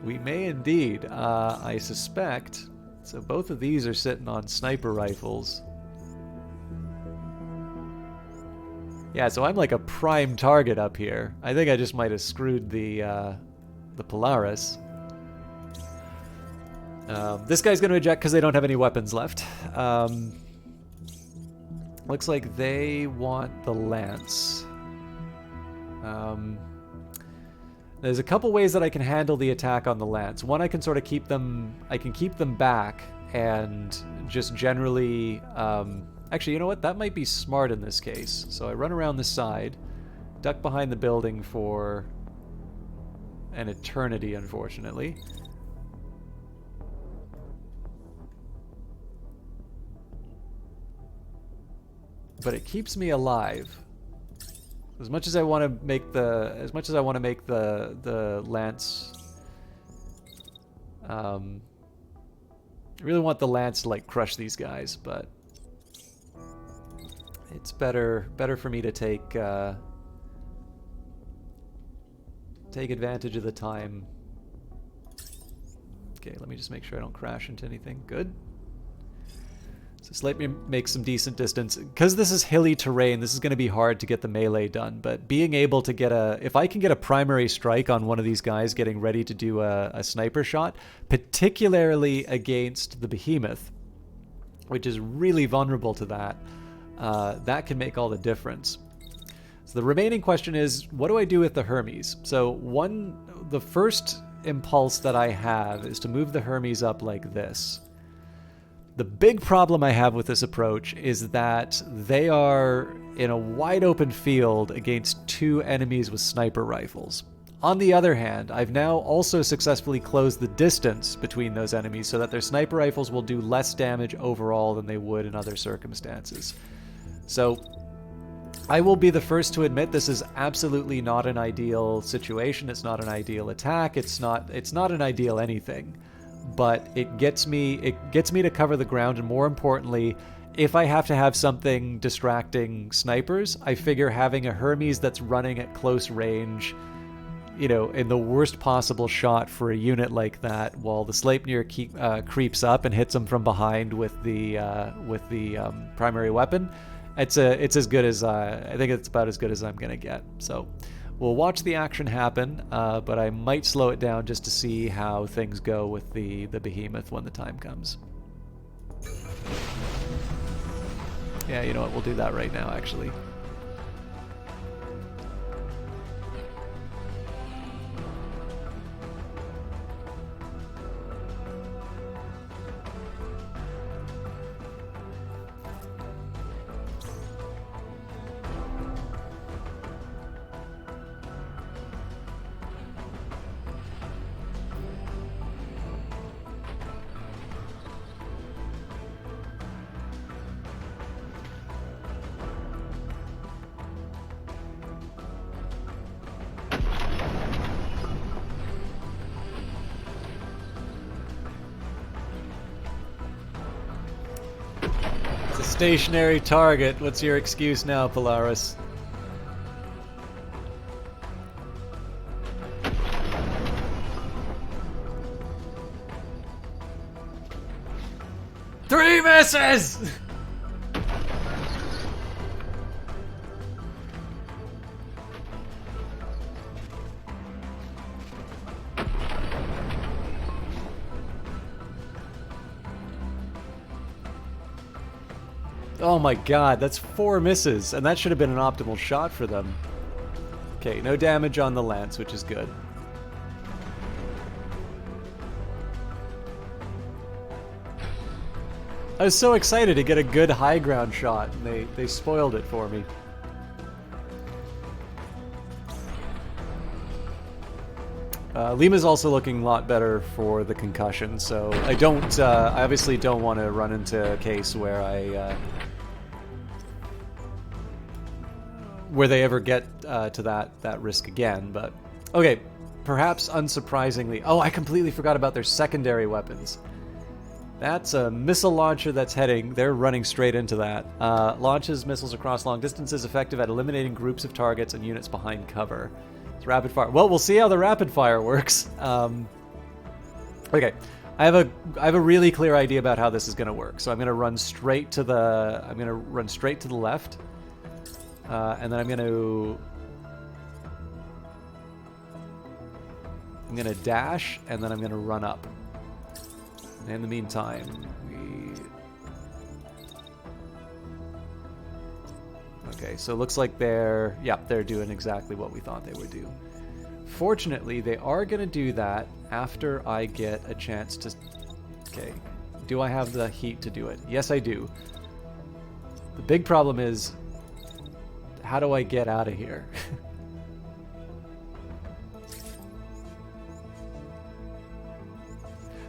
We may indeed. I suspect. So both of these are sitting on sniper rifles. Yeah, so I'm like a prime target up here. I think I just might have screwed the Polaris. This guy's going to eject because they don't have any weapons left. Looks like they want the lance. There's a couple ways that I can handle the attack on the lance. One, I can sort of keep them back and just generally... actually, you know what? That might be smart in this case. So I run around the side, duck behind the building for an eternity, unfortunately. But it keeps me alive. As much as I want to make the lance, I really want the lance to like crush these guys, but it's better for me to take advantage of the time. Okay, let me just make sure I don't crash into anything. Good. So Sleipnir makes some decent distance. Because this is hilly terrain, this is going to be hard to get the melee done, but being able to get if I can get a primary strike on one of these guys getting ready to do a sniper shot, particularly against the behemoth, which is really vulnerable to that, that can make all the difference. So the remaining question is, what do I do with the Hermes? So the first impulse that I have is to move the Hermes up like this. The big problem I have with this approach is that they are in a wide open field against two enemies with sniper rifles. On the other hand, I've now also successfully closed the distance between those enemies so that their sniper rifles will do less damage overall than they would in other circumstances. So I will be the first to admit this is absolutely not an ideal situation. It's not an ideal attack. It's not an ideal anything. But it gets me to cover the ground, and more importantly, if I have to have something distracting snipers, I figure having a Hermes that's running at close range, you know, in the worst possible shot for a unit like that, while the Sleipnir creeps up and hits him from behind with the primary weapon, it's as good as I think it's about as good as I'm gonna get. So we'll watch the action happen, but I might slow it down just to see how things go with the behemoth when the time comes. Yeah, you know what? We'll do that right now, actually. Stationary target. What's your excuse now, Polaris? Three misses! Oh my god, that's 4 misses, and that should have been an optimal shot for them. Okay, no damage on the lance, which is good. I was so excited to get a good high ground shot, and they spoiled it for me. Lima's also looking a lot better for the concussion, so I obviously don't want to run into a case where where they ever get to that risk again, but okay, perhaps unsurprisingly. Oh, I completely forgot about their secondary weapons. That's a missile launcher that's they're running straight into that. Launches missiles across long distances, effective at eliminating groups of targets and units behind cover. It's rapid fire. Well, we'll see how the rapid fire works. Okay, I have a really clear idea about how this is going to work. So I'm going to run straight to the left. And then I'm gonna dash, and then I'm gonna run up. And in the meantime, okay, so it looks like they're doing exactly what we thought they would do. Fortunately, they are gonna do that after I get a chance to. Okay, do I have the heat to do it? Yes, I do. The big problem is, how do I get out of here?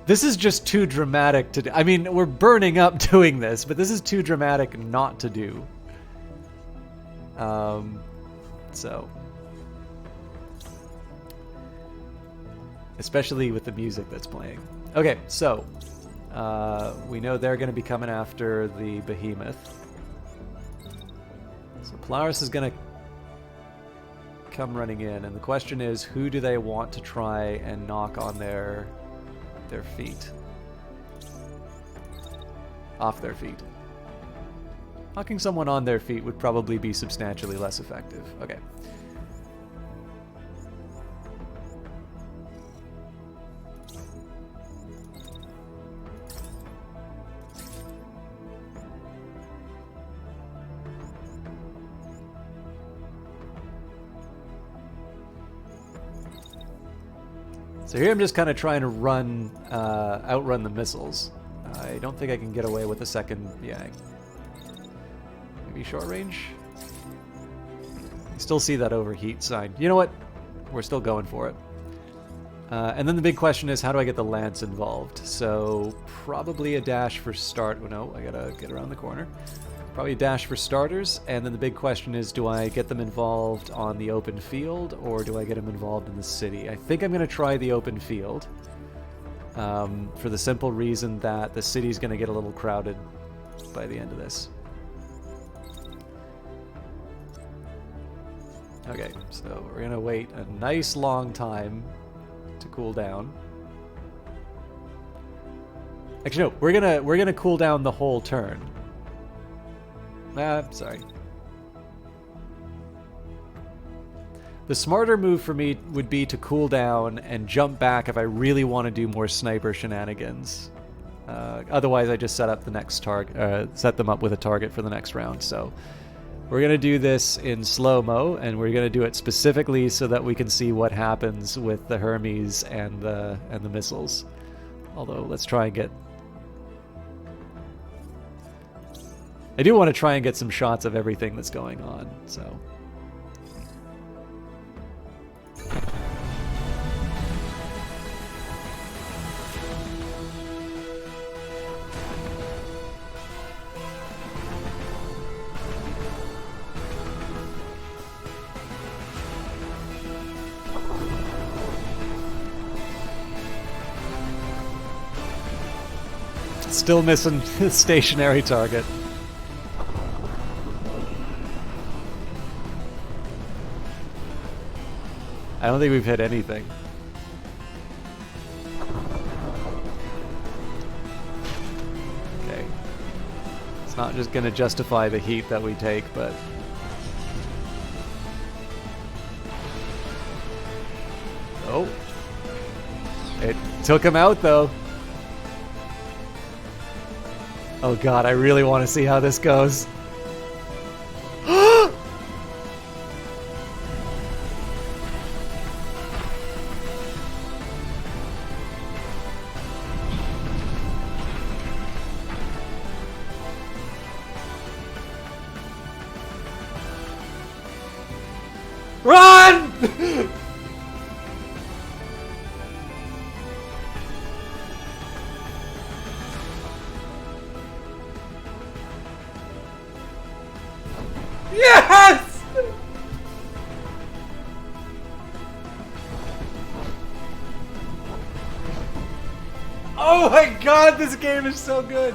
This is just too dramatic to do. I mean, we're burning up doing this, but this is too dramatic not to do. So. Especially with the music that's playing. Okay, so. We know they're going to be coming after the behemoth. So Polaris is going to come running in, and the question is, who do they want to try and knock on their feet? Off their feet. Knocking someone on their feet would probably be substantially less effective. Okay. So here I'm just kind of trying to outrun the missiles. I don't think I can get away with a second, yeah. Maybe short range? I still see that overheat sign. You know what? We're still going for it. And then the big question is, how do I get the lance involved? So probably a dash for start. Oh no, I gotta get around the corner. Probably dash for starters, and then the big question is, do I get them involved on the open field, or do I get them involved in the city? I think I'm going to try the open field, for the simple reason that the city's going to get a little crowded by the end of this. Okay, so we're going to wait a nice long time to cool down. Actually, no, we're gonna cool down the whole turn. Sorry. The smarter move for me would be to cool down and jump back if I really want to do more sniper shenanigans. Otherwise, I just set up the next target, set them up with a target for the next round. So we're gonna do this in slow-mo, and we're gonna do it specifically so that we can see what happens with the Hermes and the missiles. Although, let's try and get. I do want to try and get some shots of everything that's going on, so. Still missing the stationary target. I don't think we've hit anything. Okay. It's not just going to justify the heat that we take, but... Oh. It took him out, though. Oh god, I really want to see how this goes. Run! Yes! Oh my god, this game is so good!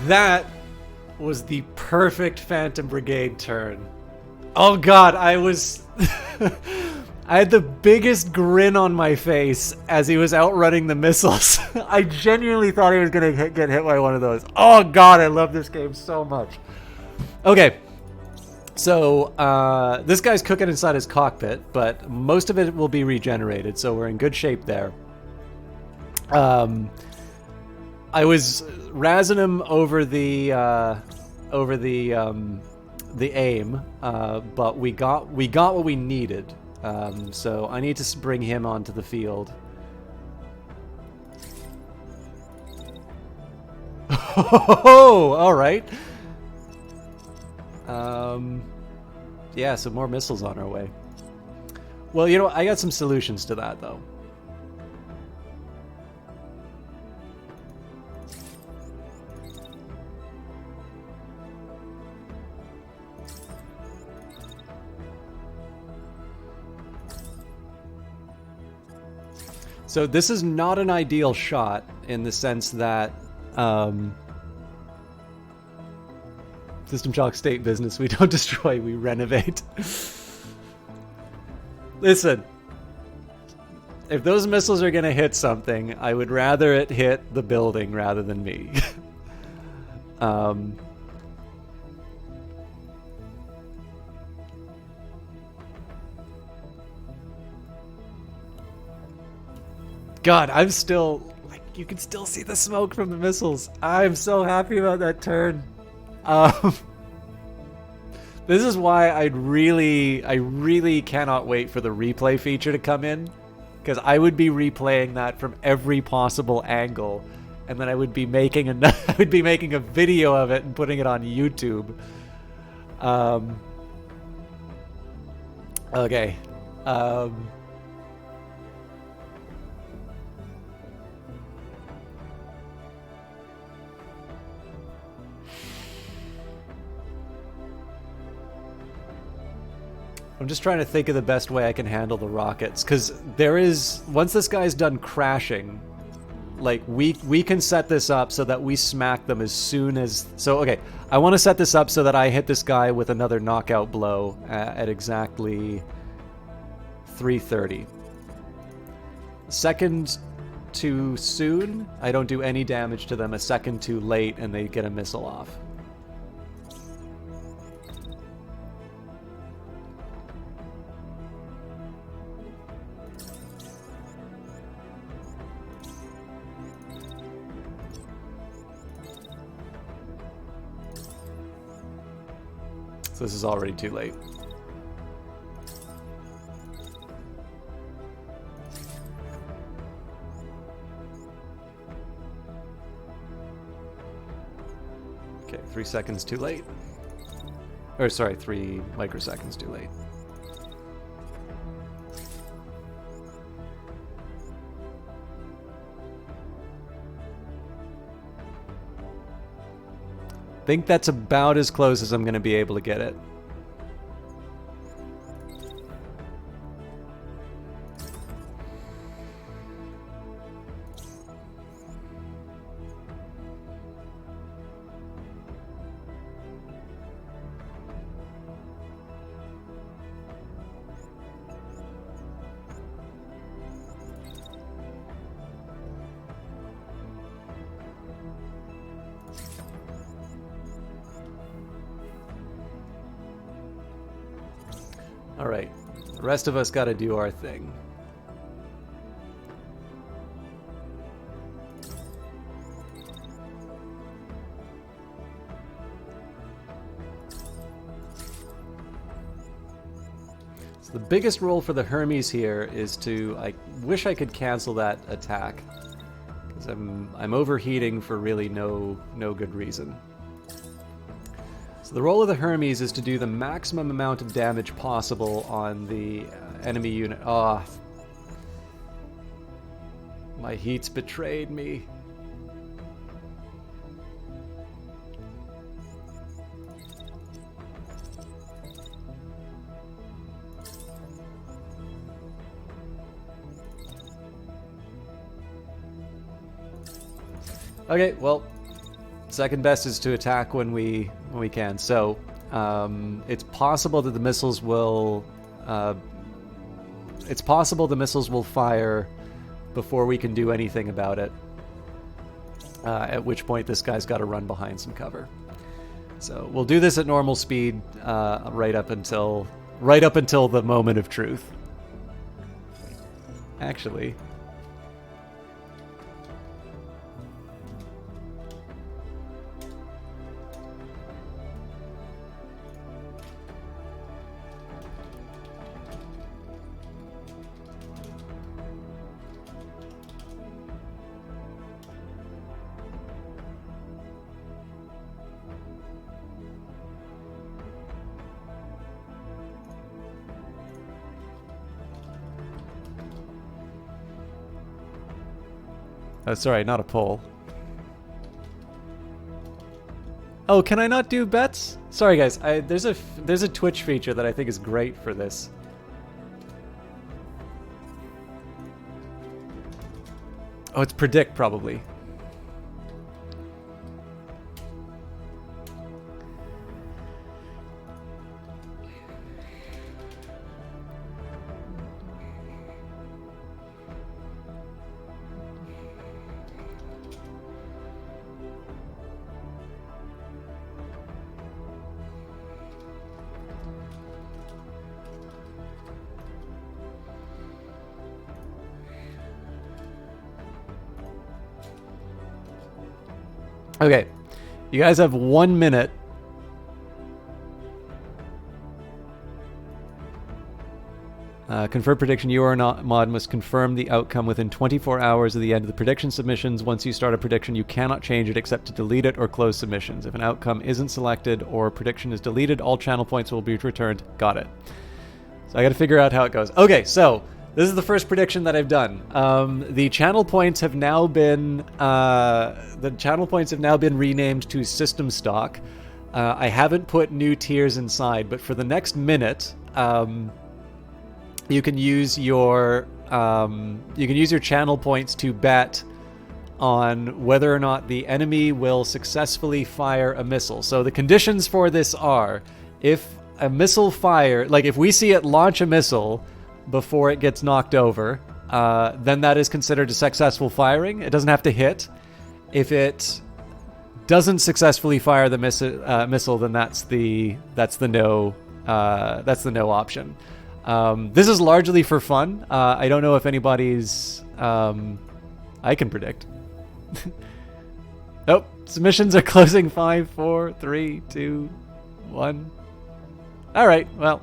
That was the perfect Phantom Brigade turn. Oh god, I was... I had the biggest grin on my face as he was outrunning the missiles. I genuinely thought he was going to get hit by one of those. Oh god, I love this game so much. Okay. So, this guy's cooking inside his cockpit, but most of it will be regenerated, so we're in good shape there. I was razzing him over the aim, but we got what we needed. So I need to bring him onto the field. Oh, all right. Yeah, so more missiles on our way. Well, you know, I got some solutions to that, though. So this is not an ideal shot in the sense that System Shock State business, we don't destroy, we renovate. Listen, if those missiles are going to hit something, I would rather it hit the building rather than me. God, I'm still like You can still see the smoke from the missiles. I'm so happy about that turn. This is why I really cannot wait for the replay feature to come in, because I would be replaying that from every possible angle, and then I would be making a video of it and putting it on YouTube. Okay. I'm just trying to think of the best way I can handle the rockets, because once this guy's done crashing, like we can set this up so that we smack them as soon as. So okay, I want to set this up so that I hit this guy with another knockout blow at exactly 3:30. Second too soon, I don't do any damage to them. A second too late, and they get a missile off. So this is already too late. Okay, 3 seconds too late. Or sorry, 3 microseconds too late. I think that's about as close as I'm going to be able to get it. Alright, the rest of us gotta do our thing. So the biggest role for the Hermes here is to... I wish I could cancel that attack, because I'm overheating for really no good reason. So the role of the Hermes is to do the maximum amount of damage possible on the enemy unit. Ah, my heat's betrayed me. Okay, well, second best is to attack when we can. So it's possible that the missiles will fire before we can do anything about it. At which point this guy's got to run behind some cover. So we'll do this at normal speed right up until the moment of truth. Actually. Oh, sorry, not a poll. Oh, can I not do bets? Sorry, guys. There's a Twitch feature that I think is great for this. Oh, it's predict, probably. Okay. You guys have 1 minute. Confirm prediction. You or not mod must confirm the outcome within 24 hours of the end of the prediction submissions. Once you start a prediction, you cannot change it except to delete it or close submissions. If an outcome isn't selected or prediction is deleted, all channel points will be returned. Got it. So I got to figure out how it goes. Okay, so this is the first prediction that I've done. The channel points have now been renamed to system stock. I haven't put new tiers inside, but for the next minute, you can use your channel points to bet on whether or not the enemy will successfully fire a missile. So the conditions for this are, if a missile fire, like if we see it launch a missile before it gets knocked over, then that is considered a successful firing. It doesn't have to hit. If it doesn't successfully fire the missile, then that's the no option. This is largely for fun. I don't know if anybody's I can predict. Nope. Submissions are closing. 5, 4, 3, 2, 1. All right. Well,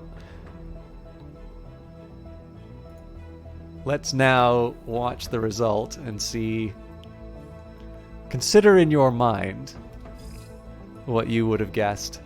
let's now watch the result and see. Consider in your mind what you would have guessed.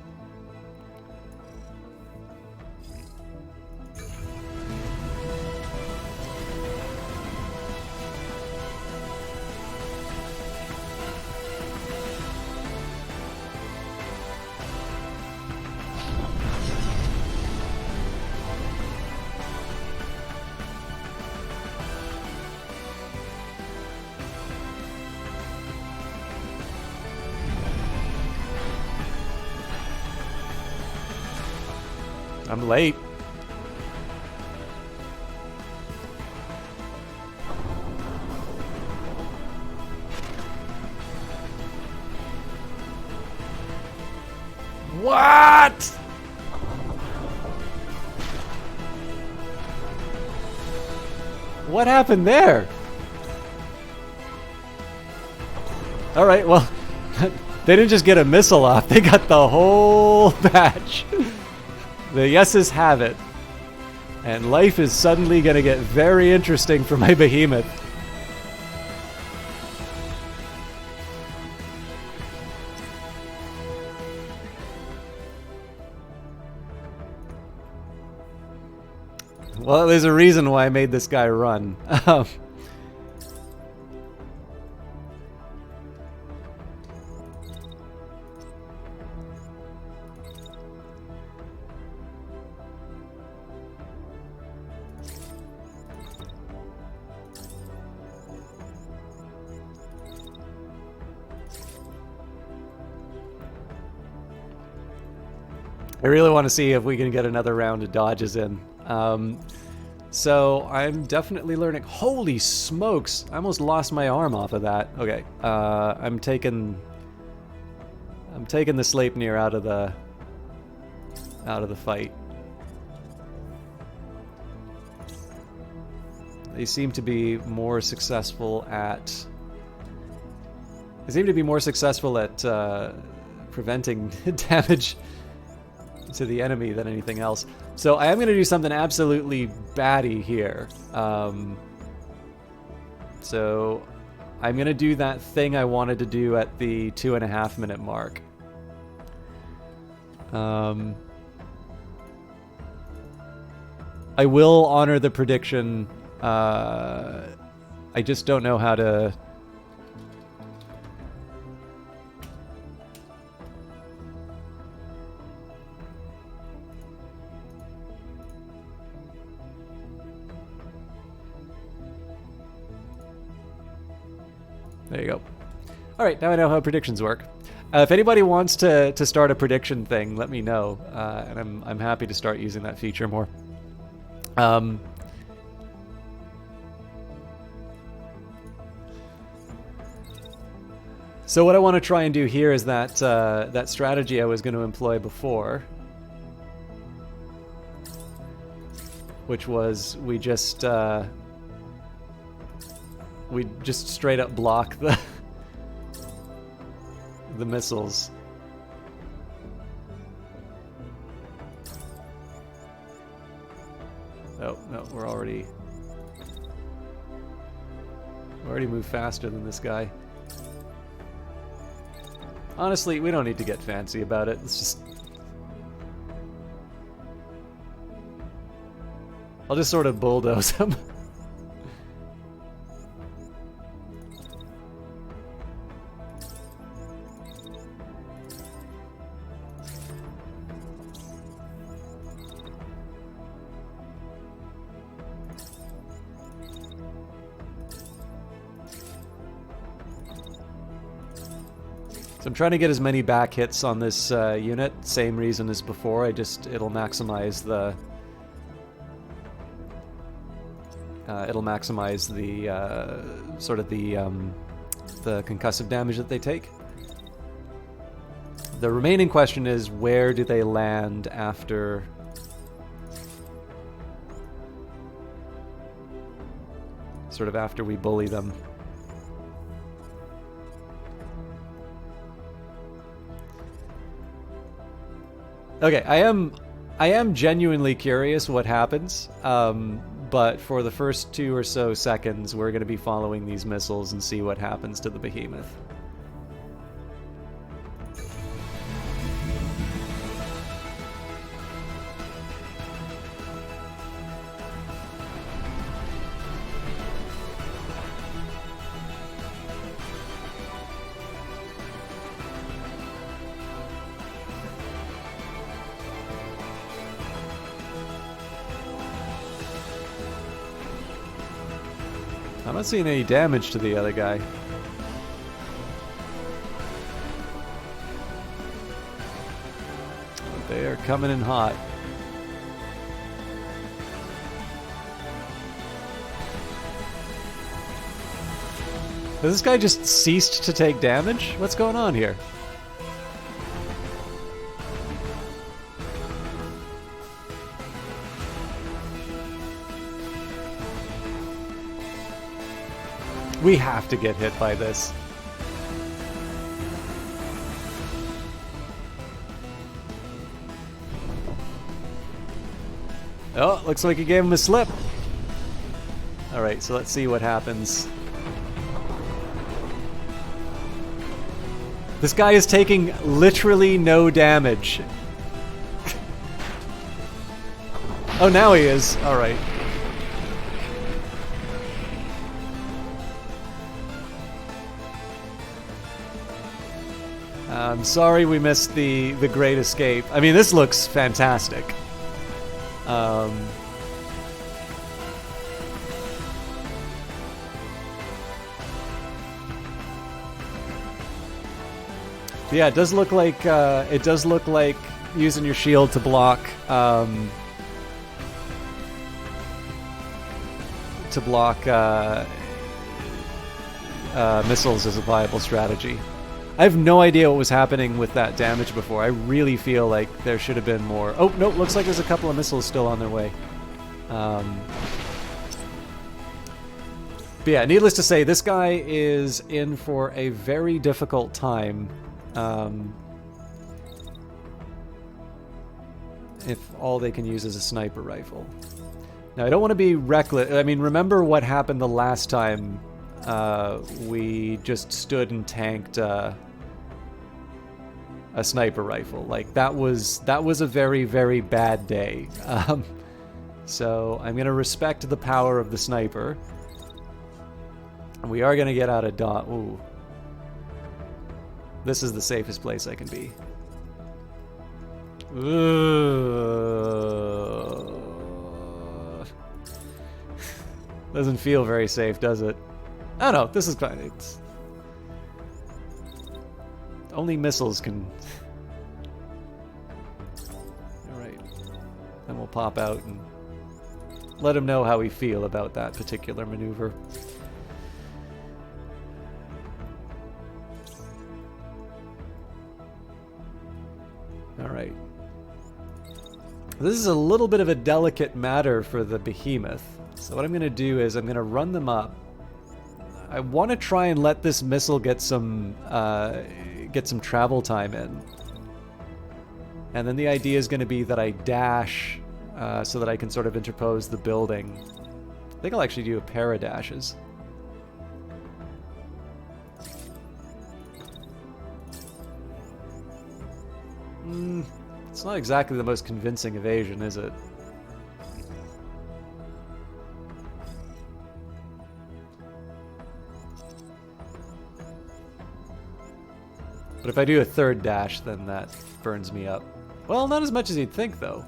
I'm late. What? What happened there? All right, well, they didn't just get a missile off, they got the whole batch. The yeses have it. And life is suddenly going to get very interesting for my behemoth. Well, there's a reason why I made this guy run. I really want to see if we can get another round of dodges in. So I'm definitely learning. Holy smokes! I almost lost my arm off of that. Okay, I'm taking the Sleipnir out of the fight. They seem to be more successful at. They seem to be more successful at preventing damage to the enemy than anything else. So I am going to do something absolutely batty here. So I'm going to do that thing I wanted to do at the 2.5 minute mark. I will honor the prediction. I just don't know how to... There you go. All right, now I know how predictions work. If anybody wants to start a prediction thing, let me know, and I'm happy to start using that feature more. So what I want to try and do here is that that strategy I was going to employ before, which was we just straight up block the the missiles. Oh, no, we're already moved faster than this guy. Honestly, we don't need to get fancy about it. Let's just... I'll just sort of bulldoze him. So I'm trying to get as many back hits on this unit. Same reason as before. It'll maximize the sort of the concussive damage that they take. The remaining question is, where do they land after we bully them? Okay, I am genuinely curious what happens, but for the first 2 or so seconds, we're going to be following these missiles and see what happens to the behemoth. I'm not seeing any damage to the other guy. They are coming in hot. Has this guy just ceased to take damage? What's going on here? We have to get hit by this. Oh, looks like he gave him a slip. Alright, so let's see what happens. This guy is taking literally no damage. Oh, now he is. Alright. I'm sorry we missed the Great Escape. I mean, this looks fantastic. Yeah, it does look like using your shield to block missiles is a viable strategy. I have no idea what was happening with that damage before. I really feel like there should have been more. Oh, no, looks like there's a couple of missiles still on their way. But yeah, needless to say, this guy is in for a very difficult time. If all they can use is a sniper rifle. Now, I don't want to be reckless. I mean, remember what happened the last time we just stood and tanked a sniper rifle. Like, that was a very, very bad day. So I'm going to respect the power of the sniper. And we are going to get out of dodge. Ooh. This is the safest place I can be. Doesn't feel very safe, does it? Oh no, this is fine. It's only missiles can. All right, then we'll pop out and let him know how we feel about that particular maneuver. All right. This is a little bit of a delicate matter for the behemoth. So what I'm going to do is I'm going to run them up. I want to try and let this missile get some get some travel time in. And then the idea is going to be that I dash so that I can sort of interpose the building. I think I'll actually do a pair of dashes. It's not exactly the most convincing evasion, is it? But if I do a third dash, then that burns me up. Well, not as much as you'd think, though.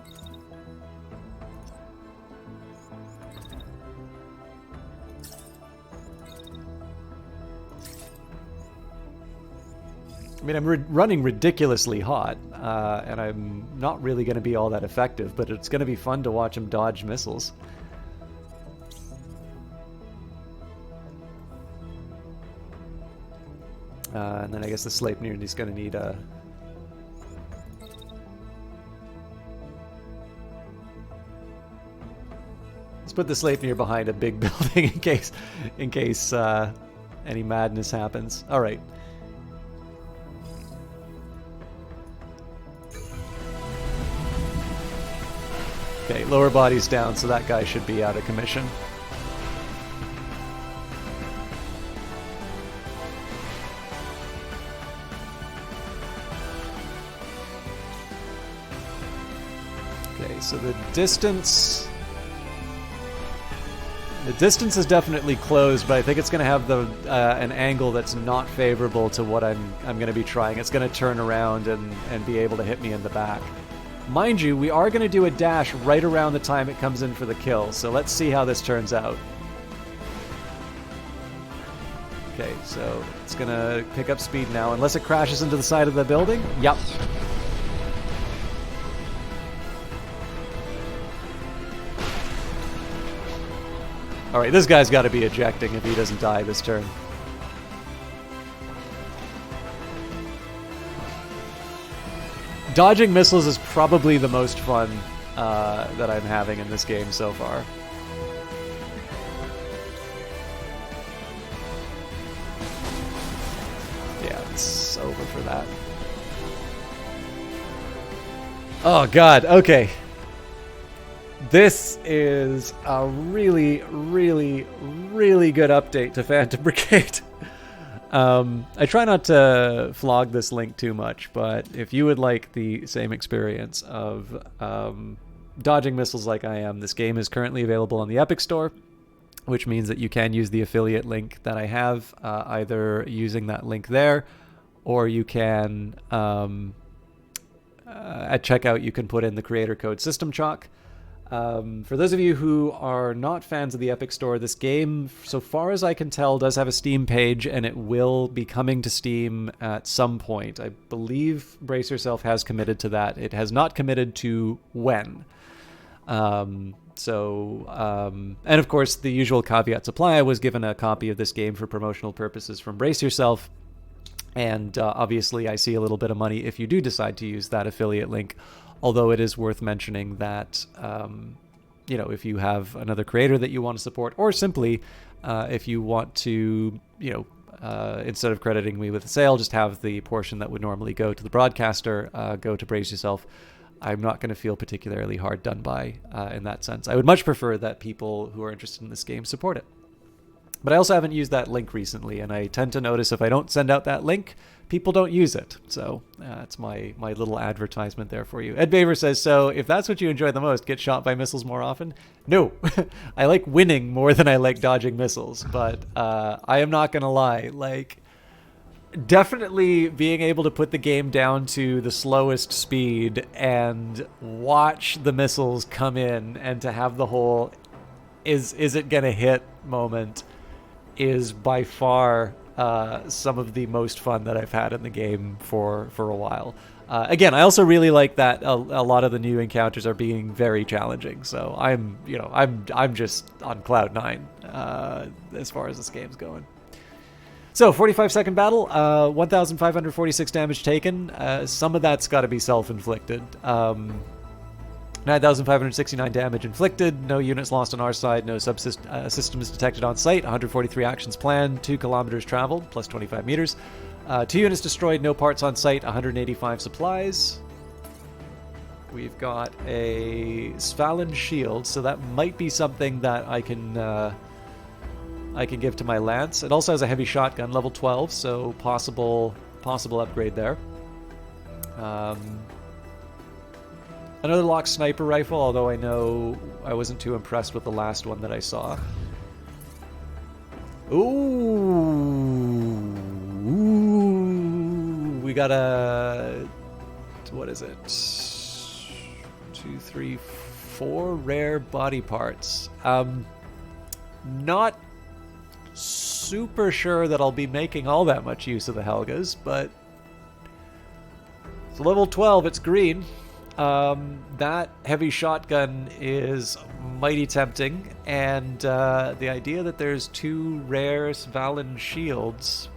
I mean, I'm running ridiculously hot, and I'm not really going to be all that effective, but it's going to be fun to watch him dodge missiles. And then I guess the Sleipnir is going to need a... Let's put the Sleipnir behind a big building in case any madness happens. All right. Okay, lower body's down, so that guy should be out of commission. Okay, so the distance is definitely closed, but I think it's going to have the an angle that's not favorable to what I'm going to be trying. It's going to turn around and be able to hit me in the back. Mind you, we are going to do a dash right around the time it comes in for the kill, so let's see how this turns out. Okay, so it's going to pick up speed now, unless it crashes into the side of the building. Yep. Alright, this guy's got to be ejecting if he doesn't die this turn. Dodging missiles is probably the most fun that I'm having in this game so far. Yeah, it's over for that. Oh god, okay. This is a really, really, really good update to Phantom Brigade. I try not to flog this link too much, but if you would like the same experience of dodging missiles like I am, this game is currently available on the Epic Store, which means that you can use the affiliate link that I have, either using that link there, or you can, at checkout, you can put in the creator code SystemChalk. For those of you who are not fans of the Epic Store, this game, so far as I can tell, does have a Steam page, and it will be coming to Steam at some point. I believe Brace Yourself has committed to that. It has not committed to when. And of course, the usual caveats apply. I was given a copy of this game for promotional purposes from Brace Yourself, and obviously I see a little bit of money if you do decide to use that affiliate link. Although it is worth mentioning that, if you have another creator that you want to support, or simply if you want to, instead of crediting me with a sale, just have the portion that would normally go to the broadcaster go to Brace Yourself, I'm not going to feel particularly hard done by in that sense. I would much prefer that people who are interested in this game support it. But I also haven't used that link recently, and I tend to notice if I don't send out that link, people don't use it. So that's my little advertisement there for you. Ed Baver says, so if that's what you enjoy the most, get shot by missiles more often? No. I like winning more than I like dodging missiles. But I am not going to lie. Like, definitely being able to put the game down to the slowest speed and watch the missiles come in and to have the whole is it going to hit moment is by far some of the most fun that I've had in the game for a while. Again, I also really like that a lot of the new encounters are being very challenging. So I'm just on cloud nine as far as this game's going. So 45-second battle, 1,546 damage taken. Some of that's got to be self-inflicted. 9,569 damage inflicted, no units lost on our side, no subsystems detected on site, 143 actions planned, 2 kilometers traveled, plus 25 meters. 2 units destroyed, no parts on site, 185 supplies. We've got a Svalin shield, so that might be something that I can give to my lance. It also has a heavy shotgun, level 12, so possible upgrade there. Another lock sniper rifle, although I know I wasn't too impressed with the last one that I saw. Ooh, we got a, what is it? 2, 3, 4 rare body parts. Not super sure that I'll be making all that much use of the Helgas, but it's level 12, it's green. That heavy shotgun is mighty tempting, and the idea that there's 2 rare Svalin shields,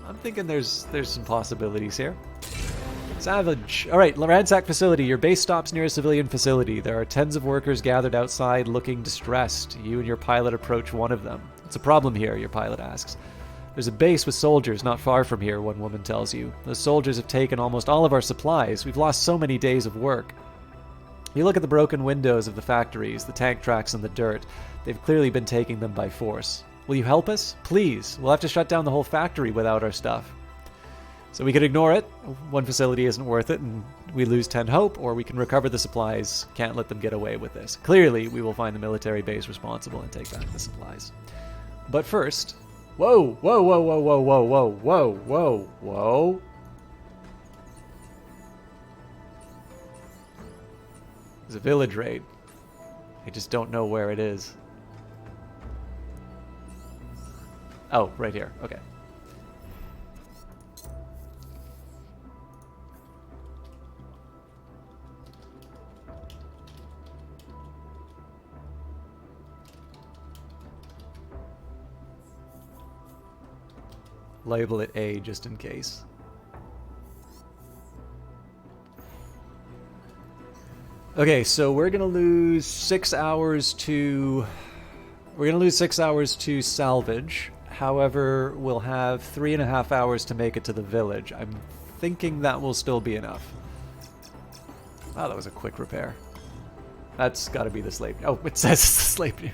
I'm thinking there's some possibilities here. Savage. Alright, ransack facility. Your base stops near a civilian facility. There are tens of workers gathered outside looking distressed. You and your pilot approach one of them. What's a problem here? Your pilot asks. There's a base with soldiers not far from here, one woman tells you. The soldiers have taken almost all of our supplies. We've lost so many days of work. You look at the broken windows of the factories, the tank tracks and the dirt. They've clearly been taking them by force. Will you help us? Please. We'll have to shut down the whole factory without our stuff. So we could ignore it. One facility isn't worth it and we lose 10 hope, or we can recover the supplies. Can't let them get away with this. Clearly, we will find the military base responsible and take back the supplies. But first... Whoa, whoa, whoa, whoa, whoa, whoa, whoa, whoa, whoa, whoa. There's a village raid. I just don't know where it is. Oh, right here. Okay. Label it A just in case. Okay, so we're gonna lose 6 hours to... We're gonna lose 6 hours to salvage. However, we'll have 3.5 hours to make it to the village. I'm thinking that will still be enough. Wow, that was a quick repair. That's gotta be the slave... Oh, it says it's the slave new.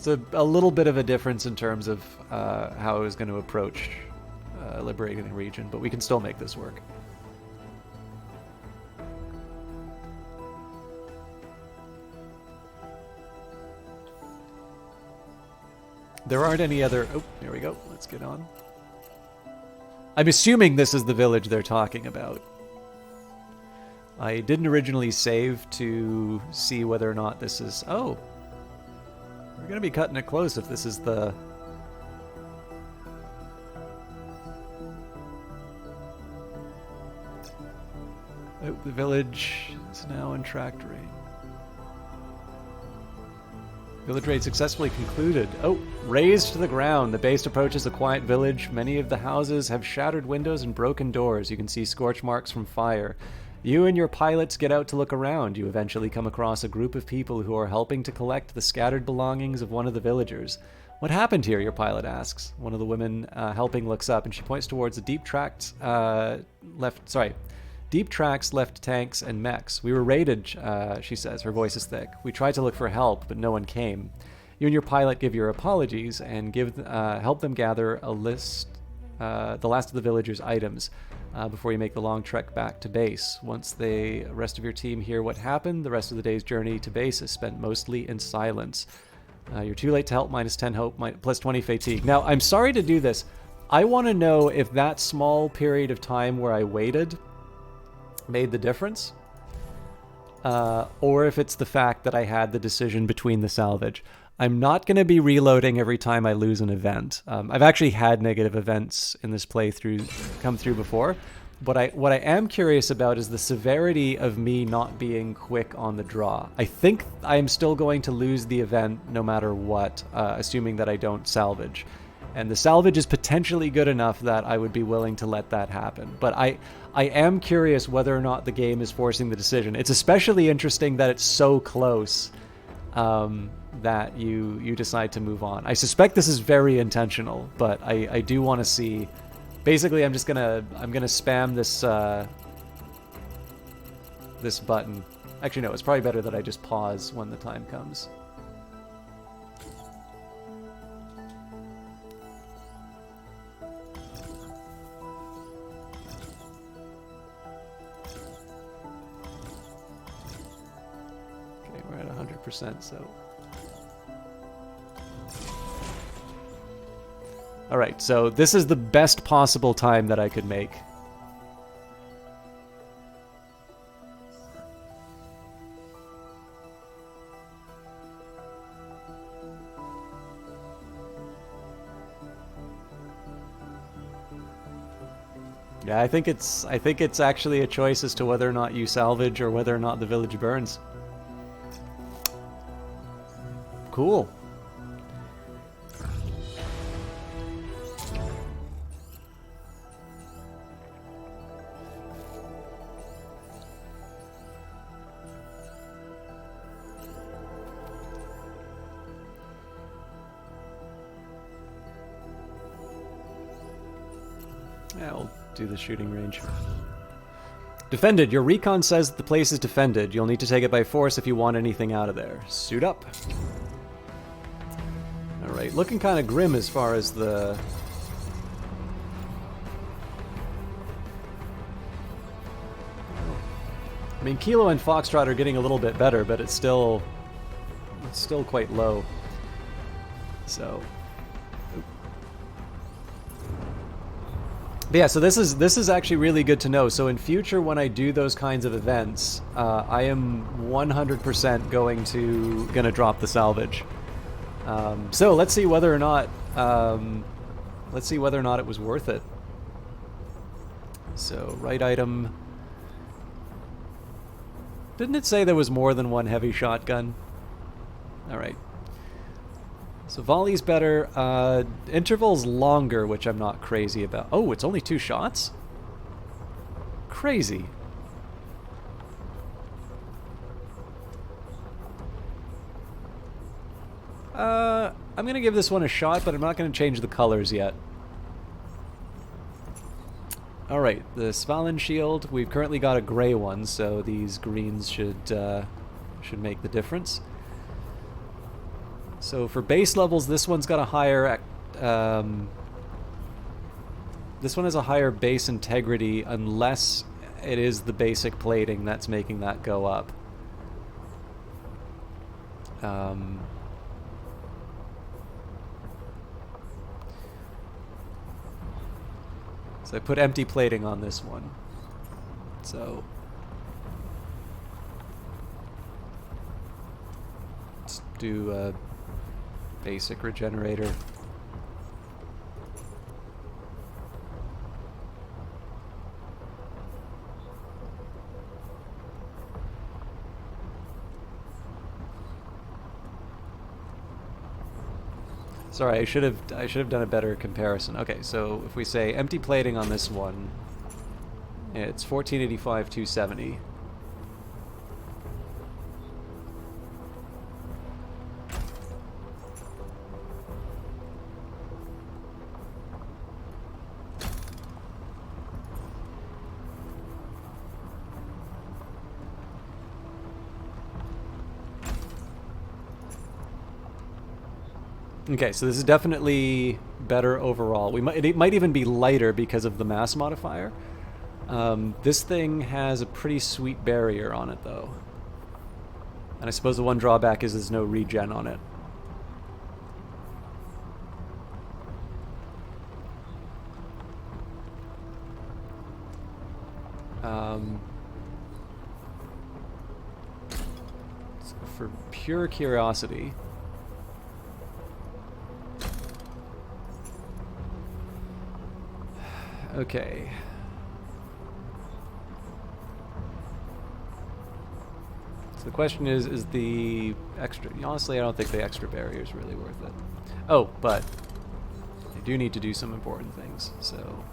It's a little bit of a difference in terms of how I was going to approach liberating the region, but we can still make this work. There aren't any other... Oh, there we go. Let's get on. I'm assuming this is the village they're talking about. I didn't originally save to see whether or not this is... Oh! We're going to be cutting it close if this is the... Oh, the village is now in track terrain. Village raid successfully concluded. Oh, razed to the ground. The base approaches a quiet village. Many of the houses have shattered windows and broken doors. You can see scorch marks from fire. You and your pilots get out to look around. You eventually come across a group of people who are helping to collect the scattered belongings of one of the villagers. What happened here? Your pilot asks. One of the women helping looks up and she points towards the deep tracks left tanks and mechs. We were raided, she says. Her voice is thick. We tried to look for help, but no one came. You and your pilot give your apologies and help them gather a list, the last of the villagers' items. Before you make the long trek back to base. Once the rest of your team hear what happened, the rest of the day's journey to base is spent mostly in silence. You're too late to help, minus 10 hope, plus 20 fatigue. Now, I'm sorry to do this. I want to know if that small period of time where I waited made the difference, or if it's the fact that I had the decision between the salvage. I'm not going to be reloading every time I lose an event. I've actually had negative events in this playthrough come through before, but what I am curious about is the severity of me not being quick on the draw. I think I'm still going to lose the event no matter what, assuming that I don't salvage. And the salvage is potentially good enough that I would be willing to let that happen. But I am curious whether or not the game is forcing the decision. It's especially interesting that it's so close that you decide to move on. I suspect this is very intentional, but I do want to see. Basically, I'm gonna spam this this button. Actually, no, it's probably better that I just pause when the time comes. Okay, we're at 100%, so. Alright, so this is the best possible time that I could make. Yeah, I think it's actually a choice as to whether or not you salvage or whether or not the village burns. Cool. Yeah, I'll do the shooting range. Defended. Your recon says that the place is defended. You'll need to take it by force if you want anything out of there. Suit up. Alright, looking kind of grim as far as the... I mean, Kilo and Foxtrot are getting a little bit better, but it's still quite low. So... But yeah, so this is actually really good to know. So in future, when I do those kinds of events, I am 100% gonna drop the salvage. So let's see whether or not it was worth it. So right item. Didn't it say there was more than one heavy shotgun? All right. So volley's better. Interval's longer, which I'm not crazy about. Oh, it's only 2 shots? Crazy. I'm gonna give this one a shot, but I'm not gonna change the colors yet. Alright, the Svalin shield. We've currently got a gray one, so these greens should make the difference. So for base levels, this one's got a higher... this one has a higher base integrity unless it is the basic plating that's making that go up. So I put empty plating on this one. So... let's do a basic regenerator. Sorry, I should have done a better comparison. Okay, so if we say empty plating on this one, it's 1485, 270. Okay, so this is definitely better overall. It might even be lighter because of the mass modifier. This thing has a pretty sweet barrier on it, though. And I suppose the one drawback is there's no regen on it. So for pure curiosity... Okay. So the question is the extra... Honestly, I don't think the extra barrier is really worth it. Oh, but I do need to do some important things, so...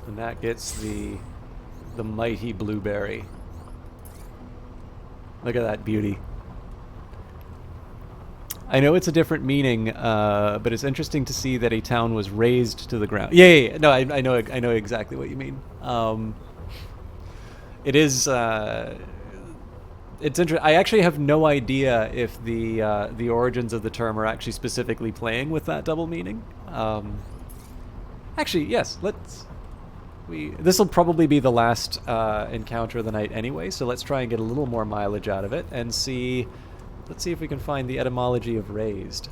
And that gets the mighty blueberry. Look at that beauty. I know it's a different meaning, but it's interesting to see that a town was razed to the ground. Yeah. No, I know exactly what you mean. It is. It's interesting. I actually have no idea if the origins of the term are actually specifically playing with that double meaning. Actually, yes. This will probably be the last encounter of the night anyway, so let's try and get a little more mileage out of it and see. Let's see if we can find the etymology of raised.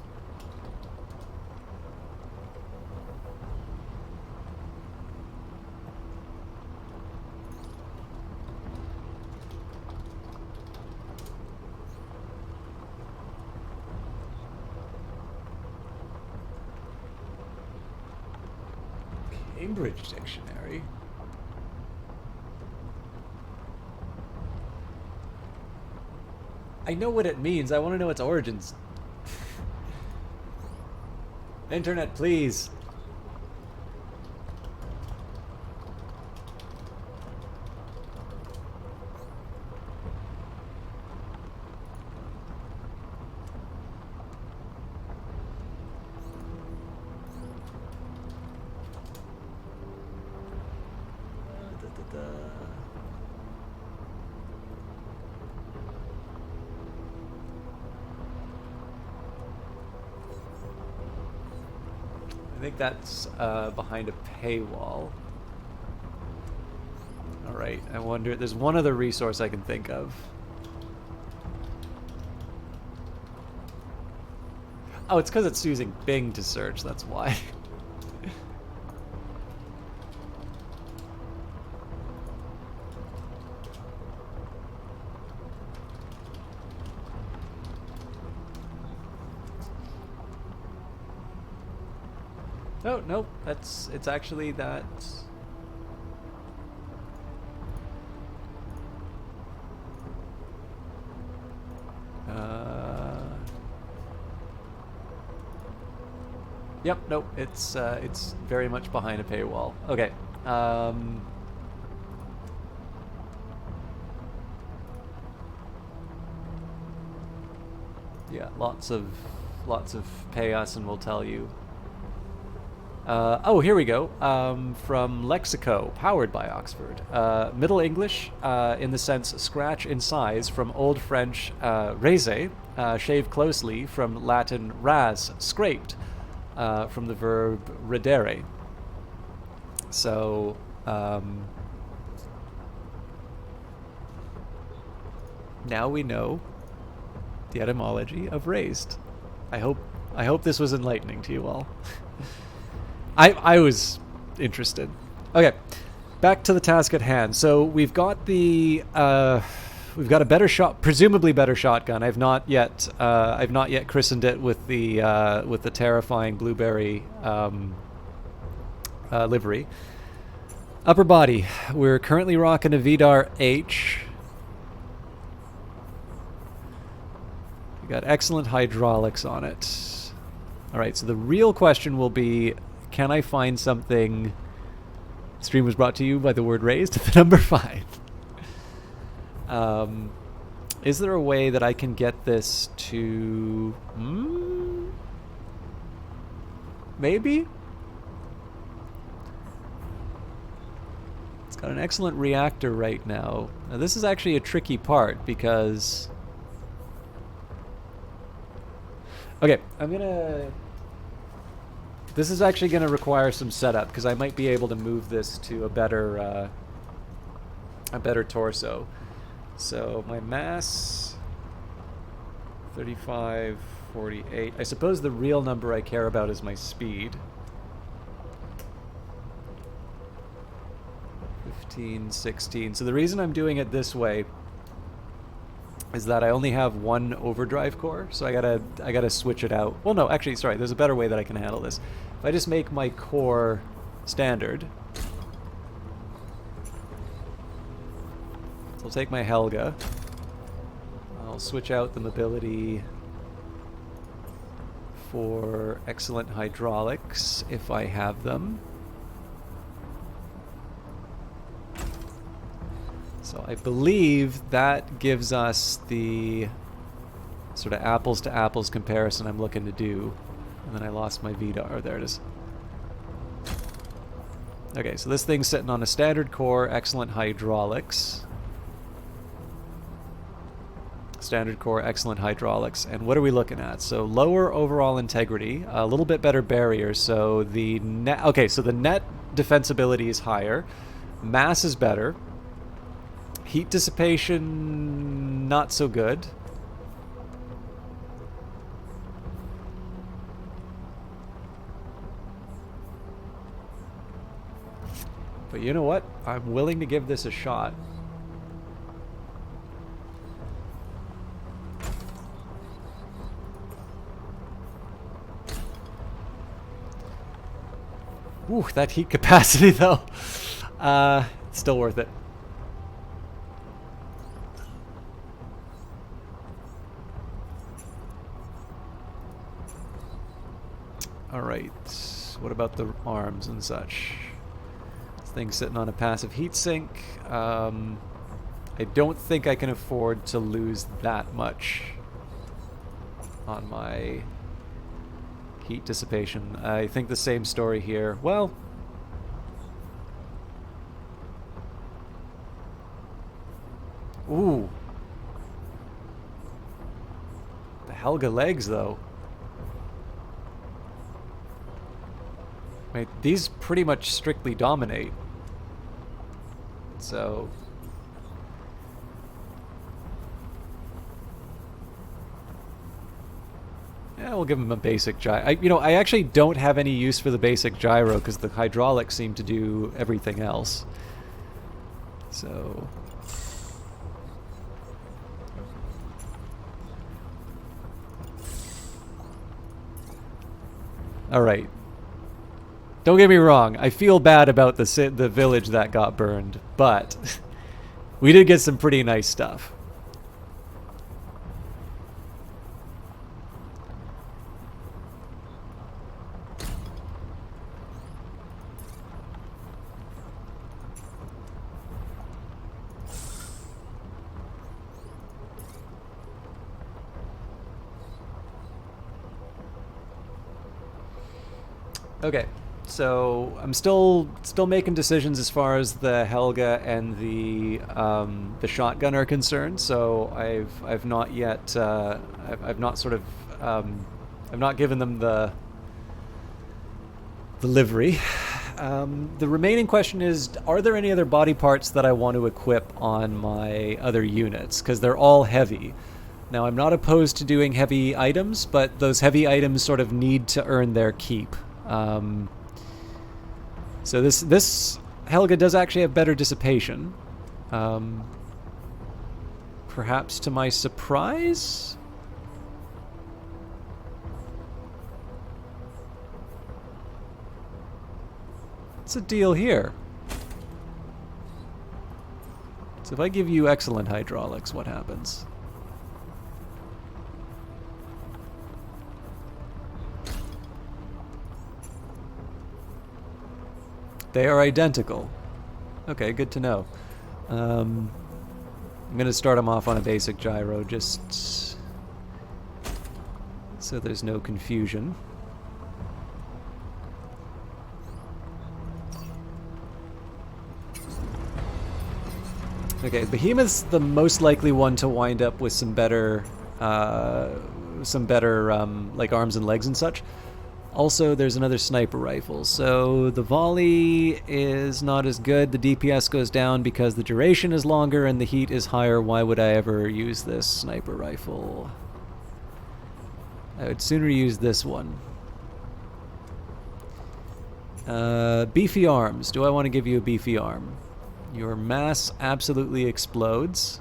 Cambridge Dictionary. I know what it means. I want to know its origins. Internet, please. I think that's behind a paywall. Alright, I wonder... There's one other resource I can think of. Oh, it's because it's using Bing to search, that's why. No, it's actually that. Yep, nope, it's very much behind a paywall. Okay. Yeah, lots of pay us and we'll tell you. Oh, here we go. From Lexico, powered by Oxford. Middle English, in the sense scratch in size, from Old French raiser, shave closely, from Latin ras, scraped, from the verb redere. So, now we know the etymology of raised. I hope this was enlightening to you all. I was interested. Okay, back to the task at hand. So we've got a better shot, presumably better shotgun. I've not yet christened it with the terrifying blueberry livery. Upper body. We're currently rocking a Vidar H. We got excellent hydraulics on it. All right. So the real question will be, can I find something? Stream was brought to you by the word raised at the number 5. Is there a way that I can get this to... Maybe? It's got an excellent reactor right now. Now this is actually a tricky part because... Okay, I'm gonna... This is actually going to require some setup because I might be able to move this to a better torso. So my mass 35, 48. I suppose the real number I care about is my speed. 15, 16. So the reason I'm doing it this way is that I only have one overdrive core, so I gotta switch it out. Well, no, actually, sorry, there's a better way that I can handle this. If I just make my core standard, so I'll take my Helga, I'll switch out the mobility for excellent hydraulics if I have them. So I believe that gives us the sort of apples to apples comparison I'm looking to do. And then I lost my VDAR. There it is. Okay, so this thing's sitting on a standard core, excellent hydraulics. Standard core, excellent hydraulics. And what are we looking at? So lower overall integrity, a little bit better barrier. So the net, okay, so the net defensibility is higher. Mass is better. Heat dissipation, not so good. But you know what? I'm willing to give this a shot. Ooh, that heat capacity though. It's still worth it. Alright, what about the arms and such? This thing's sitting on a passive heatsink. I don't think I can afford to lose that much on my heat dissipation. I think the same story here. Well, ooh. The Helga legs though. Wait, these pretty much strictly dominate. So yeah, we'll give him a basic gyro. I actually don't have any use for the basic gyro because the hydraulics seem to do everything else. So all right. Don't get me wrong, I feel bad about the village that got burned, but we did get some pretty nice stuff. Okay. So I'm still making decisions as far as the Helga and the shotgun are concerned. So I've not yet I've not sort of I've not given them the livery. The remaining question is: are there any other body parts that I want to equip on my other units? Because they're all heavy. Now I'm not opposed to doing heavy items, but those heavy items sort of need to earn their keep. So this Helga does actually have better dissipation. Perhaps to my surprise? What's the deal here? So if I give you excellent hydraulics, what happens? They are identical. Okay, good to know. I'm going to start them off on a basic gyro just so there's no confusion. Okay, Behemoth's the most likely one to wind up with some better like arms and legs and such. Also, there's another sniper rifle, so the volley is not as good. The DPS goes down because the duration is longer and the heat is higher. Why would I ever use this sniper rifle? I would sooner use this one. Beefy arms. Do I want to give you a beefy arm? Your mass absolutely explodes,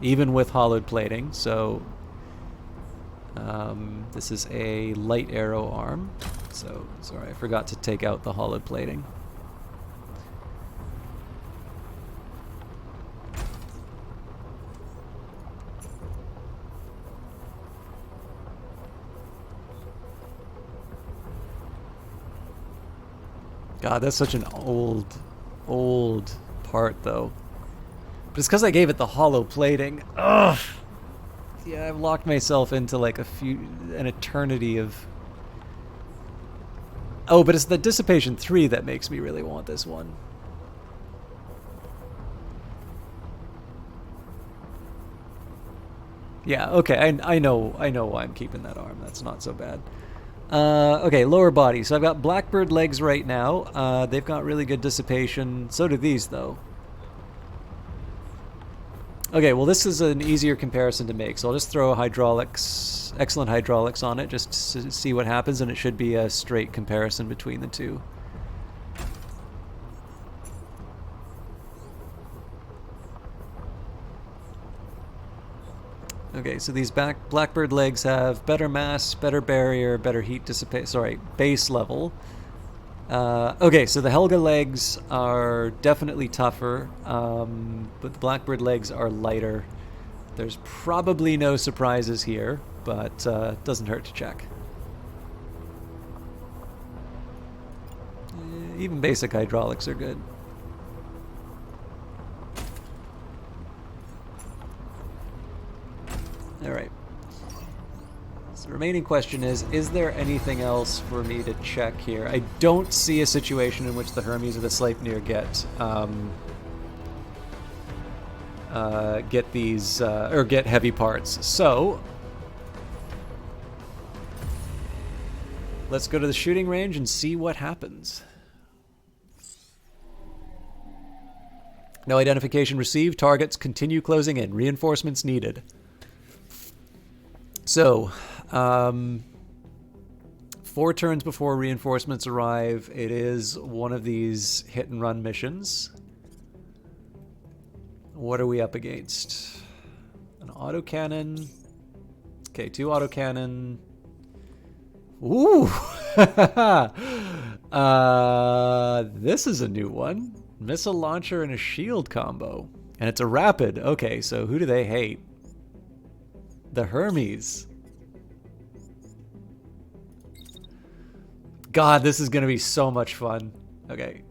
even with hollowed plating. So this is a light arrow arm. So sorry, I forgot to take out the hollowed plating. God, that's such an old part, though. But it's because I gave it the hollow plating. Ugh! Yeah, I've locked myself into like an eternity of... Oh, but it's the Dissipation 3 that makes me really want this one. Yeah, okay, I know why I'm keeping that arm. That's not so bad. Okay, lower body. So I've got Blackbird legs right now. They've got really good dissipation. So do these, though. Okay, well, this is an easier comparison to make. So I'll just throw hydraulics, excellent hydraulics on it, just to see what happens, and it should be a straight comparison between the two. Okay, so these Blackbird legs have better mass, better barrier, better heat dissipate. Sorry, base level. Okay, so the Helga legs are definitely tougher, but the Blackbird legs are lighter. There's probably no surprises here, but doesn't hurt to check. Even basic hydraulics are good. Alright. So the remaining question is there anything else for me to check here? I don't see a situation in which the Hermes or the Sleipnir get these, or get heavy parts. So, let's go to the shooting range and see what happens. No identification received. Targets continue closing in. Reinforcements needed. So, 4 turns before reinforcements arrive, it is one of these hit-and-run missions. What are we up against? An autocannon. Okay, 2 autocannon. Ooh! This is a new one. Missile launcher and a shield combo. And it's a rapid. Okay, so who do they hate? The Hermes. God, this is going to be so much fun. Okay.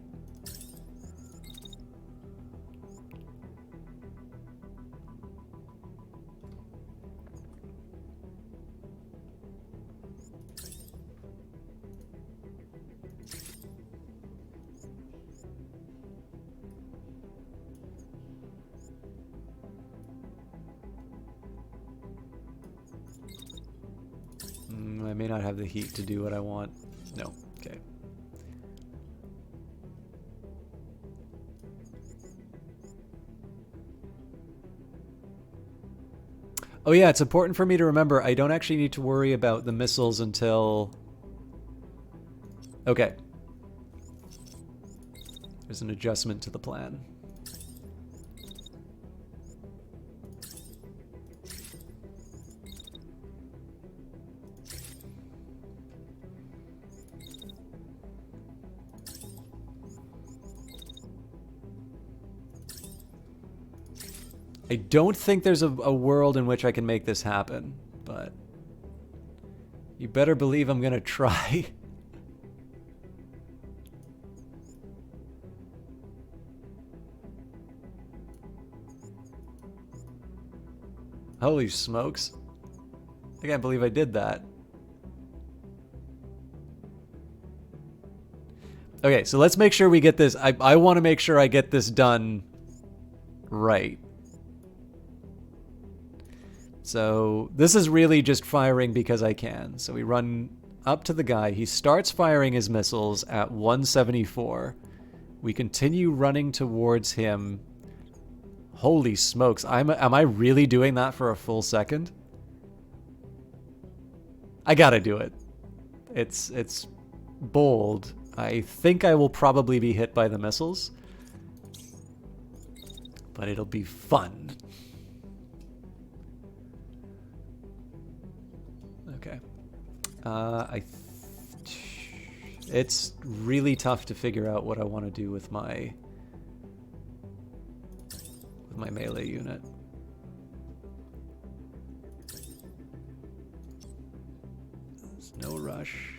I may not have the heat to do what I want. No. Okay. Oh yeah, it's important for me to remember I don't actually need to worry about the missiles until... Okay. There's an adjustment to the plan. I don't think there's a world in which I can make this happen, but you better believe I'm gonna try. Holy smokes. I can't believe I did that. Okay, so let's make sure we get this. I want to make sure I get this done right. So this is really just firing because I can. So we run up to the guy. He starts firing his missiles at 174. We continue running towards him. Holy smokes. Am I really doing that for a full second? I gotta do it. It's bold. I think I will probably be hit by the missiles. but it'll be fun. Okay. It's really tough to figure out what I want to do with my melee unit. There's no rush.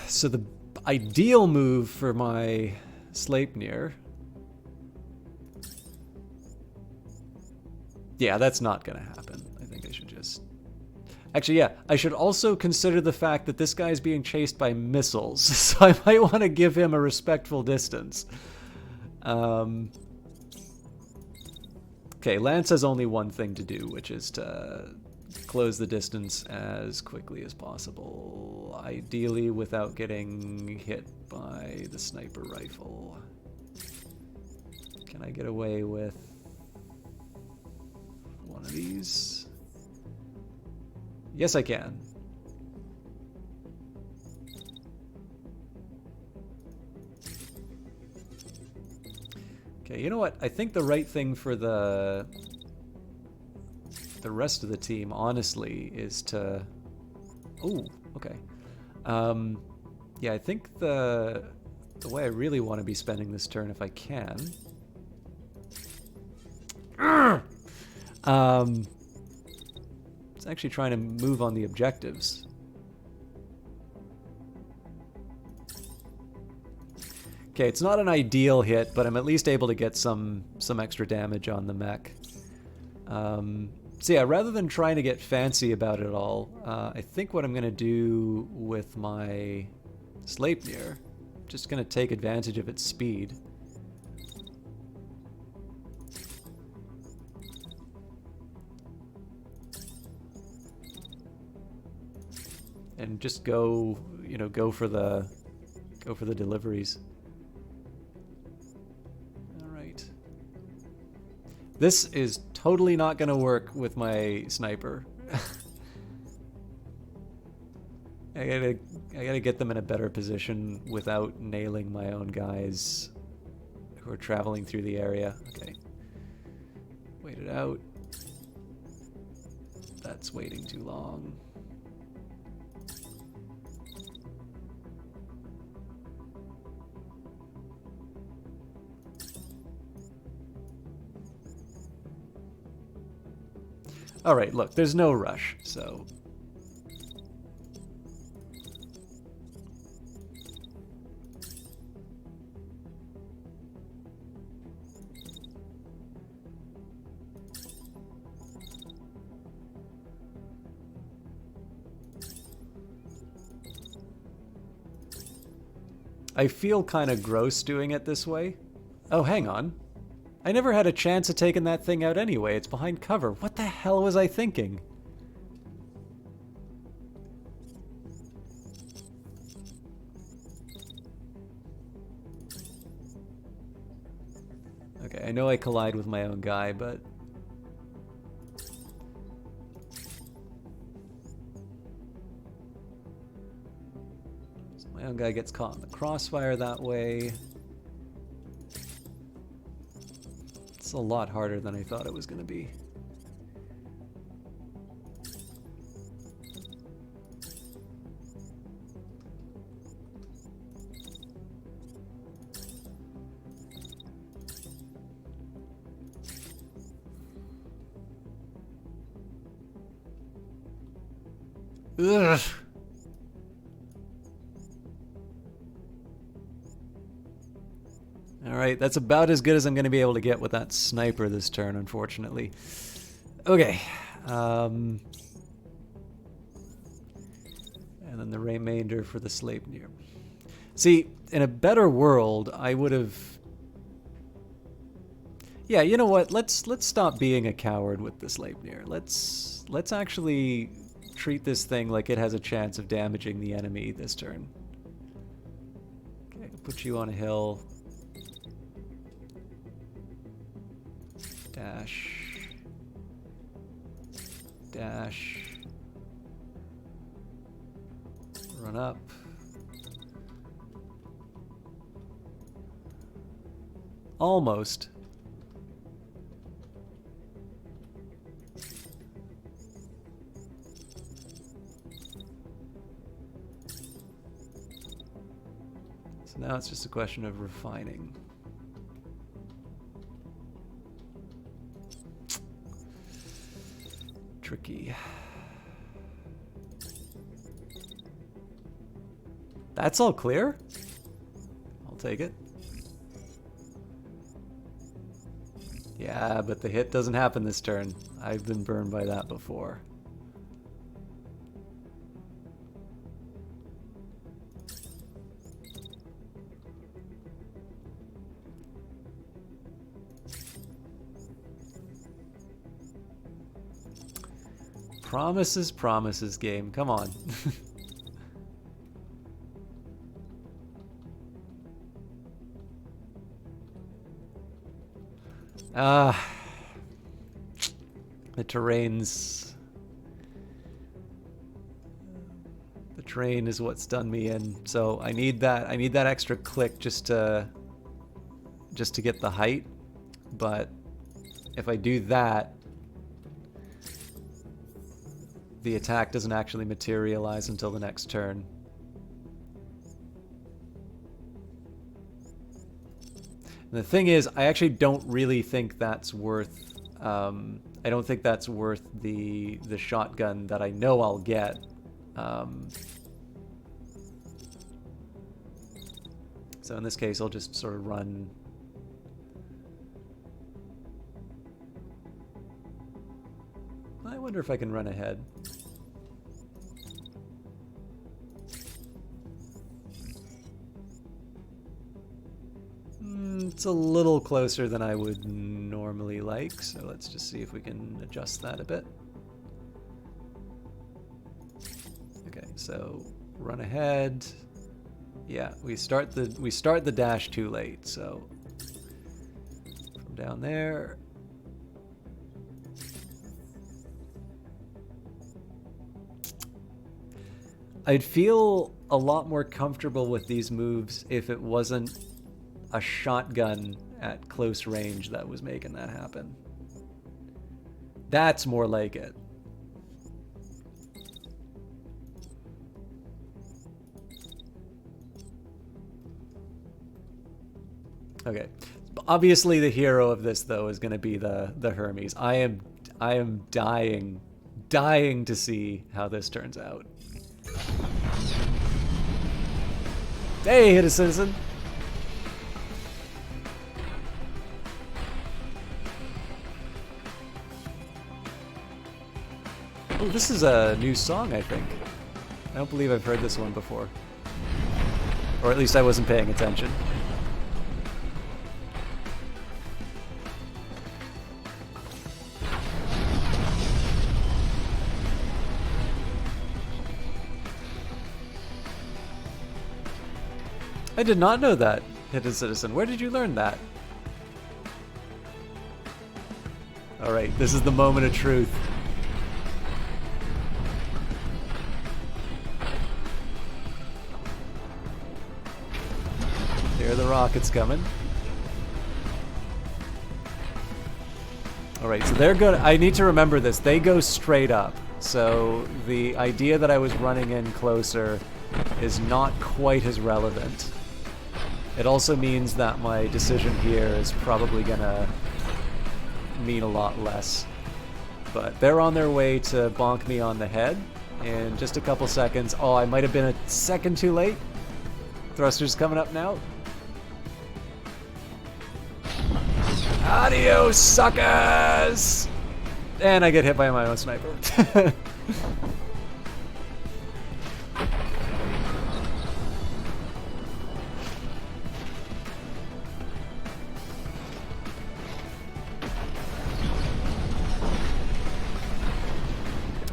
So the ideal move for my Sleipnir... Yeah, that's not gonna happen. I think I should just... Actually, yeah, I should also consider the fact that this guy's being chased by missiles, so I might want to give him a respectful distance. Okay, Lance has only one thing to do, which is to close the distance as quickly as possible, ideally without getting hit by the sniper rifle. Can I get away with one of these? Yes, I can. Okay, you know what? I think the right thing for the rest of the team, honestly, is to... Oh, okay. Yeah, I think the way I really want to be spending this turn, if I can... It's actually trying to move on the objectives. Okay, it's not an ideal hit, but I'm at least able to get some extra damage on the mech. So yeah, rather than trying to get fancy about it all, I think what I'm going to do with my Sleipnir, just going to take advantage of its speed. And just go, you know, go for the deliveries. All right. This is totally not going to work with my sniper. I gotta get them in a better position without nailing my own guys who are traveling through the area. Okay. Wait it out. That's waiting too long. All right, look, there's no rush, so... I feel kind of gross doing it this way. Oh, hang on. I never had a chance of taking that thing out anyway. It's behind cover. What the hell was I thinking? Okay, I know I collide with my own guy, but... So my own guy gets caught in the crossfire that way. It's a lot harder than I thought it was going to be. Ugh. Alright, that's about as good as I'm going to be able to get with that sniper this turn, unfortunately. Okay. And then the remainder for the Sleipnir. See, in a better world, I would have... Yeah, you know what? Let's stop being a coward with the Sleipnir. Let's actually treat this thing like it has a chance of damaging the enemy this turn. Okay, put you on a hill. Dash. Dash. Run up. Almost. So now it's just a question of refining. Tricky. That's all clear? I'll take it. Yeah, but the hit doesn't happen this turn. I've been burned by that before. Promises, promises game. Come on. The terrain's... The terrain is what's done me in. So I need that extra click just to get the height. But if I do that, the attack doesn't actually materialize until the next turn. And the thing is, I actually don't really think that's worth... I don't think that's worth the shotgun that I know I'll get. So in this case, I'll just sort of run... I wonder if I can run ahead. It's a little closer than I would normally like, so let's just see if we can adjust that a bit. Okay, so run ahead. Yeah, we start the dash too late, so from down there. I'd feel a lot more comfortable with these moves if it wasn't a shotgun at close range that was making that happen. That's more like it. Okay. Obviously the hero of this though is going to be the Hermes. I am dying to see how this turns out. Hey, hit a citizen. Oh, this is a new song, I think. I don't believe I've heard this one before. Or at least I wasn't paying attention. I did not know that, Hidden Citizen. Where did you learn that? Alright, this is the moment of truth. Here are the rockets coming. Alright, so they're good. I need to remember this. They go straight up. So the idea that I was running in closer is not quite as relevant. It also means that my decision here is probably gonna mean a lot less. But they're on their way to bonk me on the head in just a couple seconds. Oh, I might have been a second too late. Thruster's coming up now. Adios, suckers! And I get hit by my own sniper.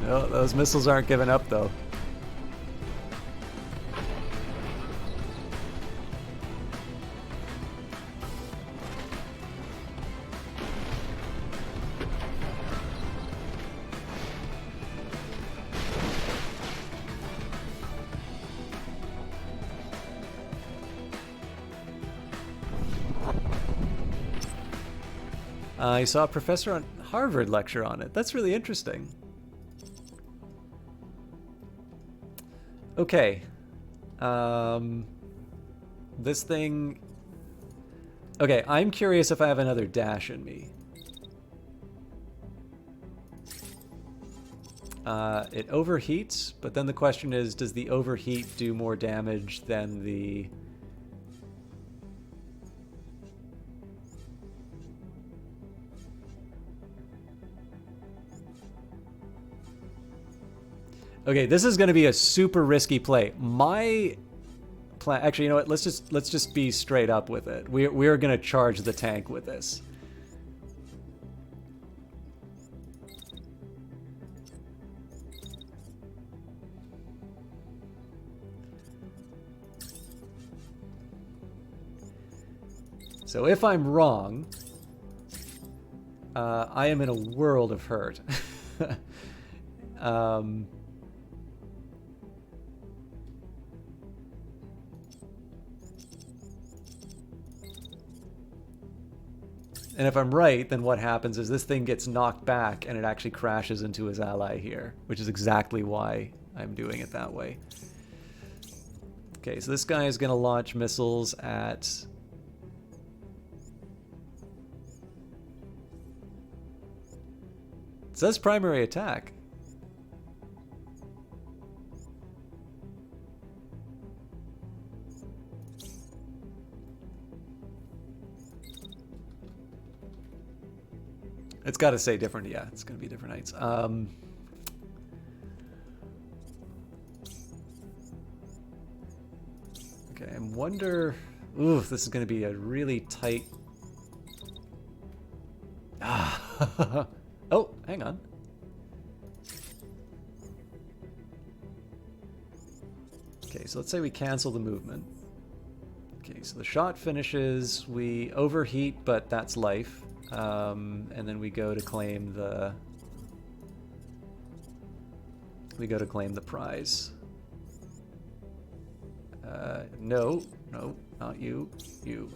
Oh, those missiles aren't giving up, though. I saw a professor on Harvard lecture on it. That's really interesting. Okay. This thing... Okay, I'm curious if I have another dash in me. It overheats, but then the question is, does the overheat do more damage than the... Okay, this is going to be a super risky play. My plan, actually, you know what? Let's just be straight up with it. We're going to charge the tank with this. So if I'm wrong, I am in a world of hurt. And if I'm right, then what happens is this thing gets knocked back and it actually crashes into his ally here, which is exactly why I'm doing it that way. Okay, so this guy is going to launch missiles at... It says primary attack. It's got to say different. Yeah, it's going to be different heights. Okay, I wonder... Ooh, this is going to be a really tight... Oh, hang on. Okay, so let's say we cancel the movement. Okay, so the shot finishes. We overheat, but that's life. And then we go to claim the... prize. No, not you. You.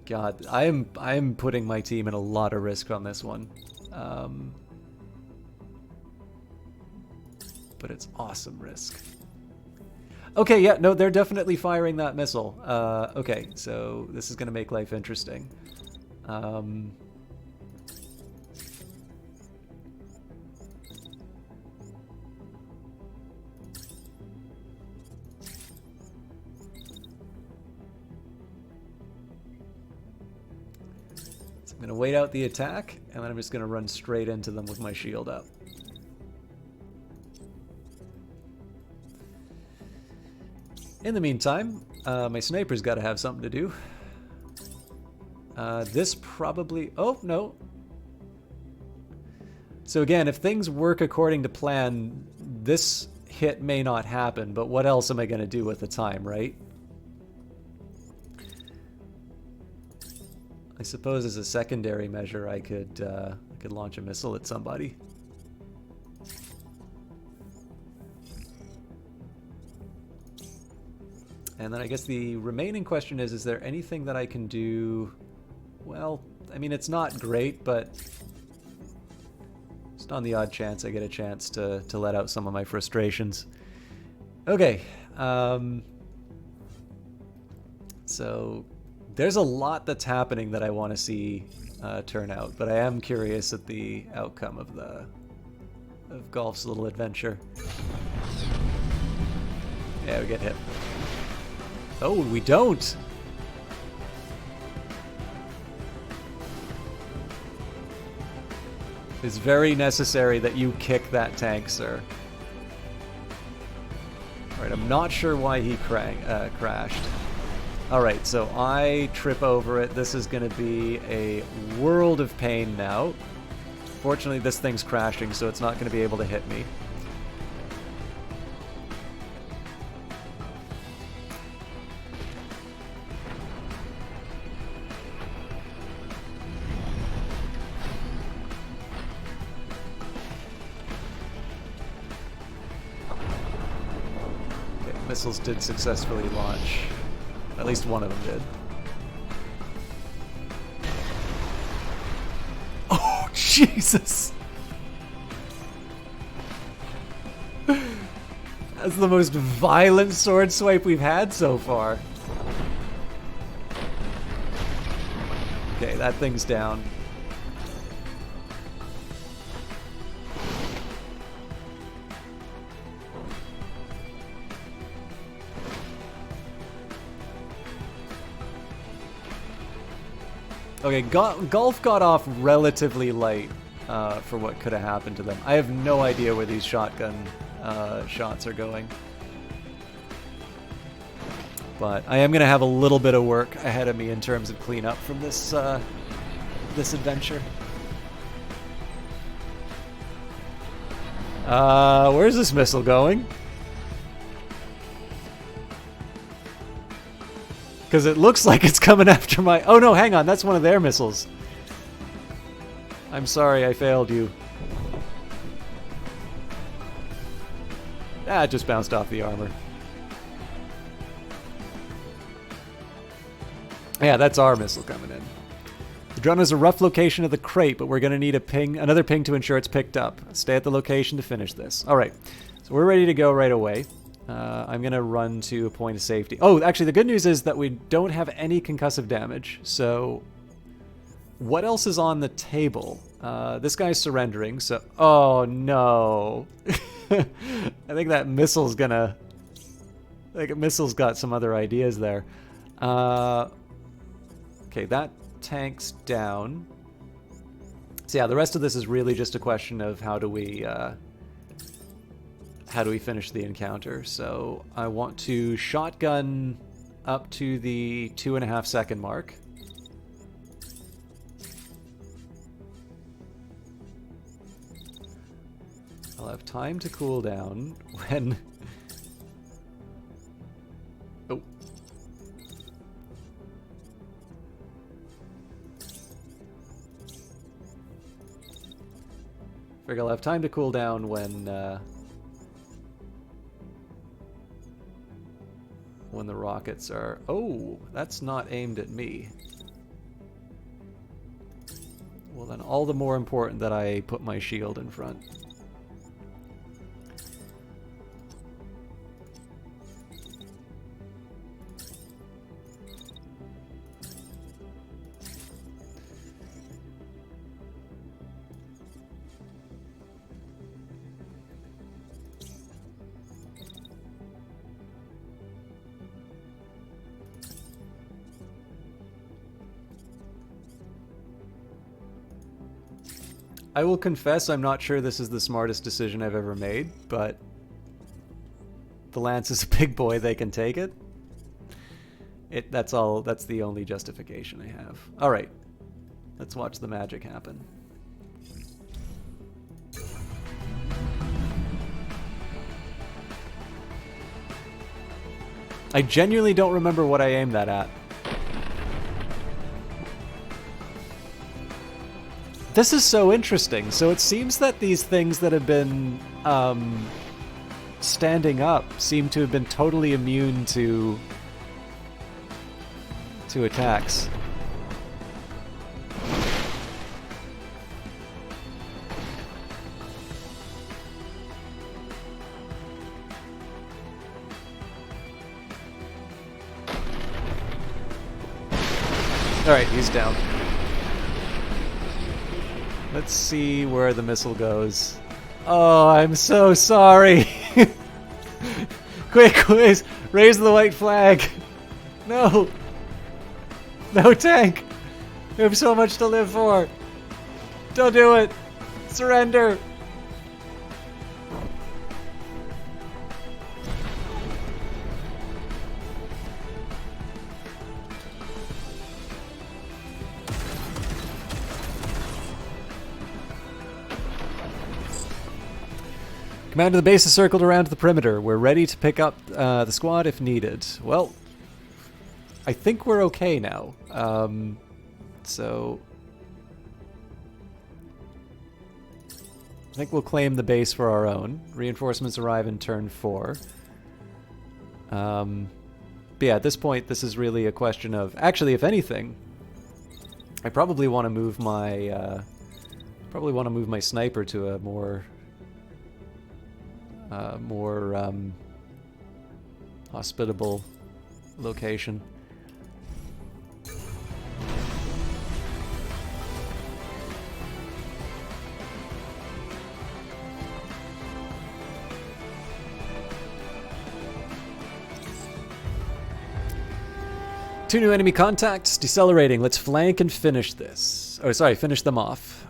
God, I'm putting my team in a lot of risk on this one. But it's awesome risk. Okay, yeah, no, they're definitely firing that missile. Okay, so this is going to make life interesting. I'm going to wait out the attack, and then I'm just going to run straight into them with my shield up. In the meantime, my sniper's got to have something to do. This probably... Oh, no. So again, if things work according to plan, this hit may not happen, but what else am I going to do with the time, right? I suppose as a secondary measure, I could launch a missile at somebody. And then I guess the remaining question is there anything that I can do? Well, I mean, it's not great, but just on the odd chance I get a chance to let out some of my frustrations. Okay. So there's a lot that's happening that I want to see turn out, but I am curious at the outcome of Golf's little adventure. Yeah, we get hit. Oh, we don't! It's very necessary that you kick that tank, sir. Alright, I'm not sure why he crashed. Alright, so I trip over it. This is going to be a world of pain now. Fortunately, this thing's crashing, so it's not going to be able to hit me. Missiles did successfully launch. At least one of them did. Jesus! That's the most violent sword swipe we've had so far. Okay, that thing's down. Okay, Golf got off relatively light for what could have happened to them. I have no idea where these shotgun shots are going. But I am going to have a little bit of work ahead of me in terms of cleanup from this this adventure. Where's this missile going? Because it looks like it's coming after my... Oh no, hang on, that's one of their missiles. I'm sorry, I failed you. Ah, it just bounced off the armor. Yeah, that's our missile coming in. The drone has a rough location of the crate, but we're going to need a ping, another ping to ensure it's picked up. Stay at the location to finish this. All right, so we're ready to go right away. I'm going to run to a point of safety. Oh, actually, the good news is that we don't have any concussive damage. So what else is on the table? This guy's surrendering, so... Oh, no. I think that missile's gonna... I think a missile's got some other ideas there. Okay, that tank's down. So yeah, the rest of this is really just a question of how do we finish the encounter. So I want to shotgun up to the 2.5 second mark. I'll have time to cool down when... Oh. Figure I'll have time to cool down when the rockets are... Oh, that's not aimed at me. Well then, all the more important that I put my shield in front. I will confess I'm not sure this is the smartest decision I've ever made, but the Lance is a big boy, they can take it. That's the only justification I have. Alright, let's watch the magic happen. I genuinely don't remember what I aimed that at. This is so interesting. So it seems that these things that have been standing up seem to have been totally immune to attacks. All right, he's down. Let's see where the missile goes. Oh, I'm so sorry. Quick, quiz. Raise the white flag. No. No, tank. We have so much to live for. Don't do it. Surrender. Command of the base is circled around the perimeter. We're ready to pick up the squad if needed. Well, I think we're okay now. So I think we'll claim the base for our own. Reinforcements arrive in turn 4. But yeah, at this point, this is really a question of... Actually, if anything, I probably want to move my Probably want to move my sniper to a more hospitable location. Two new enemy contacts, decelerating. Let's flank and finish this. Oh, sorry, finish them off.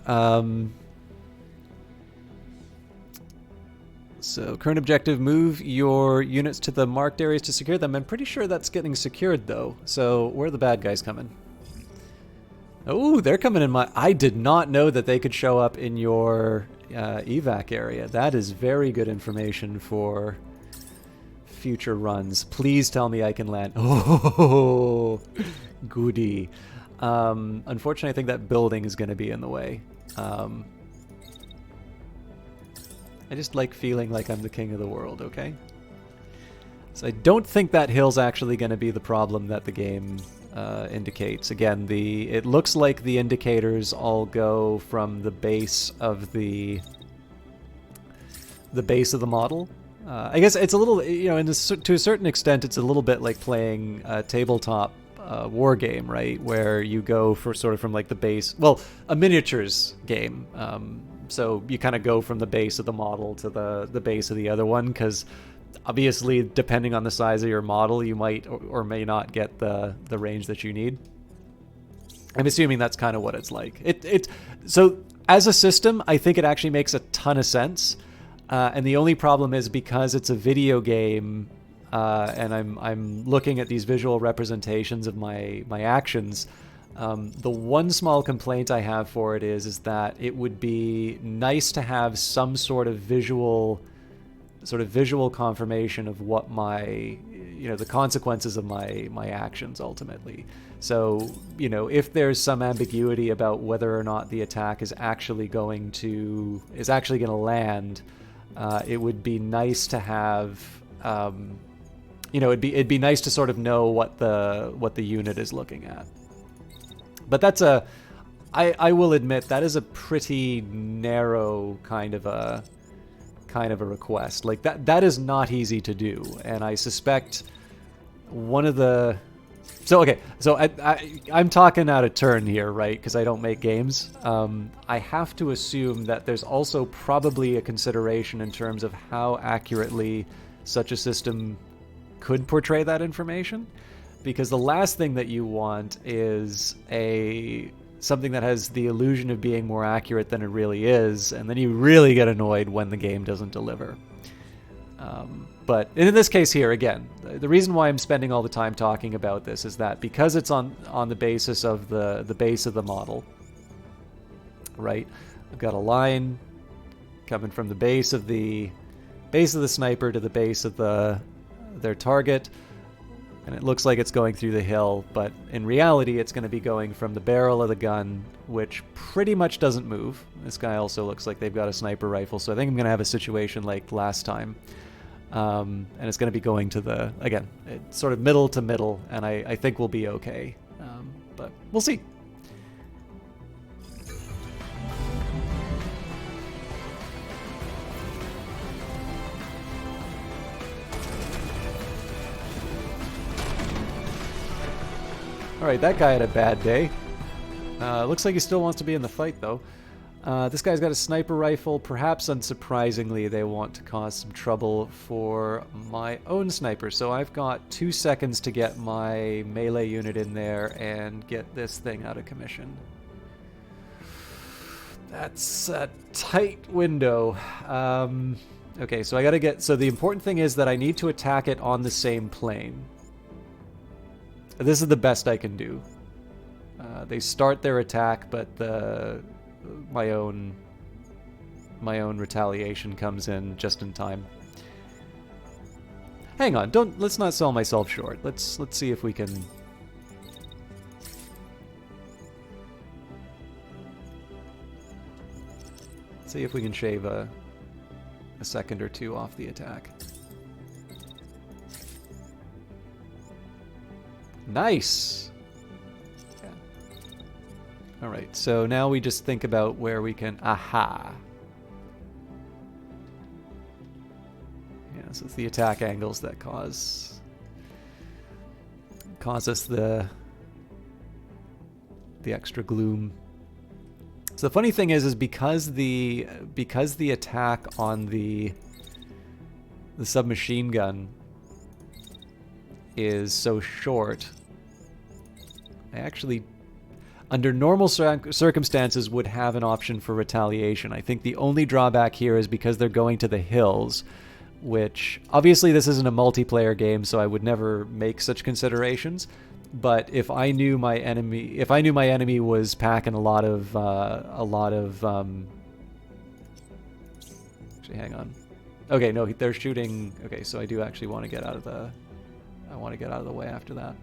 So, current objective, move your units to the marked areas to secure them. I'm pretty sure that's getting secured, though. So, where are the bad guys coming? Oh, they're coming in my... I did not know that they could show up in your evac area. That is very good information for future runs. Please tell me I can land. Oh, goody. Unfortunately, I think that building is going to be in the way. I just like feeling like I'm the king of the world, okay? So I don't think that hill's actually going to be the problem that the game indicates. Again, it looks like the indicators all go from the base of the base of the model. I guess it's a little, you know, to a certain extent, it's a little bit like playing a tabletop war game, right? Where you go for sort of from like the base, well, a miniatures game. So you kind of go from the base of the model to the base of the other one, because obviously, depending on the size of your model, you might or may not get the range that you need. I'm assuming that's kind of what it's like. So as a system, I think it actually makes a ton of sense. And the only problem is because it's a video game, and I'm looking at these visual representations of my actions. The one small complaint I have for it is that it would be nice to have some sort of visual confirmation of what the consequences of my actions ultimately. So, you know, if there's some ambiguity about whether or not the attack is actually going to land, it would be nice to have, it'd be nice to sort of know what the unit is looking at. But I will admit that is a pretty narrow kind of a request. Like that is not easy to do, and I suspect one of the... So I'm talking out of turn here, right? Because I don't make games. I have to assume that there's also probably a consideration in terms of how accurately such a system could portray that information. Because the last thing that you want is something that has the illusion of being more accurate than it really is, and then you really get annoyed when the game doesn't deliver. But in this case here, again, the reason why I'm spending all the time talking about this is that because it's on the basis of the base of the model, right? I've got a line coming from the base of the sniper to the base of their target, and it looks like it's going through the hill, but in reality it's going to be going from the barrel of the gun, which pretty much doesn't move. This guy also looks like they've got a sniper rifle, so I think I'm going to have a situation like last time. And it's going to be going to again, it's sort of middle to middle, and I think we'll be okay. But we'll see. Alright, that guy had a bad day. Looks like he still wants to be in the fight, though. This guy's got a sniper rifle. Perhaps unsurprisingly, they want to cause some trouble for my own sniper. So I've got 2 seconds to get my melee unit in there and get this thing out of commission. That's a tight window. Okay, so I gotta get... So the important thing is that I need to attack it on the same plane. This is the best I can do. They start their attack, but my own retaliation comes in just in time. Hang on, let's not sell myself short. Let's see if we can... See if we can shave a second or two off the attack. Nice! Yeah. All right, so now we just think about where we can... Aha! Yeah, so it's the attack angles that cause us the extra gloom. So the funny thing is because the attack on the submachine gun is so short, I actually, under normal circumstances, would have an option for retaliation. I think the only drawback here is because they're going to the hills, which obviously this isn't a multiplayer game, so I would never make such considerations. But if I knew my enemy was packing a lot of actually, hang on. Okay, no, they're shooting. Okay, so I do actually want to get out of the. I want to get out of the way after that.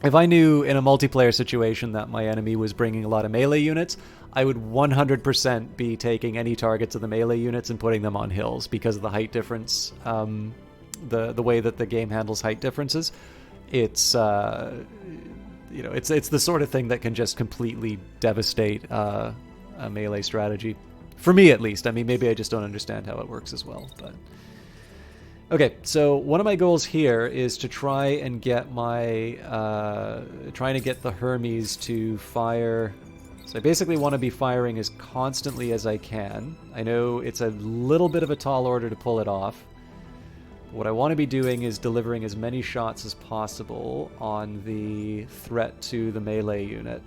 If I knew in a multiplayer situation that my enemy was bringing a lot of melee units, I would 100% be taking any targets of the melee units and putting them on hills because of the height difference. The way that the game handles height differences, it's it's the sort of thing that can just completely devastate a melee strategy, for me at least. I mean, maybe I just don't understand how it works as well, but. Okay, so one of my goals here is to try and get my, trying to get the Hermes to fire. So I basically want to be firing as constantly as I can. I know it's a little bit of a tall order to pull it off. What I want to be doing is delivering as many shots as possible on the threat to the melee unit.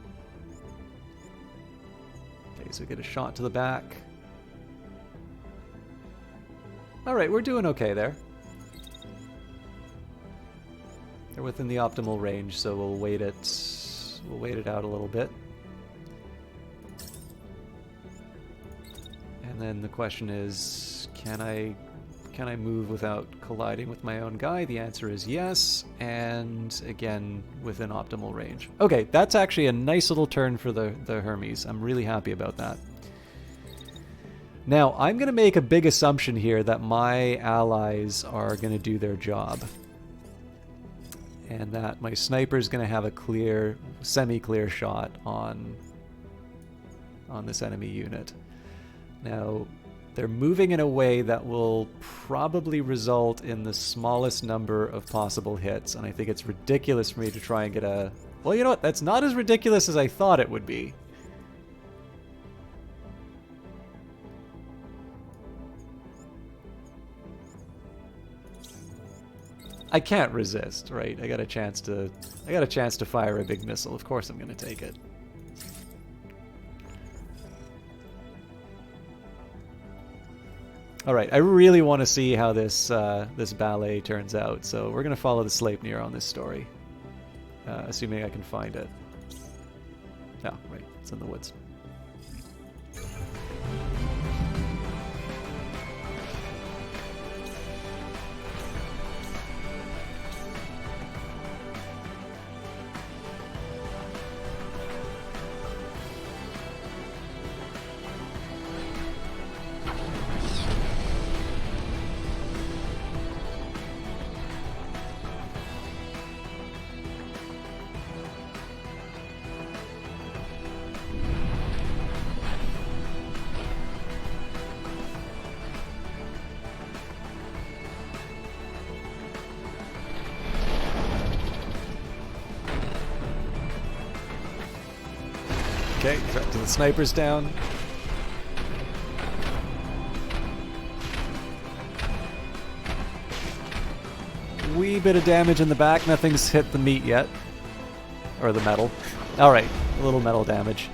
Okay, so get a shot to the back. Alright, we're doing okay there. They're within the optimal range, so we'll wait it out a little bit. And then the question is, can I move without colliding with my own guy? The answer is yes, and again, within optimal range. Okay, that's actually a nice little turn for the Hermes. I'm really happy about that. Now, I'm going to make a big assumption here that my allies are going to do their job. And that my sniper is going to have a clear, semi-clear shot on this enemy unit. Now, they're moving in a way that will probably result in the smallest number of possible hits, and I think it's ridiculous for me to try and get a... Well, you know what? That's not as ridiculous as I thought it would be. I can't resist, right? I got a chance to fire a big missile. Of course I'm going to take it. All right, I really want to see how this this ballet turns out, so we're going to follow the Sleipnir on this story, assuming I can find it. No, right, it's in the woods. Okay, threat to the snipers down. Wee bit of damage in the back. Nothing's hit the meat yet. Or the metal. Alright, a little metal damage.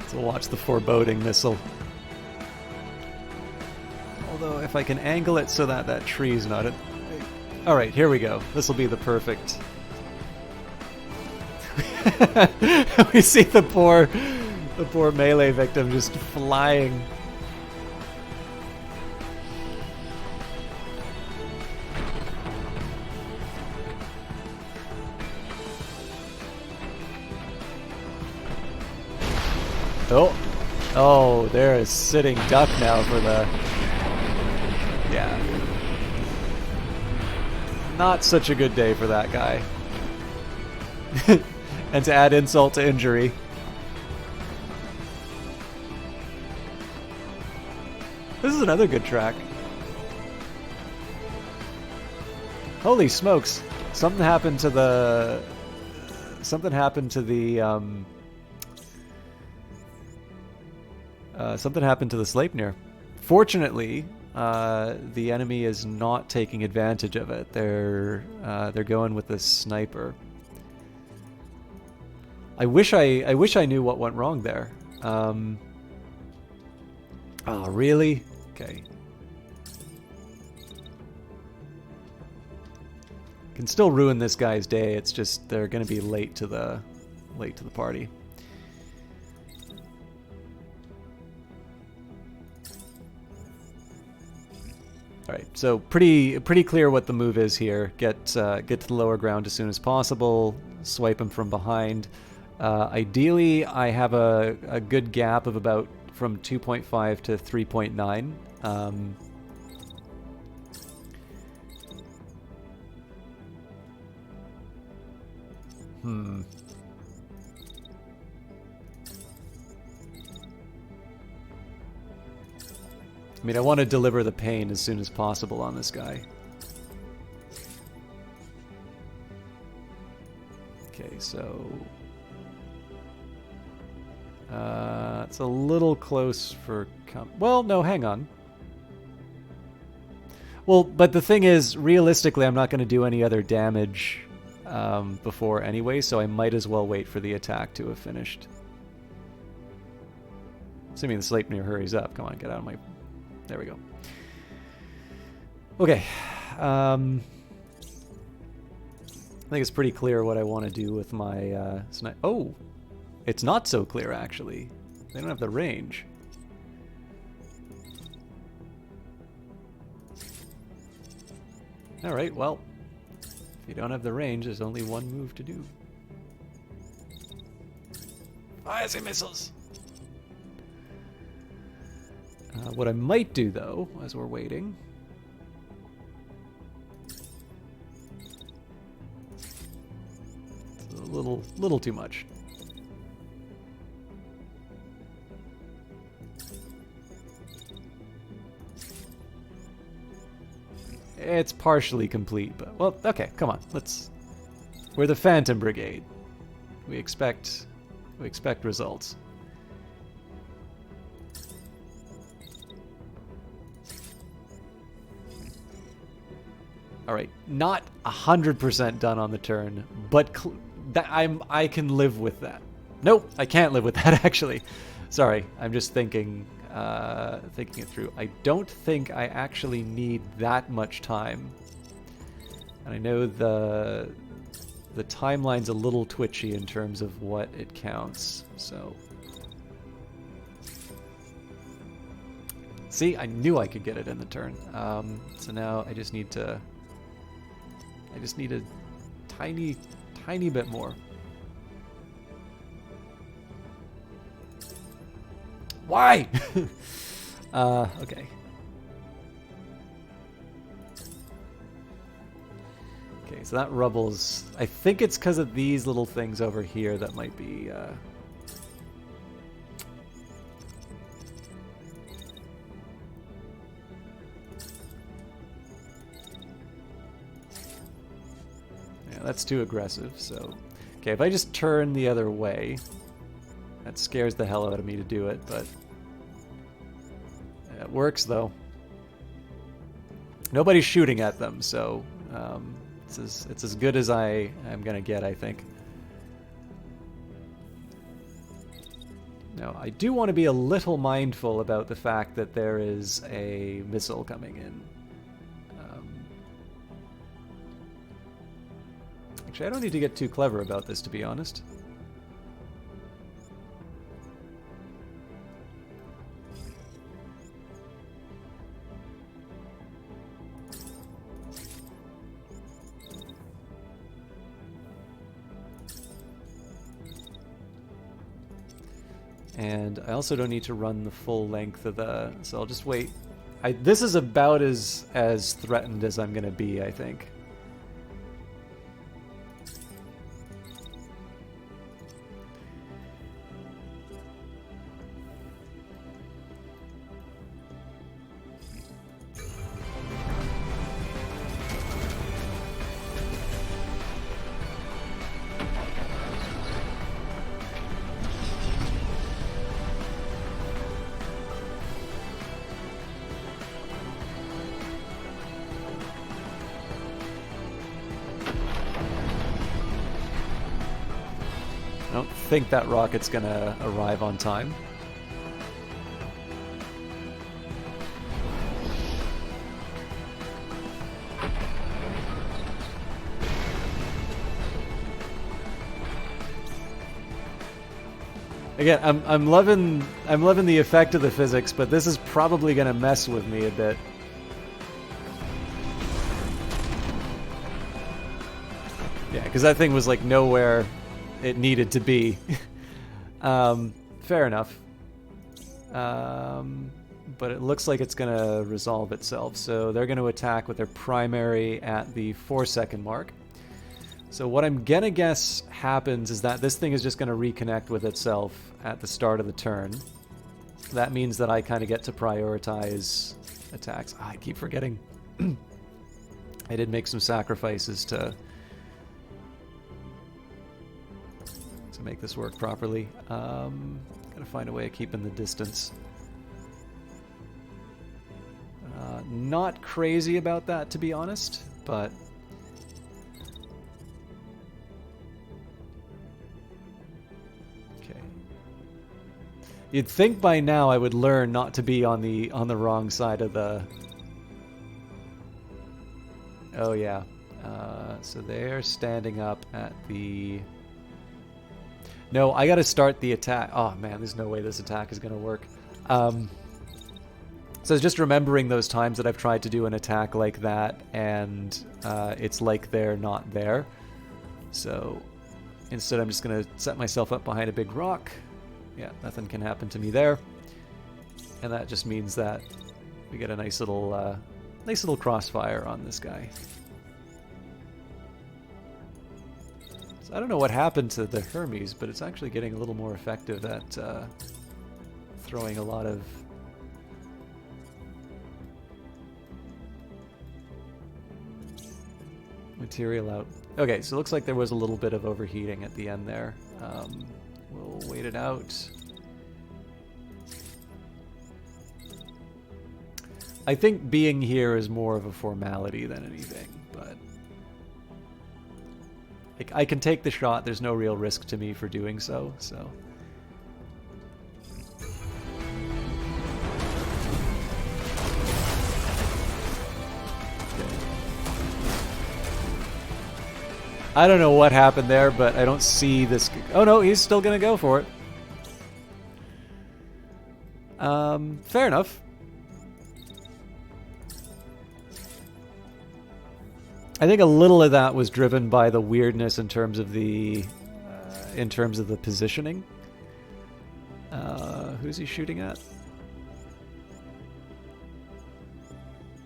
So watch the foreboding missile. Although if I can angle it so that that tree's not... Alright, here we go. This will be the perfect... We see the poor melee victim just flying. Oh, oh, there is sitting duck now for the... Yeah. Not such a good day for that guy. And to add insult to injury. This is another good track. Holy smokes. Something happened to the... Something happened to the Sleipnir. Fortunately, the enemy is not taking advantage of it. They're going with the sniper. I wish I knew what went wrong there. Oh, really? Okay. Can still ruin this guy's day. It's just they're going to be late to the party. All right, so pretty clear what the move is here. Get to the lower ground as soon as possible. Swipe him from behind. Ideally, I have a good gap of about from 2.5 to 3.9. I mean, I want to deliver the pain as soon as possible on this guy. Okay, so... it's a little close for... Well, no, hang on. Well, but the thing is, realistically, I'm not going to do any other damage before anyway, so I might as well wait for the attack to have finished. Assuming the Sleipnir hurries up. Come on, get out of my... There we go. Okay. I think it's pretty clear what I want to do with my snipe. Oh! It's not so clear, actually. They don't have the range. Alright, well, if you don't have the range, there's only one move to do. Fire some missiles! What I might do, though, as we're waiting... It's a little too much. It's partially complete, but... Well, okay, come on, let's... We're the Phantom Brigade. We expect results. Alright, not 100% done on the turn, but I can live with that. Nope, I can't live with that, actually. Sorry, I'm just thinking it through. I don't think I actually need that much time. And I know the timeline's a little twitchy in terms of what it counts, so... See, I knew I could get it in the turn. So now I just need a tiny bit more. Why? Okay. Okay, so that rubble's... I think it's because of these little things over here that might be... Yeah, that's too aggressive, so... Okay, if I just turn the other way... That scares the hell out of me to do it, but... It works, though. Nobody's shooting at them, so... it's as good as I am gonna get, I think. Now, I do want to be a little mindful about the fact that there is a missile coming in. Actually, I don't need to get too clever about this, to be honest. And I also don't need to run the full length of the... So I'll just wait. This is about as threatened as I'm going to be, I think. I don't think that rocket's gonna arrive on time. Again, I'm loving the effect of the physics, but this is probably gonna mess with me a bit. Yeah, because that thing was like nowhere it needed to be. Fair enough. But it looks like it's going to resolve itself. So they're going to attack with their primary at the 4-second mark. So what I'm going to guess happens is that this thing is just going to reconnect with itself at the start of the turn. That means that I kind of get to prioritize attacks. I keep forgetting. I did make some sacrifices to make this work properly. Gotta find a way of keeping the distance. Not crazy about that, to be honest, but okay. You'd think by now I would learn not to be on the wrong side of the... Oh yeah. So they're standing up at the... No, I gotta start the attack. Oh man, there's no way this attack is gonna work. So I was just remembering those times that I've tried to do an attack like that, and it's like they're not there. So instead I'm just gonna set myself up behind a big rock. Yeah, nothing can happen to me there. And that just means that we get a nice little crossfire on this guy. I don't know what happened to the Hermes, but it's actually getting a little more effective at throwing a lot of... material out. Okay, so it looks like there was a little bit of overheating at the end there. We'll wait it out. I think being here is more of a formality than anything, but... I can take the shot, there's no real risk to me for doing so, so... I don't know what happened there, but I don't see this... Oh no, he's still gonna go for it. Fair enough. I think a little of that was driven by the weirdness in terms of the positioning. Who's he shooting at?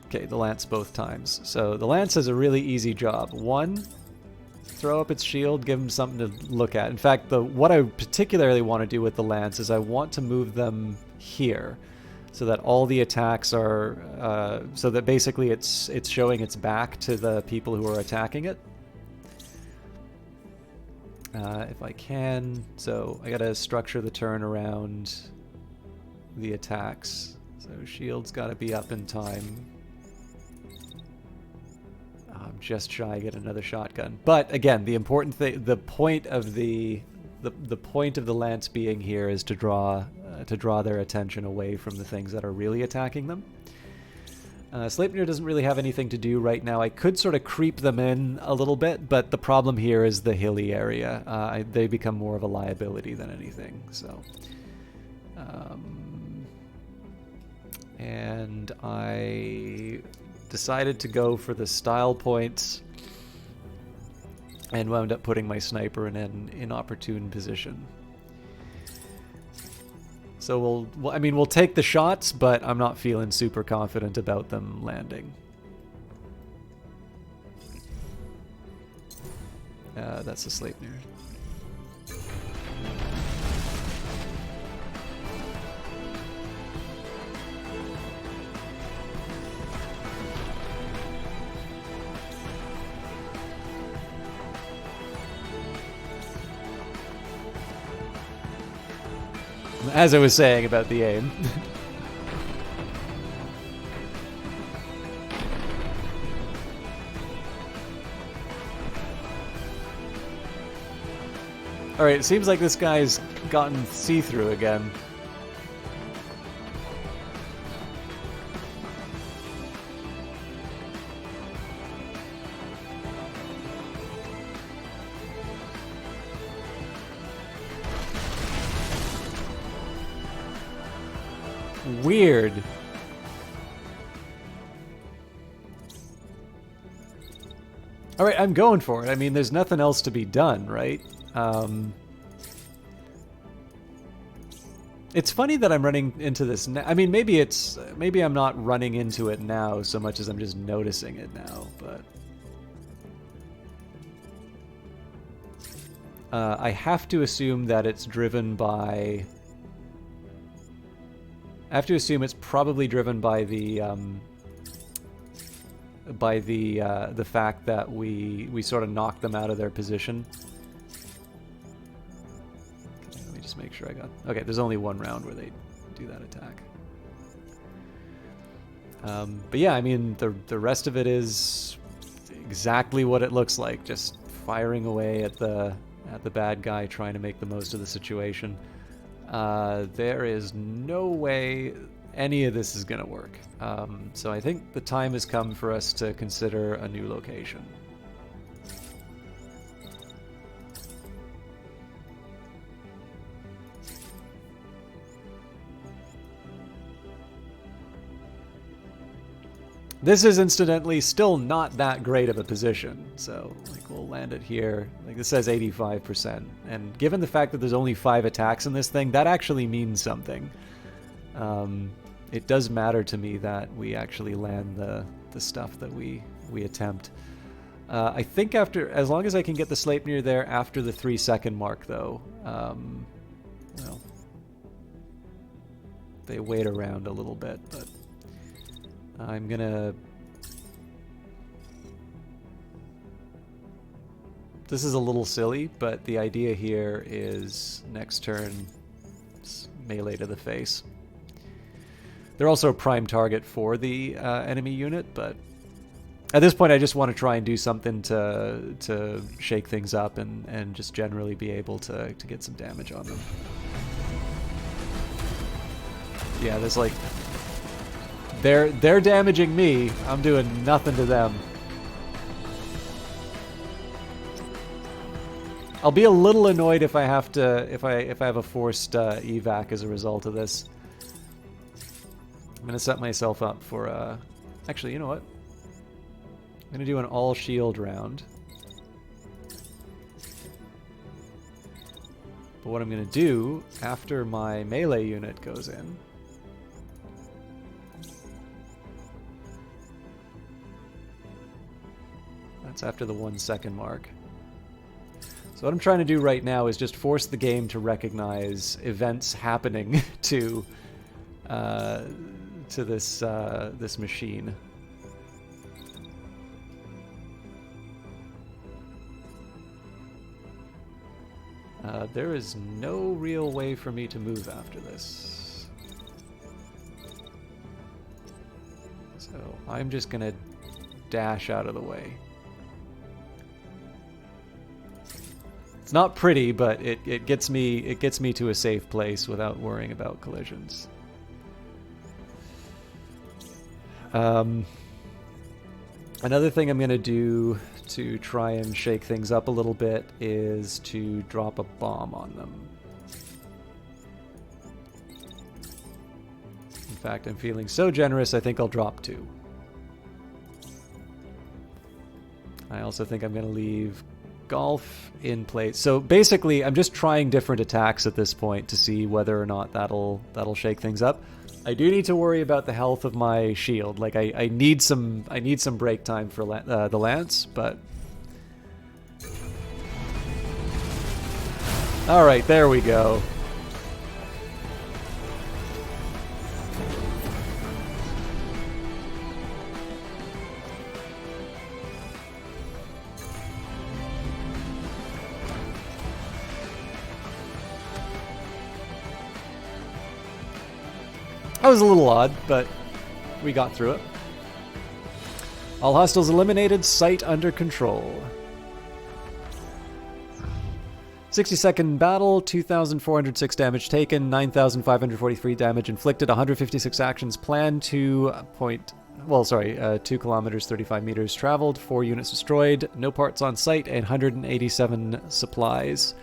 Okay, the lance both times. So the lance has a really easy job. One, throw up its shield, give him something to look at. In fact, what I particularly want to do with the lance is I want to move them here, so that all the attacks are, so that basically it's showing its back to the people who are attacking it. If I can, so I gotta structure the turn around the attacks. So shield's gotta be up in time. I'm just shy to get another shotgun. But again, the important thing, the point of the point of the lance being here is to draw their attention away from the things that are really attacking them. Sleipnir doesn't really have anything to do right now. I could sort of creep them in a little bit, but the problem here is the hilly area. They become more of a liability than anything. So, and I decided to go for the style points and wound up putting my sniper in an inopportune position. So I mean, we'll take the shots, but I'm not feeling super confident about them landing. That's the Sleipnir. As I was saying about the aim. Alright, it seems like this guy's gotten see-through again. Weird. Alright, I'm going for it. I mean, there's nothing else to be done, right? It's funny that I'm running into this now. I mean, maybe I'm not running into it now so much as I'm just noticing it now, but... I have to assume that it's driven by... I have to assume it's probably driven by the fact that we sort of knocked them out of their position. Okay, let me just make sure I got... Okay, there's only one round where they do that attack. But yeah, I mean, the rest of it is exactly what it looks like, just firing away at the bad guy, trying to make the most of the situation. There is no way any of this is going to work. So I think the time has come for us to consider a new location. This is incidentally still not that great of a position, so like we'll land it here. Like this says 85%, and given the fact that there's only 5 attacks in this thing, that actually means something. It does matter to me that we actually land the stuff that we attempt. I think as long as I can get the Sleipnir there after the 3-second mark, though, well, they wait around a little bit, but. I'm gonna... This is a little silly, but the idea here is next turn, melee to the face. They're also a prime target for the enemy unit, but at this point I just want to try and do something to shake things up and just generally be able to get some damage on them. Yeah, there's like... They're damaging me. I'm doing nothing to them. I'll be a little annoyed if I have to if I have a forced evac as a result of this. I'm gonna set myself up for actually, you know what? I'm gonna do an all shield round. But what I'm gonna do after my melee unit goes in. That's after the 1-second mark. So what I'm trying to do right now is just force the game to recognize events happening to this machine. There is no real way for me to move after this. So I'm just gonna dash out of the way. It's not pretty, but it gets me to a safe place without worrying about collisions. Another thing I'm going to do to try and shake things up a little bit is to drop a bomb on them. In fact, I'm feeling so generous, I think I'll drop 2. I also think I'm going to leave golf in place. So basically, I'm just trying different attacks at this point to see whether or not that'll shake things up. I do need to worry about the health of my shield. Like I need some break time for the lance, but all right, there we go. That was a little odd, but we got through it. All hostiles eliminated, site under control. 60-second battle, 2,406 damage taken, 9,543 damage inflicted, 156 actions planned, 2 kilometers, 35 meters traveled, 4 units destroyed, no parts on site, and 187 supplies.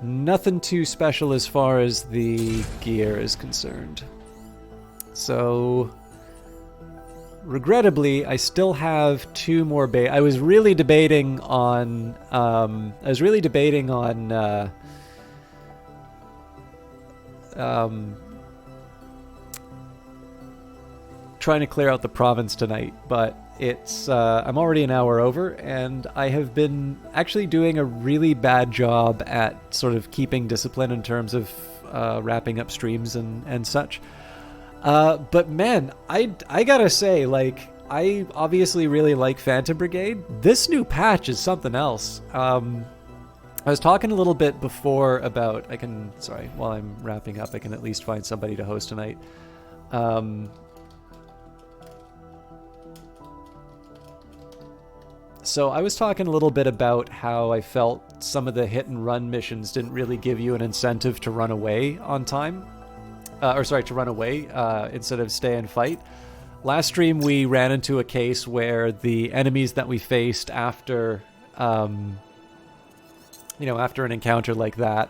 Nothing too special as far as the gear is concerned. So, regrettably, I still have 2 more I was really debating on trying to clear out the province tonight, but it's I'm already an hour over, and I have been actually doing a really bad job at sort of keeping discipline in terms of wrapping up streams and such. But man, I gotta say, like, I obviously really like Phantom Brigade. This new patch is something else. I was talking a little bit before about, while I'm wrapping up, I can at least find somebody to host tonight. So I was talking a little bit about how I felt some of the hit and run missions didn't really give you an incentive to run away on time. To run away instead of stay and fight. Last stream, we ran into a case where the enemies that we faced after, after an encounter like that,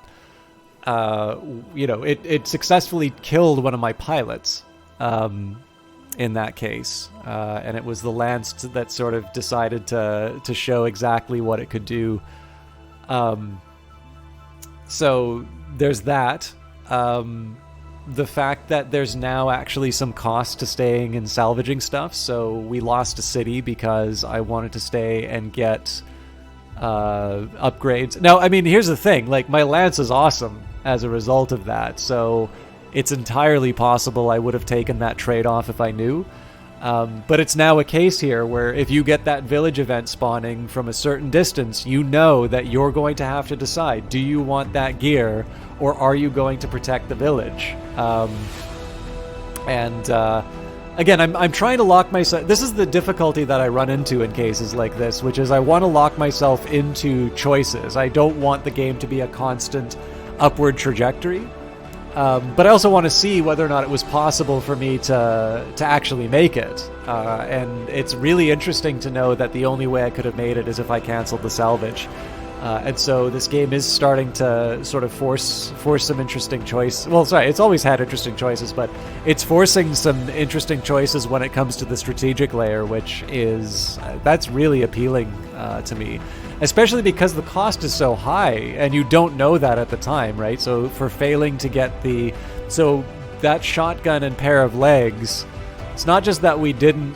it successfully killed one of my pilots in that case. And it was the Lance that sort of decided to show exactly what it could do. So there's that. The fact that there's now actually some cost to staying and salvaging stuff. So we lost a city because I wanted to stay and get upgrades. Now, I mean, here's the thing. Like, my lance is awesome as a result of that. So it's entirely possible I would have taken that trade-off if I knew. But it's now a case here where if you get that village event spawning from a certain distance, you know that you're going to have to decide, do you want that gear or are you going to protect the village? Again, I'm trying to lock myself. This is the difficulty that I run into in cases like this, which is I want to lock myself into choices. I don't want the game to be a constant upward trajectory. But I also want to see whether or not it was possible for me to actually make it. And it's really interesting to know that the only way I could have made it is if I canceled the salvage. And so this game is starting to sort of force some interesting choice. Well, sorry, it's always had interesting choices, but it's forcing some interesting choices when it comes to the strategic layer, which is that's really appealing to me. Especially because the cost is so high, and you don't know that at the time, right? So for failing to get that shotgun and pair of legs, it's not just that we didn't,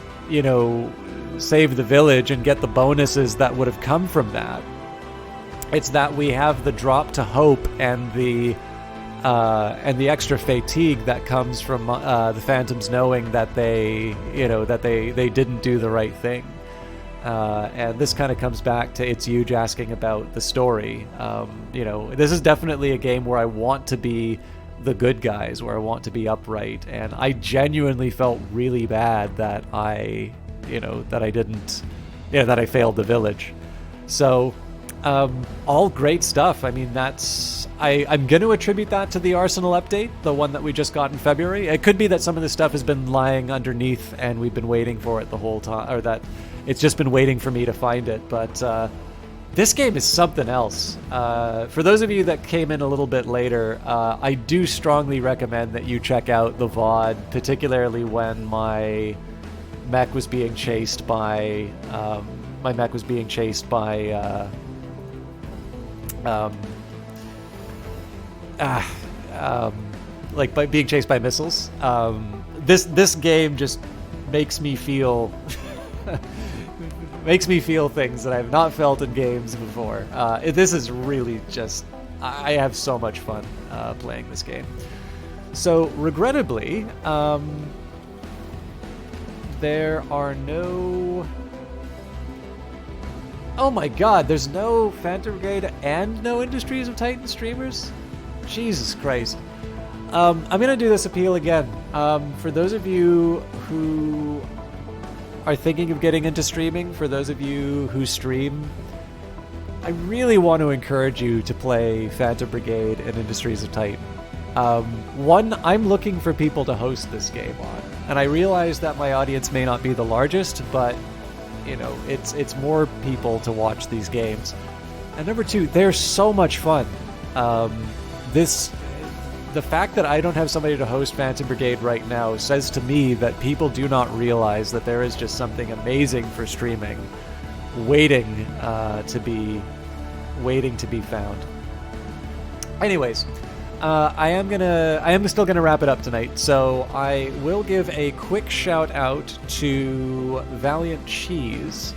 save the village and get the bonuses that would have come from that. It's that we have the drop to hope and the extra fatigue that comes from the Phantoms knowing that they didn't do the right thing. And this kind of comes back to It's Huge asking about the story. This is definitely a game where I want to be the good guys, where I want to be upright, and I genuinely felt really bad that I failed the village. So, all great stuff. I mean, I'm going to attribute that to the Arsenal update, the one that we just got in February. It could be that some of this stuff has been lying underneath and we've been waiting for it the whole time, or that it's just been waiting for me to find it. But this game is something else. For those of you that came in a little bit later, I do strongly recommend that you check out the VOD, particularly when my mech was being chased by um, like by being chased by missiles. This game just makes me feel things that I've not felt in games before. This is really just, I have so much fun playing this game. So regrettably, there are no... Oh my god, there's no Phantom Brigade and no Industries of Titan streamers? Jesus Christ. I'm going to do this appeal again. For those of you who are thinking of getting into streaming, for those of you who stream, I really want to encourage you to play Phantom Brigade and Industries of Titan. One, I'm looking for people to host this game on, and I realize that my audience may not be the largest, but you know, it's more people to watch these games. And number two, they're so much fun. The fact that I don't have somebody to host Phantom Brigade right now says to me that people do not realize that there is just something amazing for streaming waiting to be found. Anyways, I am still gonna wrap it up tonight, so I will give a quick shout out to Valiant Cheese.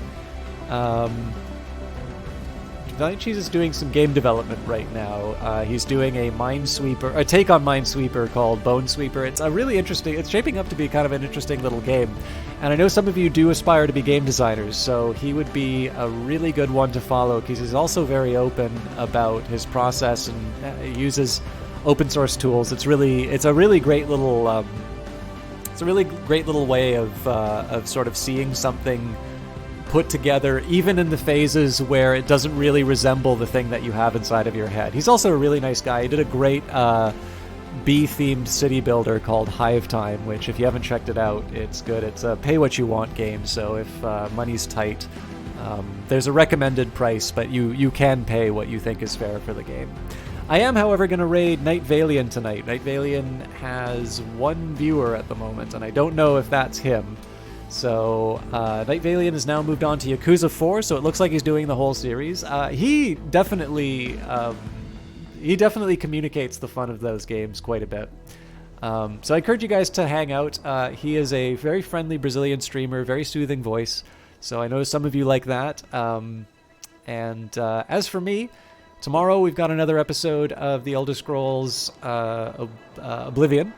Valiant Cheese is doing some game development right now. He's doing a take on Minesweeper called Bone Sweeper. It's a really interesting, it's shaping up to be kind of an interesting little game. And I know some of you do aspire to be game designers, so he would be a really good one to follow because he's also very open about his process and uses open source tools. It's a really great little way of sort of seeing something put together, even in the phases where it doesn't really resemble the thing that you have inside of your head. He's also a really nice guy. He did a great bee-themed city builder called Hive Time, which if you haven't checked it out, it's good. It's a pay-what-you-want game, so if money's tight, there's a recommended price, but you can pay what you think is fair for the game. I am, however, going to raid Night Valian tonight. Night Valian has one viewer at the moment, and I don't know if that's him. So, Night Valian has now moved on to Yakuza 4, so it looks like he's doing the whole series. He definitely communicates the fun of those games quite a bit. So I encourage you guys to hang out. He is a very friendly Brazilian streamer, very soothing voice, so I know some of you like that. As for me, tomorrow we've got another episode of The Elder Scrolls Oblivion.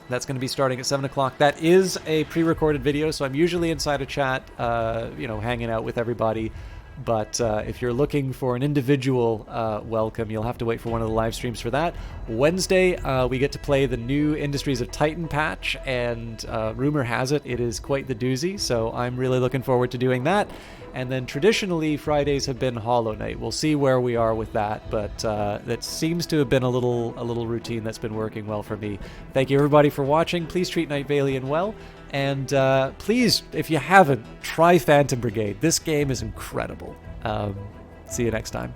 That's going to be starting at 7 o'clock. That is a pre-recorded video, so I'm usually inside a chat, hanging out with everybody. But if you're looking for an individual welcome, you'll have to wait for one of the live streams for that. Wednesday, we get to play the new Industries of Titan patch, and rumor has it is quite the doozy, so I'm really looking forward to doing that. And then traditionally, Fridays have been Hollow Knight. We'll see where we are with that, but that seems to have been a little routine that's been working well for me. Thank you everybody for watching. Please treat Night Valian well, and please, if you haven't, try Phantom Brigade. This game is incredible. See you next time.